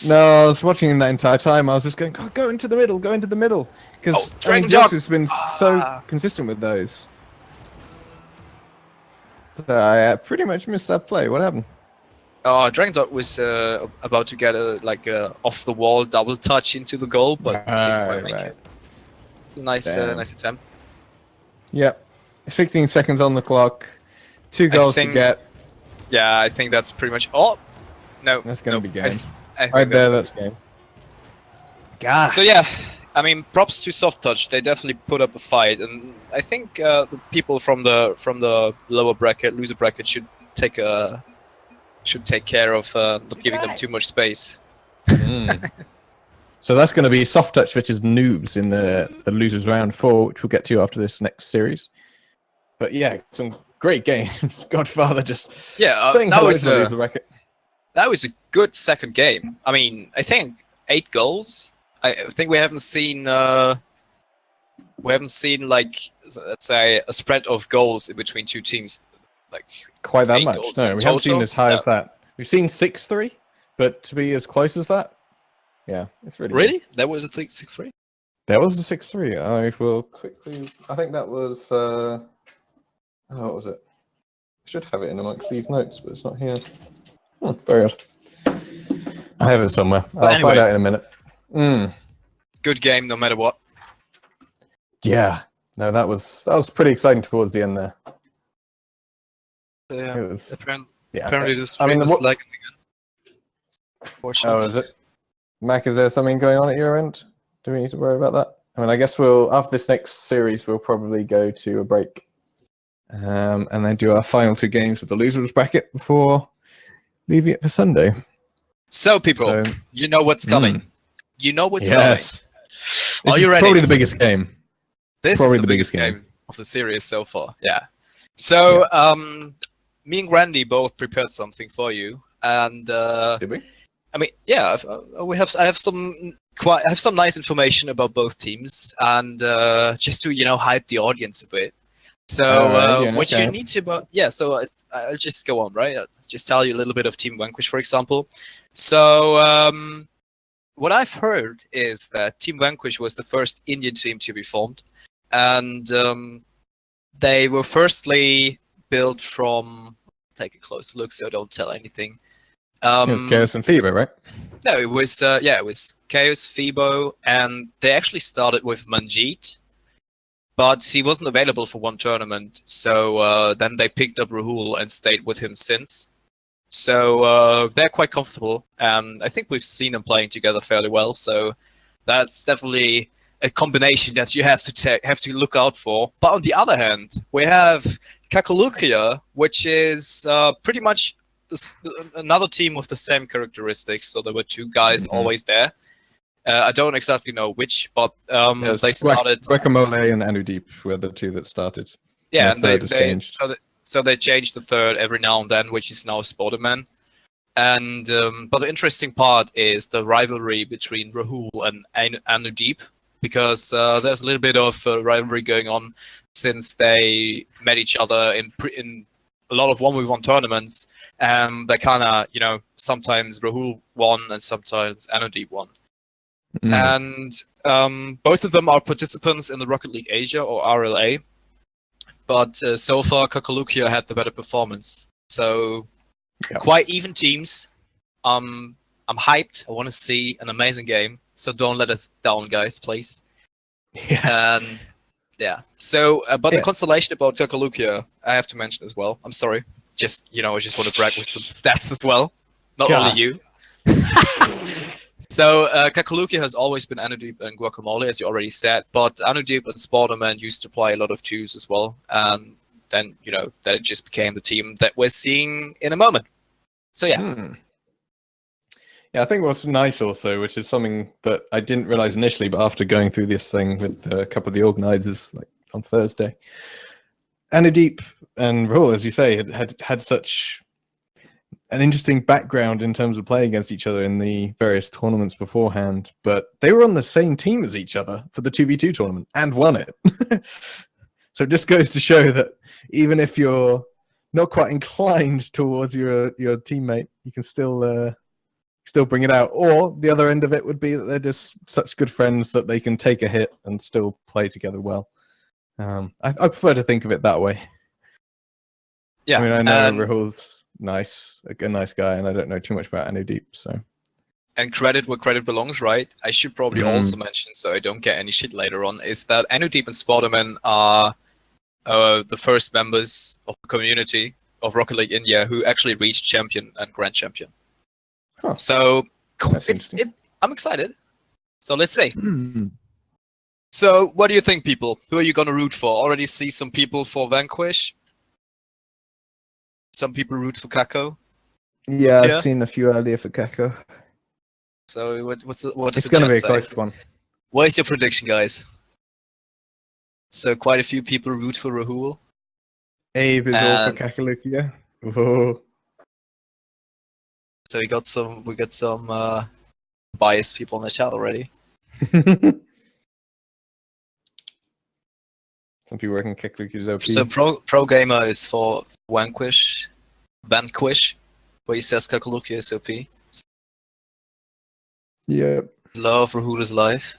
No, I was watching him that entire time. I was just going, go into the middle, go into the middle. Because Dragon Dog. has been so consistent with those. So I pretty much missed that play. What happened? Oh, Dragon Dog was about to get a off the wall double touch into the goal, but didn't quite make it. Nice, Damn. nice attempt. Yep. 16 seconds on the clock. 2 goals think- to get. Yeah, I think that's pretty much. Oh, no, That's gonna be game. I think Right that's there, that's game. God. So yeah, I mean, props to Soft Touch. They definitely put up a fight, and I think the people from the lower bracket, loser bracket, should take care of not giving them too much space. So that's going to be Soft Touch versus Noobs in the losers round 4, which we'll get to after this next series. But yeah, some great games. Godfather just Yeah, saying that hello was to the loser bracket. that was a good second game. I mean, I think 8 goals. I think we haven't seen like, let's say, a spread of goals in between two teams like Quite that 8 much. goals No, in we haven't seen total. as high Yeah. as that. We've seen 6-3, but to be as close as that, yeah, it's really good. Really? That was a 6-3? There was a 6-3. I will quickly. I think that was. Oh, what was it? I should have it in amongst these notes, but it's not here. Very odd. I have it somewhere. I'll anyway. find out in a minute. Good game, no matter what. Yeah. No, that was pretty exciting towards the end there. Yeah. It was, Apparently, the I stream mean, is what, lagging again. oh, Fortunately. is it? Mac, is there something going on at your end? Do we need to worry about that? I mean, I guess we'll, after this next series, we'll probably go to a break. And then do our final 2 games of the losers bracket before leaving it for Sunday. So, people, So- you know what's coming. You know what's coming. This Are you is ready? Probably the biggest game. This probably is the biggest game of the series so far. Yeah. So, me and Randy both prepared something for you, and Did we? I mean, yeah, I have some nice information about both teams, and just to hype the audience a bit. So what you need to so I'll just go on, right? I'll just tell you a little bit of Team Vanquish, for example. So what I've heard is that Team Vanquish was the first Indian team to be formed, and they were firstly built from. Take a closer look, so don't tell anything. It was Chaos and Fever, right? No, it was it was Chaos, Phoebo, and they actually started with Manjeet, but he wasn't available for one tournament. So then they picked up Rahul and stayed with him since. So they're quite comfortable, and I think we've seen them playing together fairly well. So that's definitely a combination that you have to look out for. But on the other hand, we have Kaka Lukio, which is pretty much another team with the same characteristics. So there were 2 guys always there. I don't exactly know which, but they started. Guacamole and Anudeep were the 2 that started. Yeah, and they changed. So they changed the third every now and then, which is now Sporterman. And but the interesting part is the rivalry between Rahul and Anudeep, because there's a little bit of rivalry going on since they met each other in a lot of 1v1 tournaments. They kind of, sometimes Rahul won and sometimes Anudeep won. And both of them are participants in the Rocket League Asia, or RLI. But so far, Kaka Lukio had the better performance. So quite even teams. I'm hyped. I want to see an amazing game. So don't let us down, guys, please. Yes. So, but the consolation about Kaka Lukio, I have to mention as well. I'm sorry. I just want to brag with some stats as well. Not only you. So, Kaka Lukio has always been Anudeep and Guacamole, as you already said. But Anudeep and Sporterman used to play a lot of 2s as well. And then, that it just became the team that we're seeing in a moment. So, yeah. Yeah, I think what's nice also, which is something that I didn't realize initially, but after going through this thing with a couple of the organizers on Thursday, Anudeep and Rahul, as you say, had such an interesting background in terms of playing against each other in the various tournaments beforehand, but they were on the same team as each other for the 2v2 tournament and won it. So it just goes to show that even if you're not quite inclined towards your teammate, you can still bring it out. Or the other end of it would be that they're just such good friends that they can take a hit and still play together well. I prefer to think of it that way. Yeah, I mean, I know Rahul's a nice guy, and I don't know too much about Anudeep, so. And credit where credit belongs, right? I should probably also mention, so I don't get any shit later on, is that Anudeep and Sporterman are the first members of the community of Rocket League India who actually reached champion and grand champion. Huh. So I'm excited. So let's see. So what do you think, people? Who are you gonna root for? Already see some people for Vanquish. Some people root for Kako. Yeah, I've seen a few earlier for Kako. So what is It's the going to chat be a say? close one. What is your prediction, guys? So quite a few people root for Rahul. Abe is all for Kaka Lukio. Oh. So we got some biased people in the chat already. Some people reckon Kaka Lukio's OP. So pro gamer is for Vanquish, where he says Kaka Lukio is OP. Yeah. Love Rahul is life.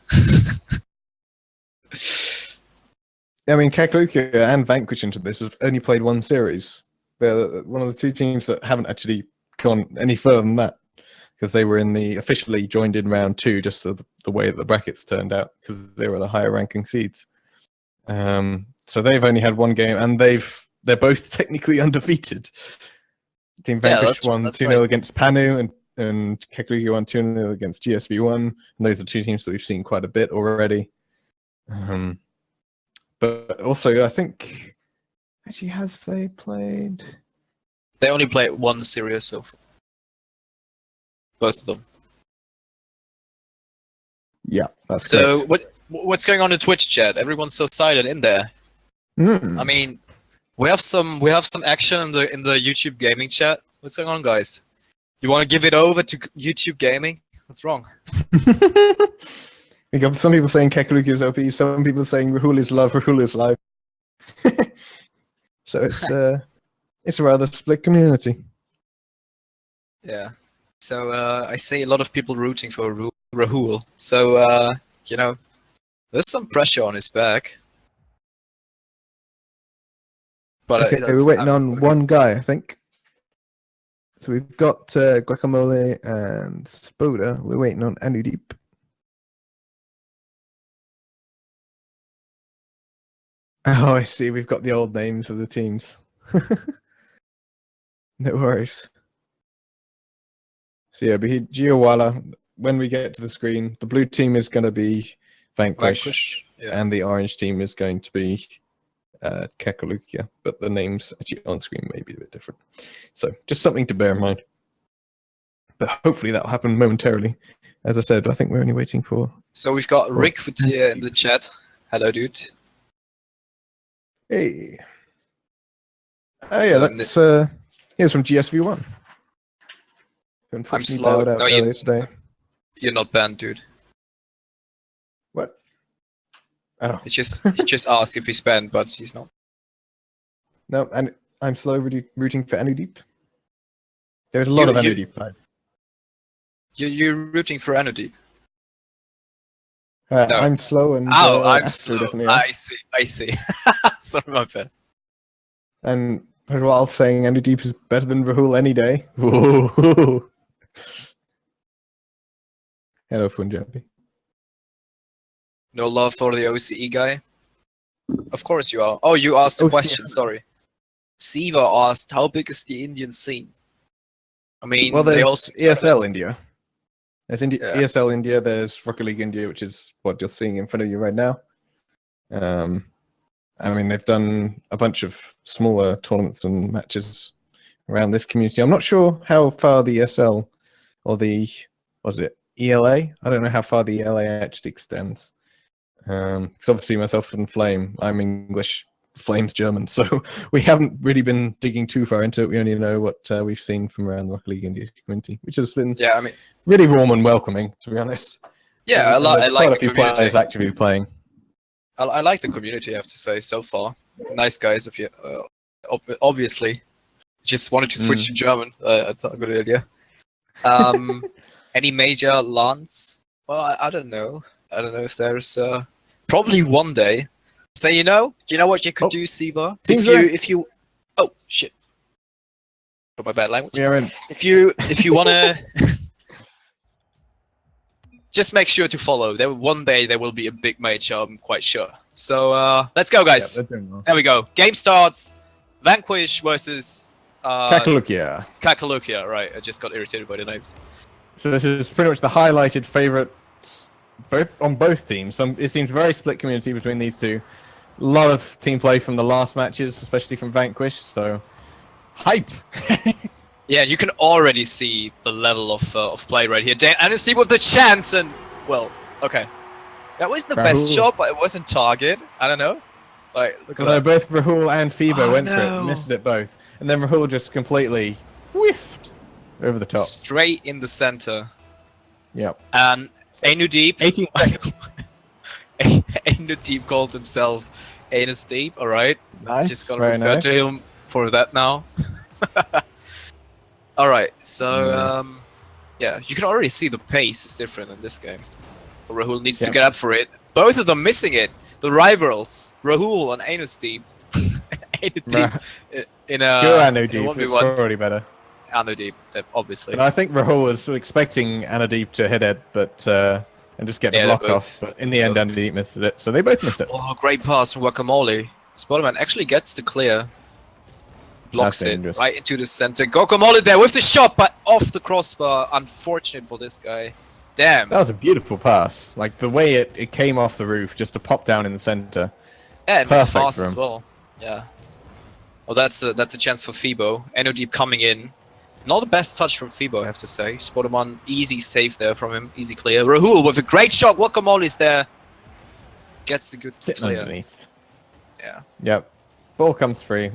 I mean, Kaka Lukio and Vanquish into this have only played 1 series. They're one of the 2 teams that haven't actually gone any further than that, because they were officially joined in round 2, just the way that the brackets turned out, because they were the higher ranking seeds. So they've only had 1 game, and they've they're both technically undefeated. Team Yeah, Vanquish won that's 2-0 right. against Panu, and Kaka Lukio won 2-0 against GSV1. And those are two teams that we've seen quite a bit already. But also, I think actually, have they played? They only play one series so far. Both of them. Yeah, that's So correct. what's going on in Twitch chat? Everyone's so silent in there. I mean, we have some action in the YouTube gaming chat. What's going on, guys? You want to give it over to YouTube gaming? What's wrong? We got some people saying Kaka Lukio is OP, some people saying Rahul is love, Rahul is life. So it's a rather split community. Yeah. So I see a lot of people rooting for Rahul. So you know, there's some pressure on his back. But Okay, we're waiting on one guy, I think. So we've got Guacamole and Spoda. We're waiting on Anudeep. Oh, I see. We've got the old names of the teams. No worries. So yeah, Bhujiya, Wale. When we get to the screen, the blue team is going to be Vanquish, yeah. and the orange team is going to be Kaka Lukio, but the names actually on screen may be a bit different. So just something to bear in mind. But hopefully that'll happen momentarily. As I said, I think we're only waiting for... So we've got Rick Vutier in the chat. Hello, dude. Hey. Oh yeah, So that's here's from GSV1. I'm slow. Out No, earlier today. you're not banned, dude. What? Oh. He just asked if he's banned, but he's not. No, and I'm slow rooting for Anudeep. There's a lot of Anudeep. You're rooting for Anudeep. No. No. I'm slow and I'm Astro slow. definitely I see. Sorry, my bad. And Rahul saying Anudeep is better than Rahul any day. Whoa. Hello, Punjabi. No love for the OCE guy? Of course you are. Oh, you asked a OCE. question, sorry. Siva asked, how big is the Indian scene? I mean, Well, they there's also... ESL India. There's Yeah. ESL India, there's Rocket League India, which is what you're seeing in front of you right now. I mean, they've done a bunch of smaller tournaments and matches around this community. I'm not sure how far the ESL or the, what is it, ELA? I don't know how far the ELA actually extends. Because obviously myself and Flame, I'm English, Flame's German, so we haven't really been digging too far into it. We only know what we've seen from around the Rocket League India community, which has been really warm and welcoming, to be honest. Yeah, I like the a few community. players actively playing. I like the community, I have to say, so far. Nice guys, if you obviously. Just wanted to switch to German. That's not a good idea. Any major LANs? Well, I don't know. I don't know if there's probably one day. So you know what you could do, Siva? If you oh shit. For my bad language. We are in. If you wanna just make sure to follow. One day there will be a big match, I'm quite sure. So let's go, guys. Yeah, they're doing well. There we go. Game starts. Vanquish versus Kaka Lukio. Kaka Lukio, right. I just got irritated by the names. So this is pretty much the highlighted favourites on both teams. It seems very split community between these two. A lot of team play from the last matches, especially from Vanquish, so hype! Yeah, you can already see the level of play right here. And Steve with the chance, and well, okay, that was the best shot, but it wasn't target. I don't know. Like, look at that. Both Rahul and Fibo went for it, missed it both, and then Rahul just completely whiffed over the top, straight in the center. Yep. And Anudeep, 18 seconds. Anudeep called himself Anus Deep. All right, Nice. Just gonna refer to him for that now. All right, so yeah, you can already see the pace is different in this game. Rahul needs to get up for it. Both of them missing it. The rivals, Rahul and Anus Deep. Anudeep in a Anudeep, it's probably better. Anudeep, obviously. And I think Rahul was expecting Anudeep to hit it, but and just get the block off. But in the end, Anudeep missed it, so they both missed it. Oh, great pass from Guacamole. Spider-Man actually gets the clear. blocks That's it dangerous. right into the center. Guacamole there with the shot, but off the crossbar. Unfortunate for this guy. Damn. That was a beautiful pass. Like the way it came off the roof just to pop down in the center. And it was Perfect fast for as him. well. Yeah. Well, that's a chance for Fibo. Deep coming in. Not the best touch from Fibo, I have to say. Spodeman, easy save there from him. Easy clear. Rahul with a great shot. Guacamole's there. Gets a good Sitting clear. underneath. Yeah. Yep. Ball comes free.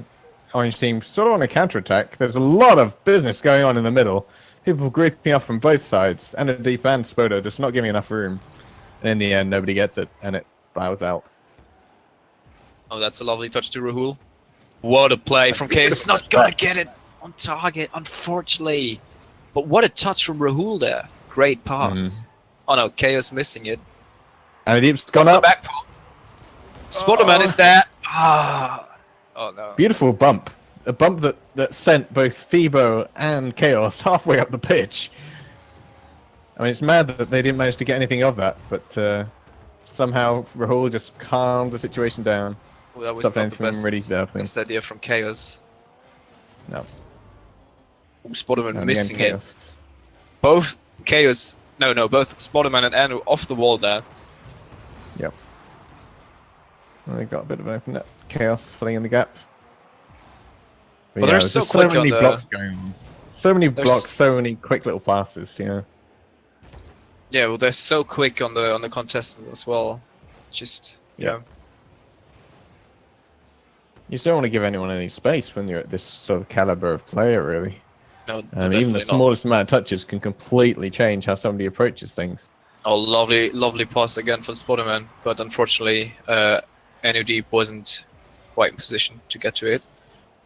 Orange team sort of on a counter-attack. There's a lot of business going on in the middle. People grouping up from both sides. Deep and Spodo just not giving enough room. And in the end, nobody gets it, and it bows out. Oh, that's a lovely touch to Rahul. What a play from Chaos. Not gonna get it on target, unfortunately. But what a touch from Rahul there. Great pass. Oh no, Chaos missing it. Deep's gone up. Back. Spoderman is there. Ah. Oh no. Beautiful bump. A bump that sent both Fibo and Chaos halfway up the pitch. I mean, it's mad that they didn't manage to get anything of that, but somehow Rahul just calmed the situation down. Well, that was Stopped not the anything best, really developing. best idea from Chaos. No. Ooh, Spoderman And missing again, it. Chaos. Both Chaos, both Spoderman and Anu off the wall there. Yep. Well, they got a bit of an open net. Chaos filling in the gap. But Well, they're there's so just quick so many on the- blocks going on. So many There's- blocks, so many quick little passes, you know. Yeah, well, they're so quick on the contestants as well. Just you Yeah. know. You just don't want to give anyone any space when you're at this sort of caliber of player, really. No, Even the definitely not. smallest amount of touches can completely change how somebody approaches things. Oh, lovely pass again from Spoderman, but unfortunately, Deep wasn't quite in position to get to it.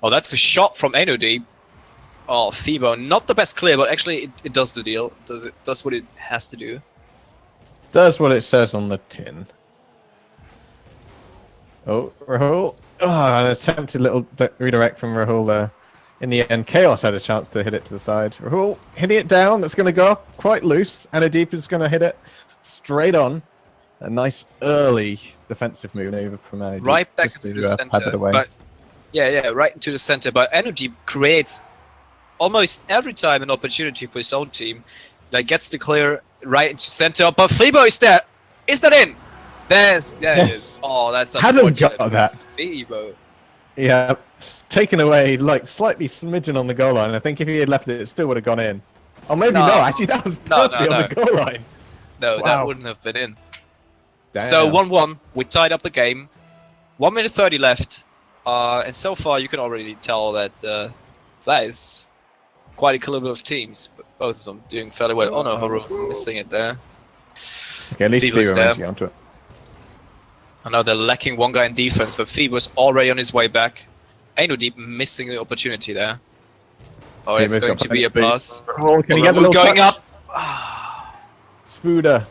Oh, that's a shot from Deep. Oh, Fibo, not the best clear, but actually it does the deal. Does what it has to do. Does what it says on the tin. Oh, Rahul. Oh, an attempted little redirect from Rahul there. In the end, Chaos had a chance to hit it to the side. Rahul hitting it down. That's going to go up quite loose. Deep is going to hit it straight on. A nice early defensive maneuver from Deep. Right back just into to, the pad it center. away. But yeah, right into the center. But Deep creates almost every time an opportunity for his own team. Like gets the clear right into center. But Fibo is there. Is that in? There it is. Oh, that's Hadn't unfortunate. got that. Fibo. Yeah, taken away like slightly smidgen on the goal line. I think if he had left it, it still would have gone in. Or maybe No. no. Actually, that was No, perfectly on the goal line. No, Wow. that wouldn't have been in. Damn. So 1-1, we tied up the game. 1 minute 30 left, and so far you can already tell that that is quite a caliber of teams. But both of them doing fairly well. Oh no, Haru missing it there. Okay, at least Fibo's Fibo there. managed to get onto it. I know they're lacking one guy in defense, but Fibo's already on his way back. Deep missing the opportunity there. Oh, it's Fibo's going got to be a plenty of pass. space. Rahul, can you Oh, get the little going touch? up. Spooder.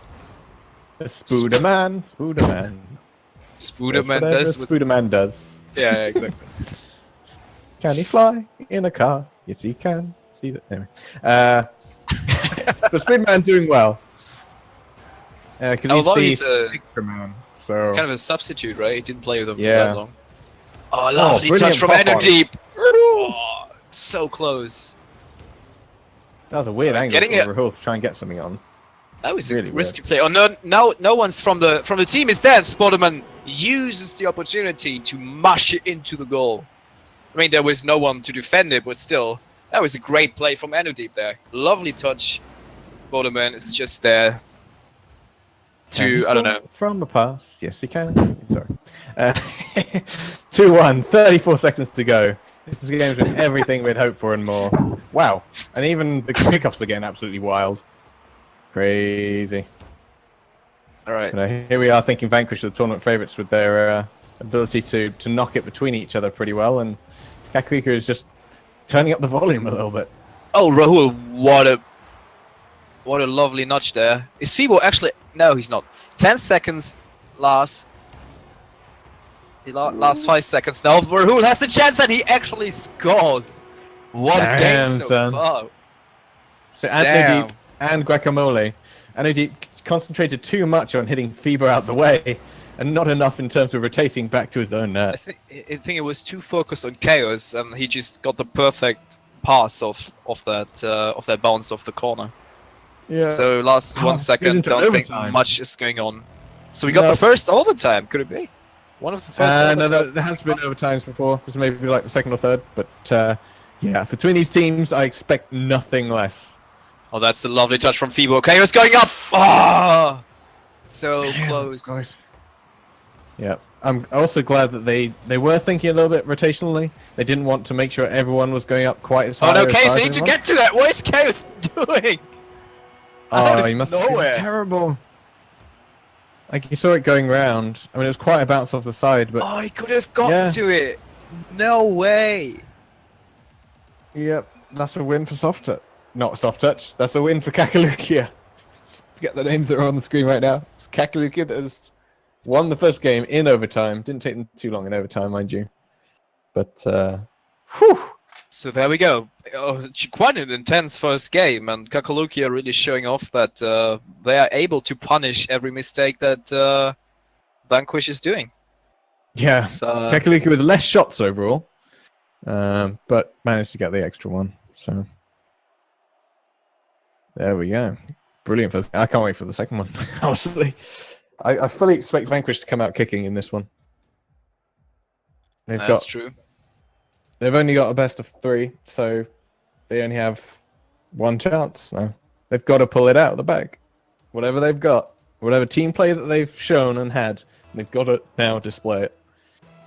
The Spooder man. Spooder man. Spooderman Whatever does. Spooder man does. Yeah, exactly. Can he fly in a car? Yes, he can. See that? Anyway. The Spooder man doing well. Because Although he's he's the extra man. So. kind of a substitute, right? He didn't play with them for Yeah. that long. Oh, lovely brilliant touch from pop on. Deep. Oh, so close. That was a weird angle getting for it- Rahul to try and get something on. That was Really a risky play. Oh no one's from the team is there. Spoderman uses the opportunity to mush it into the goal. I mean, there was no one to defend it, but still, that was a great play from Deep there. Lovely touch. Spoderman is just there Can he to I don't score know. From the pass. Yes, he can. Sorry. 2-1, 34 seconds to go. This is a game with everything we'd hoped for and more. Wow. And even the kickoffs are getting absolutely wild. Crazy. All right. Here we are thinking Vanquish are the tournament favourites with their ability to knock it between each other pretty well. And Kaka Lukio is just turning up the volume a little bit. Oh, Rahul, what a lovely notch there. Is Fibo actually? No, he's not. 10 seconds last. The last 5 seconds now. Rahul has the chance and he actually scores. What a game Damn, so son. far. So Damn. Deep and Guacamole. Deep concentrated too much on hitting Fibo out the way. and not enough in terms of rotating back to his own I net. think it was too focused on chaos, and he just got the perfect pass of that bounce off the corner. Yeah. So last Oh, 1 get second, into don't think overtime. much is going on. So we got No. the first overtime. Could it be one of the first? No, overtimes? there has been overtimes before. This may be like the second or third, but yeah, between these teams, I expect nothing less. Oh, that's a lovely touch from Fibo. Chaos going up. Ah, so Damn, close. guys. Yeah, I'm also glad that they were thinking a little bit rotationally. They didn't want to make sure everyone was going up quite as high. Oh no, as Chaos! far You as need to anyone. get to that. What is Chaos doing? Out Oh, of he must be feeling nowhere. terrible. Like you saw it going round. I mean, it was quite a bounce off the side, but Oh, he could have got Yeah. to it. No way. yep, that's a win for Soft Touch. Not Soft Touch. That's a win for Kaka Lukio. Forget the names that are on the screen right now. It's Kaka Lukio that has won the first game in overtime. Didn't take them too long in overtime, mind you. But whew. So there we go. Oh, quite an intense first game, and Kaka Lukio really showing off that they are able to punish every mistake that Vanquish is doing. Yeah, So, Kaka Lukio with less shots overall, but managed to get the extra one. So there we go. Brilliant first. I can't wait for the second one. Honestly, I fully expect Vanquish to come out kicking in this one. that's true. They've only got a best of 3, so they only have one chance now. They've got to pull it out of the bag. Whatever they've got, whatever team play that they've shown and had, they've got to now display it.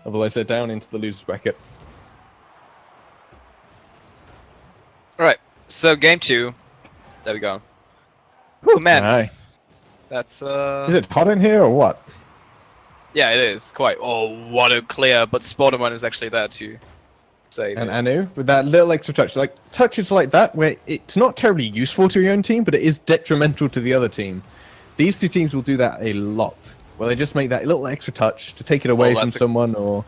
Otherwise, they're down into the losers bracket. Alright, so game 2. There we go. Oh man, Aye. that's Is it hot in here or what? yeah, it is quite. Oh, what a clear! But Spider-Man is actually there to save And it. Anu, with that little extra touch, like touches like that, where it's not terribly useful to your own team, but it is detrimental to the other team. These two teams will do that a lot, where they just make that little extra touch to take it away from that's a- someone, or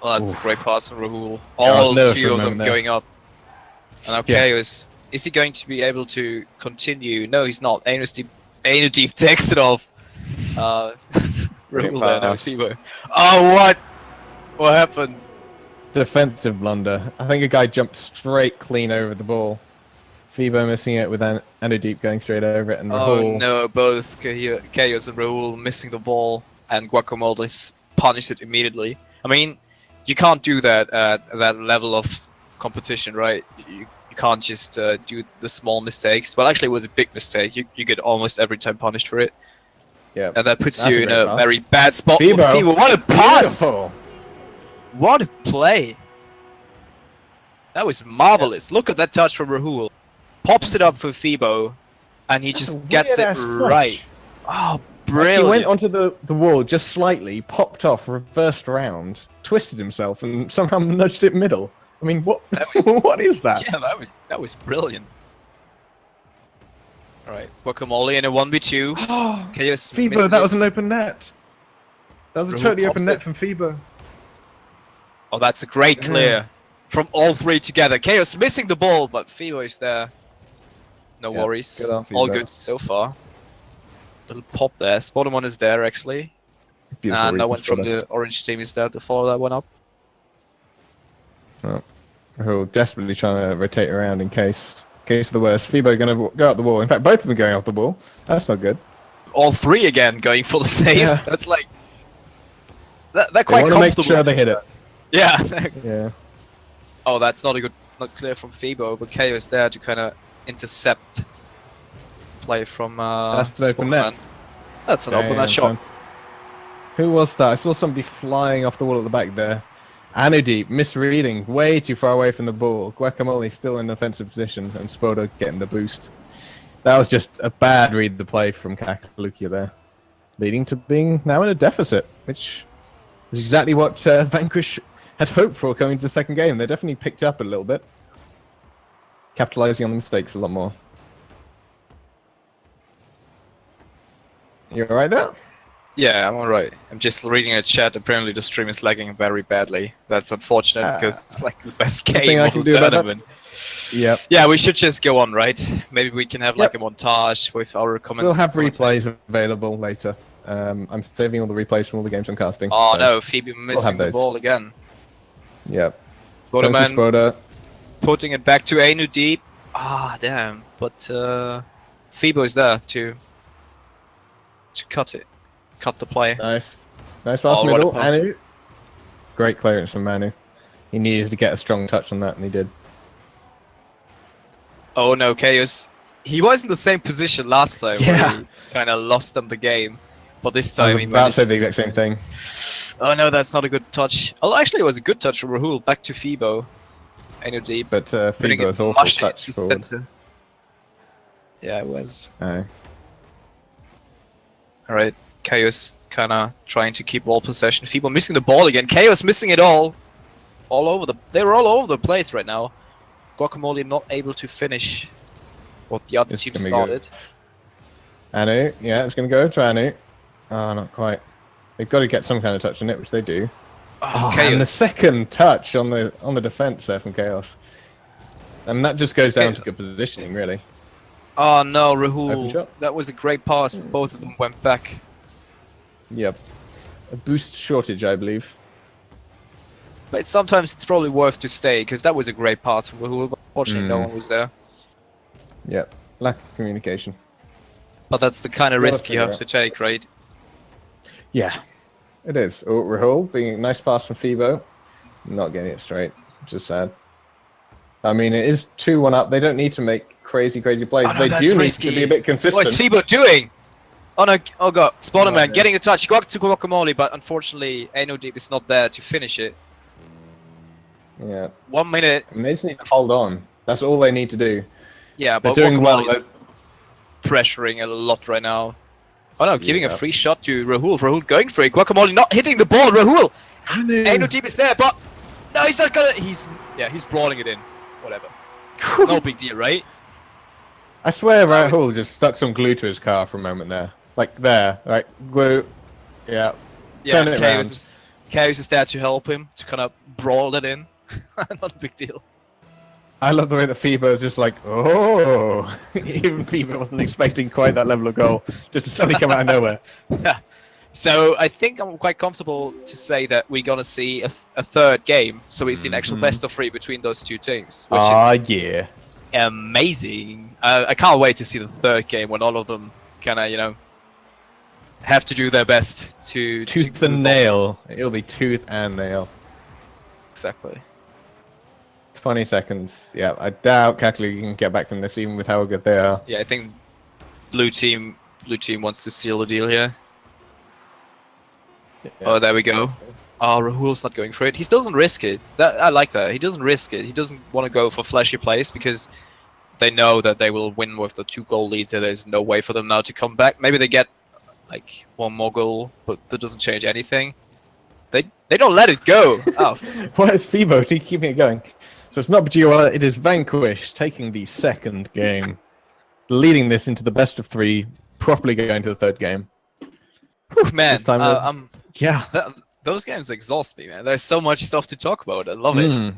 Oh, that's Oof. a great pass from Rahul. Yeah, I was All nervous for 2 a of them moment there. going up. And now Yeah. Chaos, is he going to be able to continue? No, he's not. Anus deep takes it off. Brilliant Rahul there, no pass. Fibo. Oh, what? What happened? defensive blunder. I think a guy jumped straight clean over the ball. Fibo missing it with Anu Deep going straight over it, and Oh Rahul. no, both Chaos and Rahul missing the ball, and Guacamole punished it immediately. I mean, you can't do that at that level of competition, right? You can't just do the small mistakes. Well, actually, it was a big mistake. You get almost every time punished for it, Yeah. and that puts That's you a in great a pass. very bad spot. Fibo. Fibo, what a pass! Beautiful. What a play! That was marvelous. Look at that touch from Rahul. Pops it up for Fibo, and he That's just a gets it weird-ass touch. right. Oh, Like, brilliant! he went onto the wall just slightly, popped off, reversed around, twisted himself, and somehow nudged it middle. I mean, what? That was- what is that? Yeah, that was brilliant. All right, Guacamole in a 1v2. Chaos Fibo, misses that it. was an open net. That was a Rahul totally pops open net it. from Fibo. Oh, that's a great Yeah. clear from all 3 together. Chaos missing the ball, but Fibo is there. No Yeah, worries. good on All Fibo. good so far. Little pop there. Spider-Man is there actually. Beautiful And no read one from Spotter. the orange team is there to follow that one up. Rahul desperately trying to rotate around in case of the worst. Fibo going to go out the wall. In fact, both of them going out the wall. That's not good. All 3 again going for the save. Yeah. That's like they're They quite want to make comfortable. sure they hit it. Yeah. Yeah. Oh, that's not clear from Fibo, but Chaos there to kind of intercept play from That's an open net. Spider-Man. That's an open net shot. son. Who was that? I saw somebody flying off the wall at the back there. Anu Deep, misreading, way too far away from the ball. Guacamole still in offensive position, and Spoda getting the boost. That was just a bad read the play from Kaka Lukio there, leading to being now in a deficit, which is exactly what Vanquish had hoped for coming to the second game. They definitely picked up a little bit, capitalizing on the mistakes a lot more. You alright there? Yeah, I'm alright. I'm just reading a chat. Apparently, the stream is lagging very badly. That's unfortunate because it's like the best Nothing game I of can the do about that. tournament. Yep. Yeah, we should just go on, right? Maybe we can have like a montage with our comments. We'll have replays available later. I'm saving all the replays from all the games I'm casting. Oh so no, Phoebe missing the those. ball again. Yep. Bodeman Spoda. putting it back to Ainu deep. Ah, damn. But Phoebe is there to cut it. Cut the play. Nice. Nice pass Oh, what a middle. pass. Anu. Great clearance from Manu. He needed to get a strong touch on that, and he did. Oh no, Chaos. He was in the same position last time Yeah. where he kind of lost them the game. But this I time was he about to say the manages... exact same thing. Oh no, that's not a good touch. Oh, actually it was a good touch from Rahul. Back to Fibo. Ainu deep. But Putting Fibo it was awful mushed touch into forward. center. Yeah, it was. Aye. Alright, Chaos kinda trying to keep ball possession. Fibo missing the ball again. Chaos missing it all. All over the... They're all over the place right now. Guacamole not able to finish what the other It's team gonna be started. Anu, yeah, it's going to go to Anu. Oh, not quite. They've got to get some kind of touch on it, which they do. Oh, And the Chaos. second touch on the defense there from Chaos. And that just goes down Okay. to good positioning, really. Oh no, Open Rahul. shot. That was a great pass, but both of them went back. Yep. A boost shortage, I believe. But sometimes it's probably worth to stay, because that was a great pass from Rahul, but unfortunately no Mm. one was there. Yep. Lack of communication. But that's the kind of Well, risk you figure have to take, right? Yeah, it is. Oh, Rahul being a nice pass from Fibo. Not getting it straight, which is sad. I mean, it is 2-1 up. They don't need to make crazy plays. Oh, no, they that's do need risky. to be a bit consistent. What's Fibo doing? Oh no, oh god, Spider-Man Oh, yeah. getting a touch, got to Guacamole, but unfortunately Aino Deep is not there to finish it. Yeah. 1 minute, And they just need to hold on. That's all they need to do. yeah, They're but doing well. Guacamole's pressuring a lot right now. Oh no, giving a Yeah. free shot to Rahul. Rahul going for it. Guacamole not hitting the ball. Rahul! Aino Deep is there, but no, he's not gonna. He's brawling it in. Whatever. No big deal, right? I swear That was- Rahul just stuck some glue to his car for a moment there. Like there, right? Glue. Yeah. Yeah, Turn it Chaos is there to help him to kind of brawl it in. Not a big deal. I love the way that Fibo is just like, oh. Even Fibo wasn't expecting quite that level of goal. Just to suddenly come out of nowhere. So I think I'm quite comfortable to say that we're gonna see a third game. So we've seen actual best of 3 between those two teams, which is Yeah. amazing. I can't wait to see the third game when all of them kind of, have to do their best to Tooth move and on. nail. It'll be tooth and nail. Exactly. 20 seconds. Yeah, I doubt Kaka Lukio can get back from this, even with how good they are. Yeah, I think blue team wants to seal the deal here. Oh, there we go. Oh, Rahul's not going for it. He doesn't risk it. I like that. He doesn't risk it. He doesn't want to go for flashy plays because they know that they will win with the 2-goal lead. There's no way for them now to come back. Maybe they get like 1 more goal, but that doesn't change anything. They don't let it go. Oh, Why is Fibo keeping it going? So it's not Bhujiya, it is Vanquish taking the second game. Leading this into the best of 3, properly going to the third game. whew, man. This time Yeah. Those games exhaust me, man. There's so much stuff to talk about. I love it.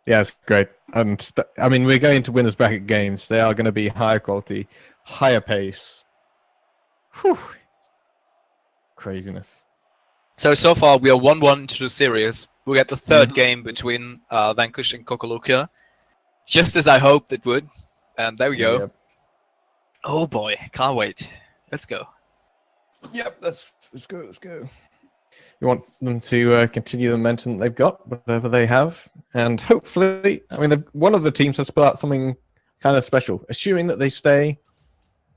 Yeah, it's great. And I mean, we're going to winners bracket games. They are going to be higher quality, higher pace. Whew. Craziness. So far we are 1-1 to the series. We get the third game between Vanquish and Kaka Lukio. Just as I hoped it would. And there we go. Yep. Oh boy, can't wait. Let's go. Yep, let's go, let's go. We want them to continue the momentum that they've got, whatever they have, and hopefully, I mean, one of the teams has put out something kind of special, assuming that they stay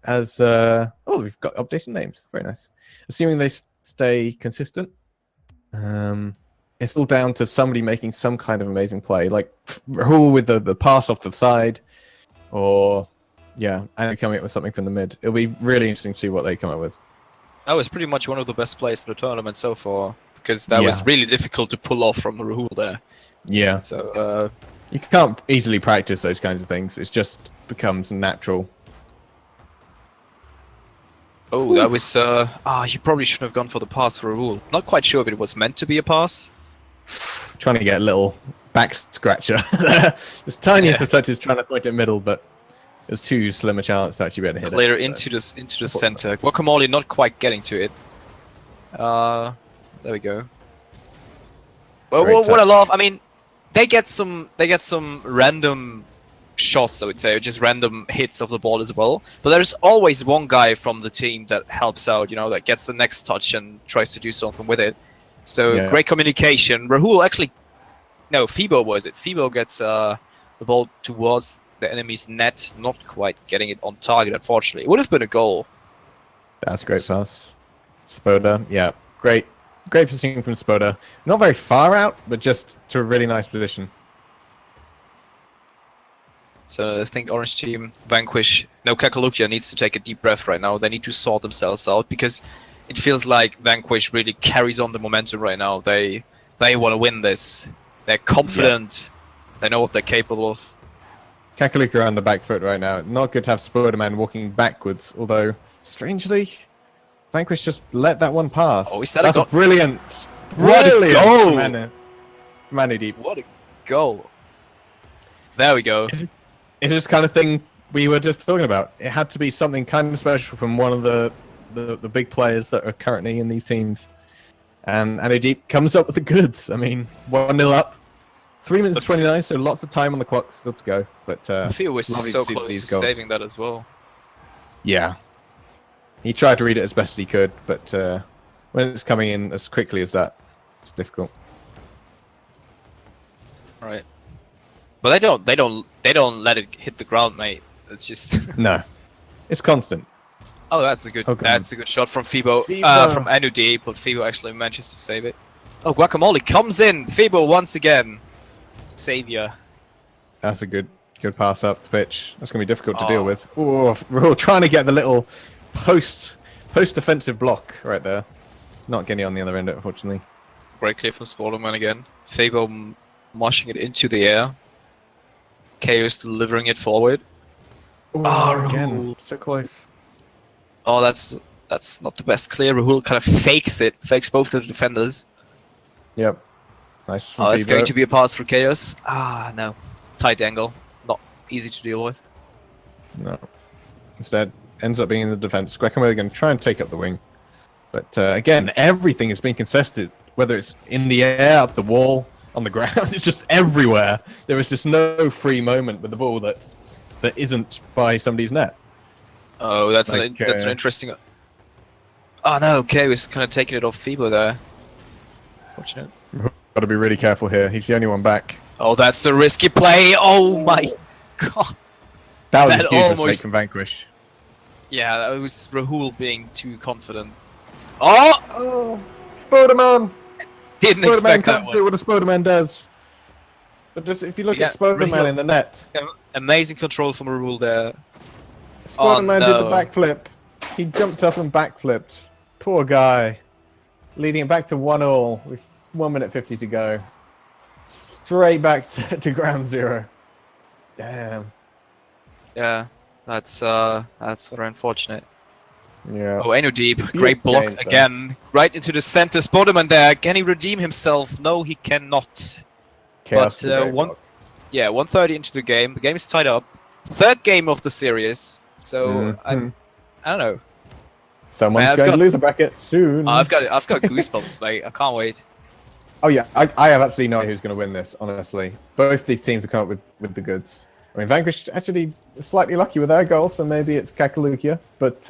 as. Oh, we've got updated names. Very nice. Assuming they stay consistent, it's all down to somebody making some kind of amazing play, like Rahul with the pass off to the side, or yeah, and coming up with something from the mid. It'll be really interesting to see what they come up with. That was pretty much one of the best plays in the tournament so far, because that was really difficult to pull off from Rahul there. Yeah. So You can't easily practice those kinds of things. It just becomes natural. oh, that was you probably shouldn't have gone for the pass for Rahul. Not quite sure if it was meant to be a pass. Trying to get a little back scratcher. The tiniest of touches trying to point it middle, but it was too slim a chance to actually be able to hit Clear it. into the center. Guacamole not quite getting to it. There we go. Well, Great what I touch. love, I mean, they get some random shots, I would say, or just random hits of the ball as well. But there's always one guy from the team that helps out, you know, that gets the next touch and tries to do something with it. So Yeah. great communication. Rahul actually, no, Fibo was it? Fibo gets the ball towards the enemy's net, not quite getting it on target, unfortunately. It would have been a goal. That's a great pass. Spoda, yeah, great positioning from Spoda. Not very far out, but just to a really nice position. So I think Orange Team, Vanquish, no, Kaka Lukio needs to take a deep breath right now. They need to sort themselves out because it feels like Vanquish really carries on the momentum right now. They want to win this. They're confident. They know what they're capable of. Kaka Lukio on the back foot right now. Not good to have Spoderman walking backwards, although strangely, Vanquish just let that one pass. Oh, is that That's a a brilliant goal! Manu Deep. What a goal! There we go. It is kind of thing we were just talking about. It had to be something kind of special from one of the big players that are currently in these teams. And Deep comes up with the goods. I mean, 1-0 up. 3 minutes 29, so lots of time on the clock still to go. But Theo was lovely so see close these to goals. saving that as well. Yeah. He tried to read it as best he could, but when it's coming in as quickly as that, it's difficult. Right. But they don't let it hit the ground, mate. It's just No. It's constant. oh, that's a good shot from Fibo, Fibo. from Anudi, but Fibo actually manages to save it. Oh, Guacamole comes in. Fibo once again, savior. That's a good pass up the pitch. That's going to be difficult to deal with. Oh, we're all trying to get the little post defensive block right there. Not getting it on the other end, unfortunately. Great clear from Sportman again. Fibo mushing it into the air. Chaos delivering it forward. Oh, again, so close. Oh, that's not the best clear. Rahul kind of fakes both of the defenders. Yep. Nice. From Oh, it's Fibo. going to be a pass for Chaos. Ah, no. Tight angle. Not easy to deal with. No. Instead, ends up being in the defense. Guacamole going to try and take up the wing. But again, everything is being contested. Whether it's in the air, up the wall, on the ground, it's just everywhere. There is just no free moment with the ball that isn't by somebody's net. Oh, that's Like, that's an interesting. Oh no, Chaos kind of taking it off Fibo there. Fortunate. Got to be really careful here. He's the only one back. Oh, that's a risky play. Oh my god. That was That a huge mistake almost- from Vanquish. Yeah, that was Rahul being too confident. Oh! Oh, Spoderman! Didn't Spoderman expect that can't one. do what a Spoderman does. But just if you look Yeah, at Spoderman Rahul- in the net, Amazing control from Rahul there. Spoderman did the no. backflip. He jumped up and backflipped. Poor guy. Leading it back to 1-1 with 1 minute 50 to go. Straight back to ground zero. Damn. Yeah, that's very unfortunate. Yeah. Oh, Eno Deep, great block game, so. again. Right into the center. Spoderman there. Can he redeem himself? No, he cannot. Chaos but, with a great one- block. Yeah, 1:30 into the game. The game is tied up. Third game of the series. So Mhm. I don't know. Someone's I've going got- to lose a bracket soon. I've got goosebumps, mate. I can't wait. Oh yeah, I have absolutely no idea who's going to win this, honestly. Both these teams have come up with the goods. I mean, Vanquish actually slightly lucky with their goal, so maybe it's Kaka Lukio, but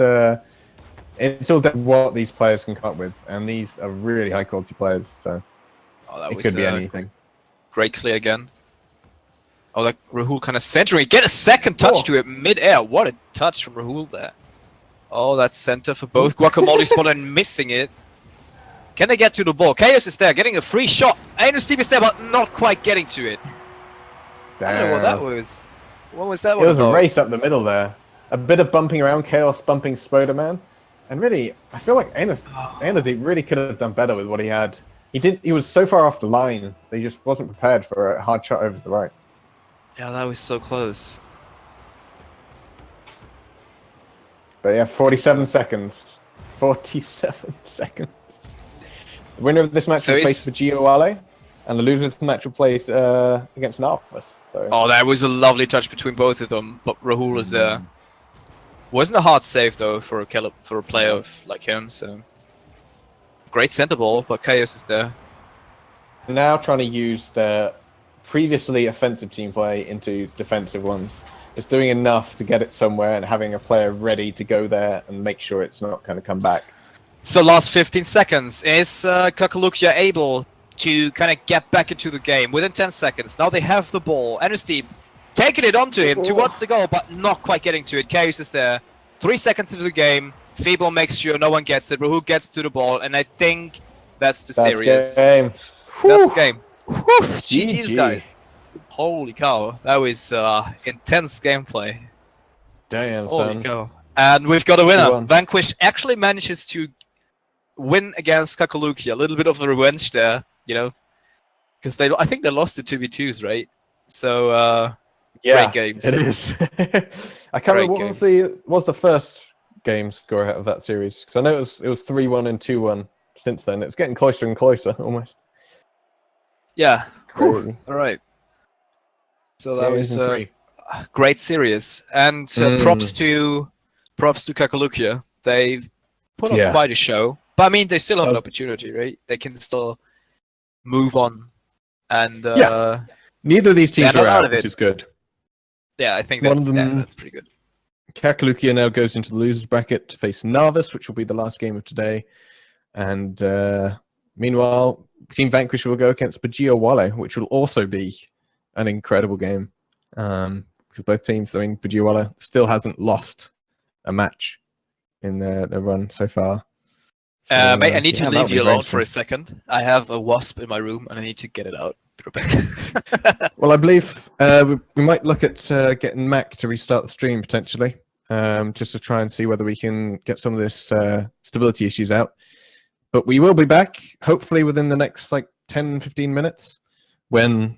it's all down to what these players can come up with, and these are really high quality players, so Oh, that it was could be anything. great clear again. Oh, that Rahul kind of centering. Get a second touch Oh. to it mid-air. What a touch from Rahul there. Oh, that's center for both. Guacamole spot and missing it. Can they get to the ball? Chaos is there, getting a free shot. Aino Steve is there, but not quite getting to it. I don't know what that was. What was that It one was a about? race up the middle there. A bit of bumping around, Chaos bumping Spoderman. And really, I feel like Anody really could have done better with what he had. He was so far off the line that he just wasn't prepared for a hard shot over the right. Yeah, that was so close. But yeah, 47 seconds. 47 seconds. The winner of this match So will is- face Bhujiya Wale, and the loser of the match will play against Novice. So Oh, that was a lovely touch between both of them, but Rahul was there. Wasn't a hard save though for a player like him. So Great center ball, but Chaos is there. Now trying to use their previously offensive team play into defensive ones. Just doing enough to get it somewhere and having a player ready to go there and make sure it's not going to come back. So last 15 seconds, is Kaka Lukio able to kind of get back into the game within 10 seconds? Now they have the ball. NSD taking it onto him towards the goal, but not quite getting to it. Chaos is there. 3 seconds into the game. Feeble makes sure no one gets it, but who gets to the ball? And I think that's the series. Game. That's game. Whew, GG. GG's, guys. Holy cow. That was intense gameplay. Damn, Holy son. cow. And we've got a winner. 2-1. Vanquish actually manages to win against Kaka Lukio. A little bit of a revenge there, you know, because I think they lost the 2v2s, right? So Yeah, great games. it is. I can't remember what was the first game score out of that series, because I know it was 3-1 and 2-1 since then. It's getting closer and closer almost. Yeah. Crazy. All right. So that was Series a great series, and props to Kaka Lukio. They've put on quite a show, but I mean they still have an opportunity, right? They can still move on, and neither of these teams are out, which is good. Yeah, I think One that's of them, that's pretty good. Kaka Lukio now goes into the losers bracket to face Novice, which will be the last game of today. And meanwhile, Team Vanquish will go against Bhujiya Wale, which will also be an incredible game. Because both teams, I mean, Bhujiya Wale still hasn't lost a match in their run so far. So, Mate, I need to leave you alone for a interesting. second. I have a wasp in my room, and I need to get it out. Be right back. Well, I believe we might look at getting Mac to restart the stream potentially, just to try and see whether we can get some of this stability issues out. But we will be back, hopefully within the next 10-15 minutes, when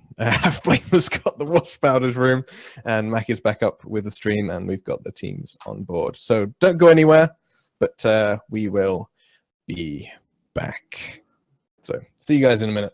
Flame has got the wasp out of his room and Mac is back up with the stream and we've got the teams on board. So don't go anywhere, but we will be back. So see you guys in a minute.